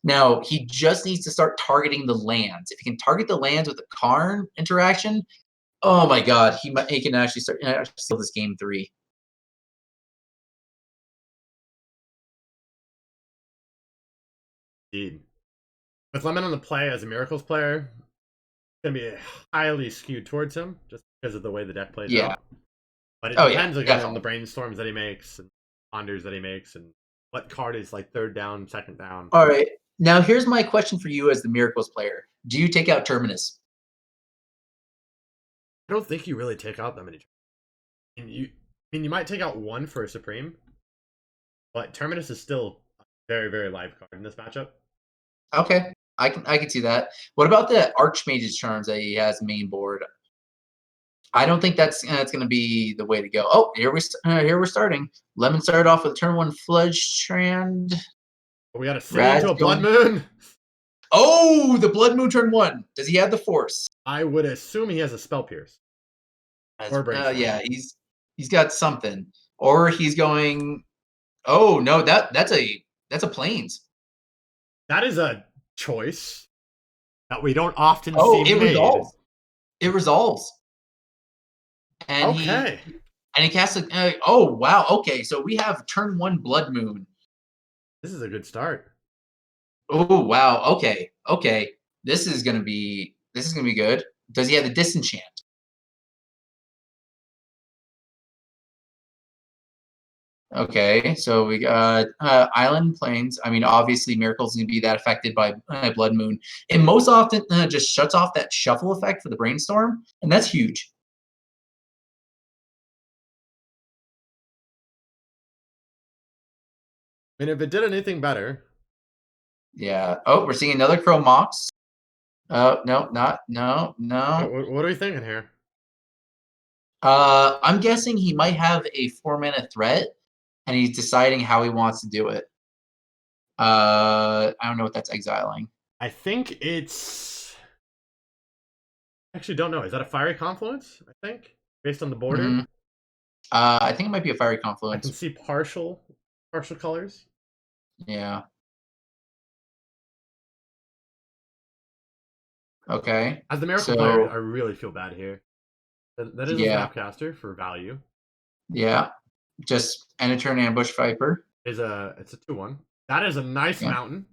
Speaker 1: Now he just needs to start targeting the lands. If he can target the lands with the Karn interaction, oh my God, he can actually steal this game 3.
Speaker 2: Indeed. With Lemon on the play as a Miracles player, it's going to be highly skewed towards him just because of the way the deck plays out. But it depends again on the brainstorms that he makes and ponders that he makes and what card is like third down, second down.
Speaker 1: All right. Now here's my question for you as the Miracles player. Do you take out Terminus?
Speaker 2: I don't think you really take out that many. You might take out one for a Supreme, but Terminus is still a very, very live card in this matchup.
Speaker 1: Okay, I can see that. What about the Archmage's charms that he has main board? I don't think that's going to be the way to go. Oh, here we're starting. Lemon started off with turn 1 Floodstrand.
Speaker 2: We got a city into a Blood Moon.
Speaker 1: Oh, the Blood Moon turn 1. Does he have the Force?
Speaker 2: I would assume he has a Spell Pierce.
Speaker 1: Yeah, he's got something, or he's going. Oh no, that's a Plains.
Speaker 2: That is a choice that we don't often see made.
Speaker 1: It resolves. And he casts a. Oh wow! Okay, so we have turn 1 Blood Moon.
Speaker 2: This is a good start.
Speaker 1: Oh wow! Okay. This is gonna be good. Does he have the Disenchant? Okay, so we got Island Plains. I mean, obviously, Miracle's going to be that affected by Blood Moon. And most often, just shuts off that shuffle effect for the Brainstorm, and that's huge.
Speaker 2: I mean, if it did anything better.
Speaker 1: Yeah. Oh, we're seeing another Chrome Mox. Oh, no.
Speaker 2: What are we thinking here?
Speaker 1: I'm guessing he might have a 4-mana threat, and he's deciding how he wants to do it. I don't know what that's exiling.
Speaker 2: I think it's... I actually don't know. Is that a Fiery Confluence, I think? Based on the border?
Speaker 1: Mhm. I think it might be a Fiery
Speaker 2: I
Speaker 1: Confluence.
Speaker 2: can see partial colors.
Speaker 1: Yeah. Okay.
Speaker 2: As the Miracle player, I really feel bad here. That is a
Speaker 1: Yeah.
Speaker 2: Snapcaster for value.
Speaker 1: Yeah. Just end of turn Ambush Viper.
Speaker 2: It's a 2/1. That is a nice
Speaker 1: Yeah.
Speaker 2: mountain.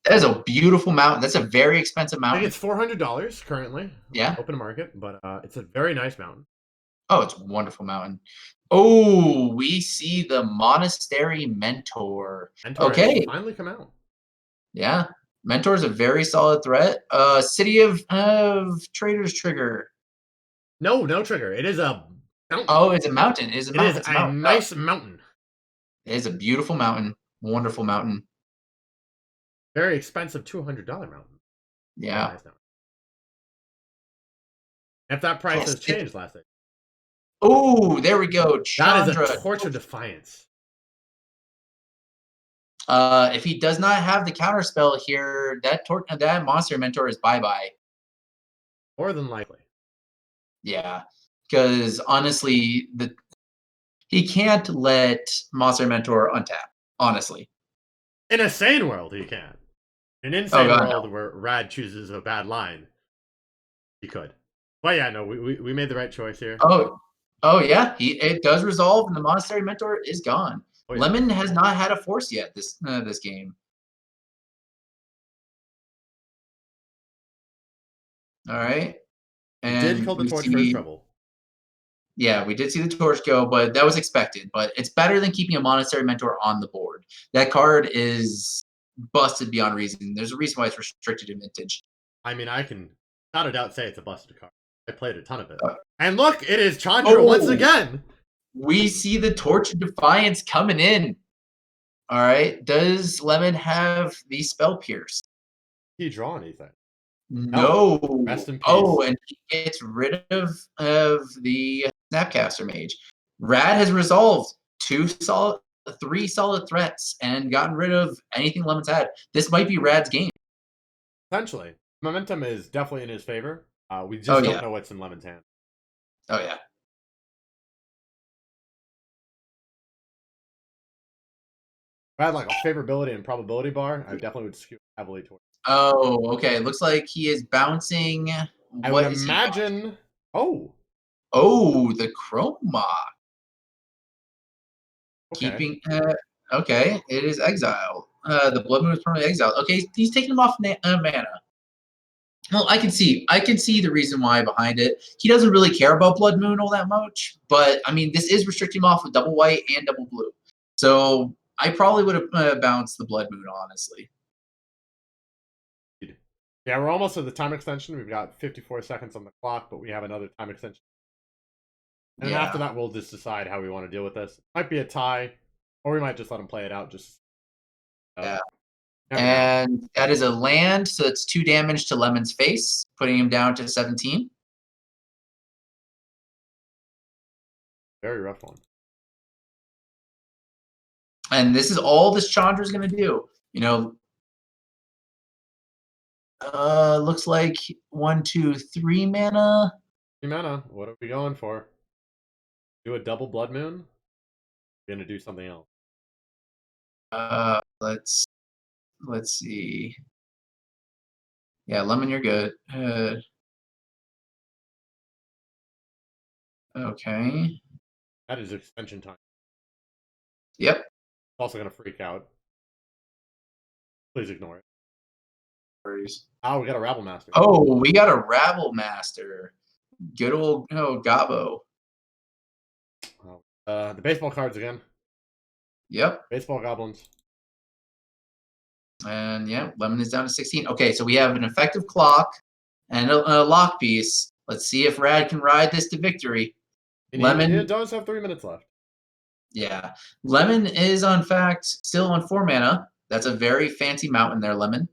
Speaker 1: That is a beautiful mountain. That's a very expensive
Speaker 2: I think
Speaker 1: mountain.
Speaker 2: it's $400 currently.
Speaker 1: Yeah.
Speaker 2: Open to market, but it's a very nice mountain.
Speaker 1: Oh, it's a wonderful mountain. Oh, we see the Monastery Mentor.
Speaker 2: Mentor has
Speaker 1: Okay.
Speaker 2: finally come out.
Speaker 1: Yeah. Mentor is a very solid threat. City of Trader's Trigger.
Speaker 2: No trigger. It is a mountain.
Speaker 1: Oh, it's a mountain. It is a mountain.
Speaker 2: It is
Speaker 1: It's
Speaker 2: a
Speaker 1: mountain.
Speaker 2: nice mountain.
Speaker 1: It is a beautiful mountain. Wonderful mountain.
Speaker 2: Very expensive $200 mountain.
Speaker 1: Yeah.
Speaker 2: Nice mountain. If that price
Speaker 1: Yes,
Speaker 2: has changed last night.
Speaker 1: Oh, there we go.
Speaker 2: That
Speaker 1: Chandra.
Speaker 2: is a Torch of Defiance.
Speaker 1: If he does not have the counter spell here, that monster mentor is bye-bye.
Speaker 2: More than likely.
Speaker 1: Yeah. Because honestly, he can't let Monster Mentor untap, honestly.
Speaker 2: In a sane world, he can. In an insane
Speaker 1: God,
Speaker 2: world where Rad chooses a bad line, he could. But yeah, no, we made the right choice here.
Speaker 1: Oh yeah, it does resolve, and the Monastery Mentor is gone.
Speaker 2: Oh, yeah.
Speaker 1: Lemon has not had a force yet this game. All right,
Speaker 2: We did kill the
Speaker 1: we
Speaker 2: Torch
Speaker 1: see,
Speaker 2: for his trouble.
Speaker 1: Yeah, we did see the Torch go, but that was expected. But it's better than keeping a Monastery Mentor on the board. That card is busted beyond reason. There's a reason why it's restricted in Vintage.
Speaker 2: I mean, I can without a doubt say it's a busted card. I played a ton of it. And look, it is Chandra
Speaker 1: Oh!
Speaker 2: once again.
Speaker 1: We see the Torch of Defiance coming in. All right. Does Lemon have the Spell Pierce?
Speaker 2: Did he draw anything?
Speaker 1: No.
Speaker 2: Rest in peace.
Speaker 1: Oh, and he gets rid of the Snapcaster Mage. Rad has resolved 3 solid threats and gotten rid of anything Lemon's had. This might be Rad's game.
Speaker 2: Potentially. Momentum is definitely in his favor. We just don't know what's in Lemon's hand.
Speaker 1: Oh, yeah.
Speaker 2: If I had like a favorability and probability bar, I definitely would skew heavily towards.
Speaker 1: Oh, okay. Looks like he is bouncing.
Speaker 2: I would imagine. Oh,
Speaker 1: the Chroma.
Speaker 2: okay.
Speaker 1: Keeping. Okay, it is exile. The Blood Moon is permanently exiled. Okay, he's taking him off mana. Well, I can see the reason why behind it. He doesn't really care about Blood Moon all that much, but I mean, this is restricting him off with double white and double blue. So I probably would have bounced the Blood Moon, honestly.
Speaker 2: Yeah, we're almost at the time extension. We've got 54 seconds on the clock, but we have another time extension. And then after that, we'll just decide how we want to deal with this. Might be a tie, or we might just let him play it out.
Speaker 1: Yeah. And that is a land, so it's 2 damage to Lemon's face, putting him down to 17.
Speaker 2: Very rough one.
Speaker 1: And this is all this Chandra's going to do. You know, looks like 1, 2, 3 mana.
Speaker 2: 3 mana. What are we going for? Do a double Blood Moon? We're going to do something else.
Speaker 1: Let's see. Yeah, Lemon, you're good. Okay.
Speaker 2: That is extension time.
Speaker 1: Yep.
Speaker 2: Also going to freak out. Please ignore it.
Speaker 1: Worries.
Speaker 2: Oh, we got a Rabble Master.
Speaker 1: Oh, we got a Rabble Master. Good old Gabo.
Speaker 2: The baseball cards again.
Speaker 1: Yep.
Speaker 2: Baseball goblins.
Speaker 1: And yeah, Lemon is down to 16. Okay, so we have an effective clock and a lock piece. Let's see if Rad can ride this to victory.
Speaker 2: And
Speaker 1: Lemon
Speaker 2: he does have 3 minutes left.
Speaker 1: Yeah. Lemon is, in fact, still on 4 mana. That's a very fancy mountain there, Lemon.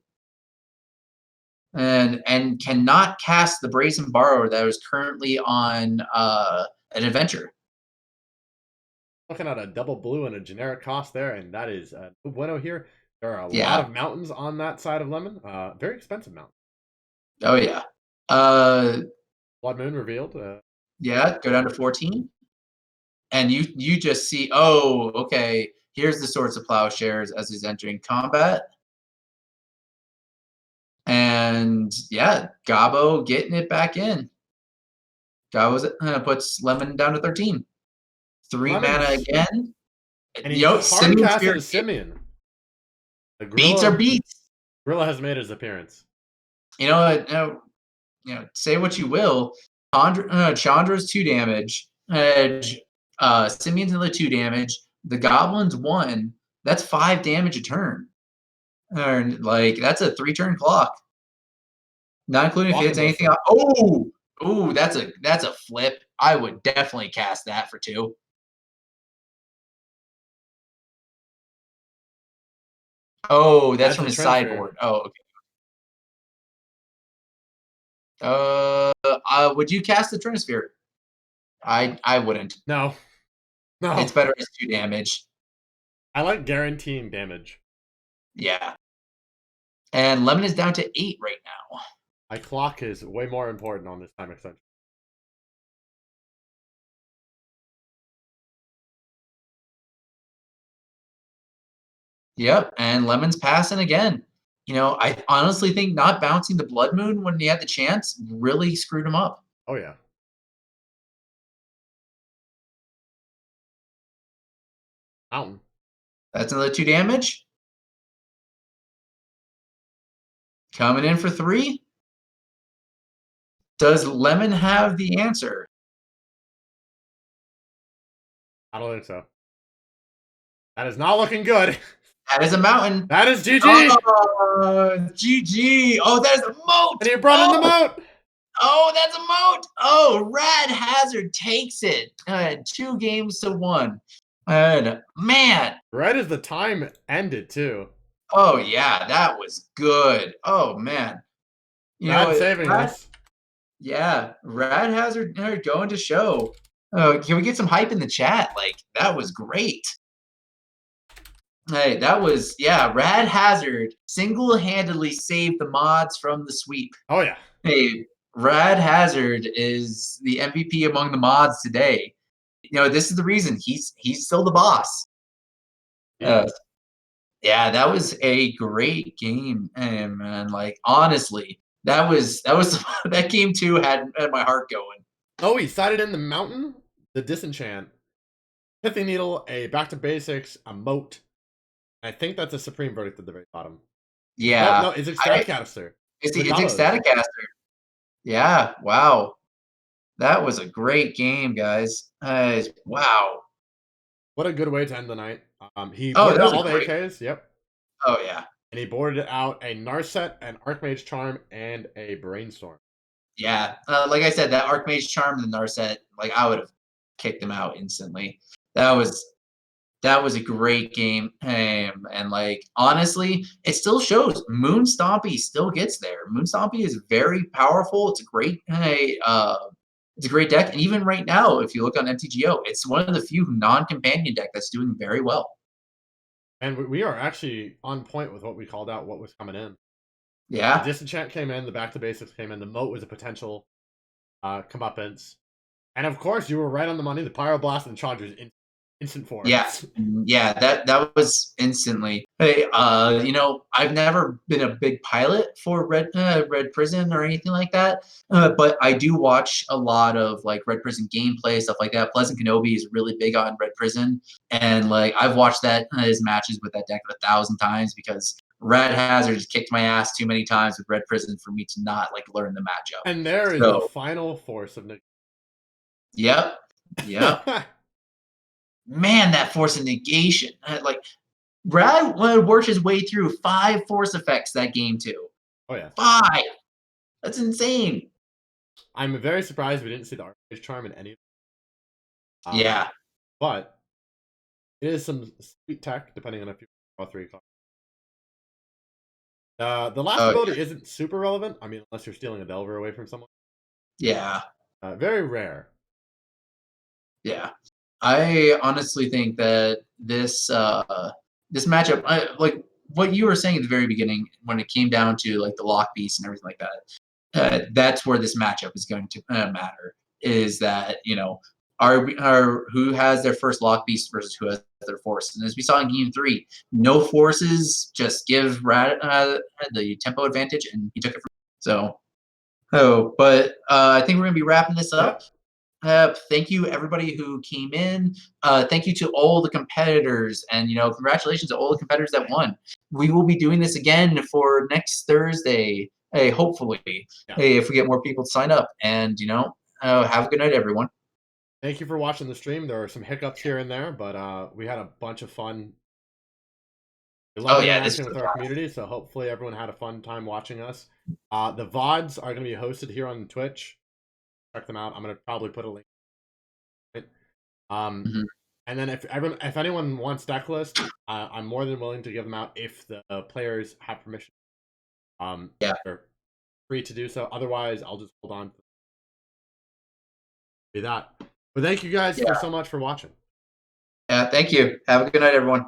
Speaker 1: And cannot cast the Brazen Borrower that is currently on an adventure.
Speaker 2: Looking at a double blue and a generic cost there, and that is no bueno here. There are a
Speaker 1: Yeah.
Speaker 2: lot of mountains on that side of Lemon. Very expensive mountains.
Speaker 1: Oh yeah.
Speaker 2: Blood Moon revealed.
Speaker 1: Yeah, go down to 14. And you just see, oh, okay, here's the Swords of Plowshares as he's entering combat. And yeah, Gabo getting it back in. Gabo puts Lemon down to 13. 3 mana
Speaker 2: Lemon's-
Speaker 1: again.
Speaker 2: And he's hard
Speaker 1: Simeon
Speaker 2: cast
Speaker 1: Spirit
Speaker 2: as Simeon. The
Speaker 1: beats are beats.
Speaker 2: Gorilla has made his appearance.
Speaker 1: You know, say what you will. Chandra's 2 damage. Simeon's another 2 damage. The Goblin's 1. That's 5 damage a turn. And like that's a 3-turn clock. Not including if he hits anything else. Oh, that's a flip. I would definitely cast that for 2. Oh, that's from his sideboard. Oh, okay. Would you cast the Trinisphere? I wouldn't.
Speaker 2: No.
Speaker 1: It's better as 2 damage.
Speaker 2: I like guaranteeing damage.
Speaker 1: Yeah. And Lemon is down to 8 right now.
Speaker 2: My clock is way more important on this time extension.
Speaker 1: Yep, and Lemon's passing again. I honestly think not bouncing the Blood Moon when he had the chance really screwed him up.
Speaker 2: Oh, yeah. Mountain.
Speaker 1: That's another 2 damage. Coming in for 3. Does Lemon have the answer?
Speaker 2: I don't think so. That is not looking good.
Speaker 1: That is a mountain.
Speaker 2: That is GG.
Speaker 1: GG. Oh, that is a moat.
Speaker 2: And he brought in the moat.
Speaker 1: Oh, that's a moat. Oh, Rad Hazard takes it. 2 games to 1. And man.
Speaker 2: Red is the time ended too.
Speaker 1: Oh yeah, that was good. Oh man.
Speaker 2: Rad saving us.
Speaker 1: Yeah, Rad Hazard going to show. Can we get some hype in the chat? Like, that was great. Hey, that was, Rad Hazard single-handedly saved the mods from the sweep.
Speaker 2: Oh, yeah.
Speaker 1: Hey, Rad Hazard is the MVP among the mods today. This is the reason he's still the boss.
Speaker 2: Yeah.
Speaker 1: That was a great game, and man, like honestly, that was that game too had my heart going.
Speaker 2: Oh, he sided in the mountain, the disenchant, Pithy Needle, a back to basics, a moat. I think that's a supreme verdict at the very bottom.
Speaker 1: Yeah,
Speaker 2: no, it's ecstatic caster.
Speaker 1: It's ecstatic caster. Yeah, wow, that was a great game, guys. Wow,
Speaker 2: what a good way to end the night. He
Speaker 1: that
Speaker 2: boarded
Speaker 1: was
Speaker 2: out all the
Speaker 1: great.
Speaker 2: AKs. Yep.
Speaker 1: Oh yeah.
Speaker 2: And he boarded out a Narset, an Archmage Charm, and a Brainstorm.
Speaker 1: Yeah, like I said, that Archmage Charm and the Narset, like I would have kicked him out instantly. That was a great game, and like honestly, it still shows Moon Stompy still gets there. Moon Stompy is very powerful. It's a great it's a great deck, and even right now, if you look on MTGO, it's one of the few non-companion deck that's doing very well.
Speaker 2: And we are actually on point with what we called out, what was coming in.
Speaker 1: Yeah.
Speaker 2: The Disenchant came in, the Back to Basics came in, the Moat was a potential comeuppance. And of course, you were right on the money. The Pyroblast and the Chandra's instant forms.
Speaker 1: Yeah, that was instantly. Hey, I've never been a big pilot for Red Prison or anything like that, but I do watch a lot of like Red Prison gameplay, stuff like that. Pleasant Kenobi is really big on Red Prison, and like I've watched his matches with that deck 1,000 times because Rad Hazard has kicked my ass too many times with Red Prison for me to not like learn the matchup.
Speaker 2: And there is the final force of Nick.
Speaker 1: Yep. Man, that force of negation. Like, Brad worked his way through 5 force effects that game, too.
Speaker 2: Oh, yeah.
Speaker 1: 5! That's insane.
Speaker 2: I'm very surprised we didn't see the Archmage Charm in any of them.
Speaker 1: Yeah.
Speaker 2: But it is some sweet tech, depending on if you draw 3 cards. The last ability isn't super relevant. I mean, unless you're stealing a Delver away from someone.
Speaker 1: Yeah.
Speaker 2: Very rare.
Speaker 1: Yeah. I honestly think that this matchup, like what you were saying at the very beginning, when it came down to like the lock beast and everything like that, that's where this matchup is going to matter. Is that are who has their first lock beast versus who has their force. And as we saw in game 3, no forces, just give the tempo advantage, and he took it from. So, but I think we're gonna be wrapping this up. Thank you everybody who came in. Thank you to all the competitors, and congratulations to all the competitors that won. We will be doing this again for next Thursday. Hey, hopefully, hey, if we get more people to sign up. And have a good night, everyone.
Speaker 2: Thank you for watching the stream. There were some hiccups here and there, but we had a bunch of fun. We love interacting with our community, so hopefully everyone had a fun time watching us. The VODs are going to be hosted here on Twitch. Check them out. I'm going to probably put a link. And then if anyone wants deck list, I'm more than willing to give them out if the players have permission. They're free to do so. Otherwise, I'll just hold on. Be that. But thank you guys so much for watching.
Speaker 1: Yeah, thank you. Have a good night, everyone.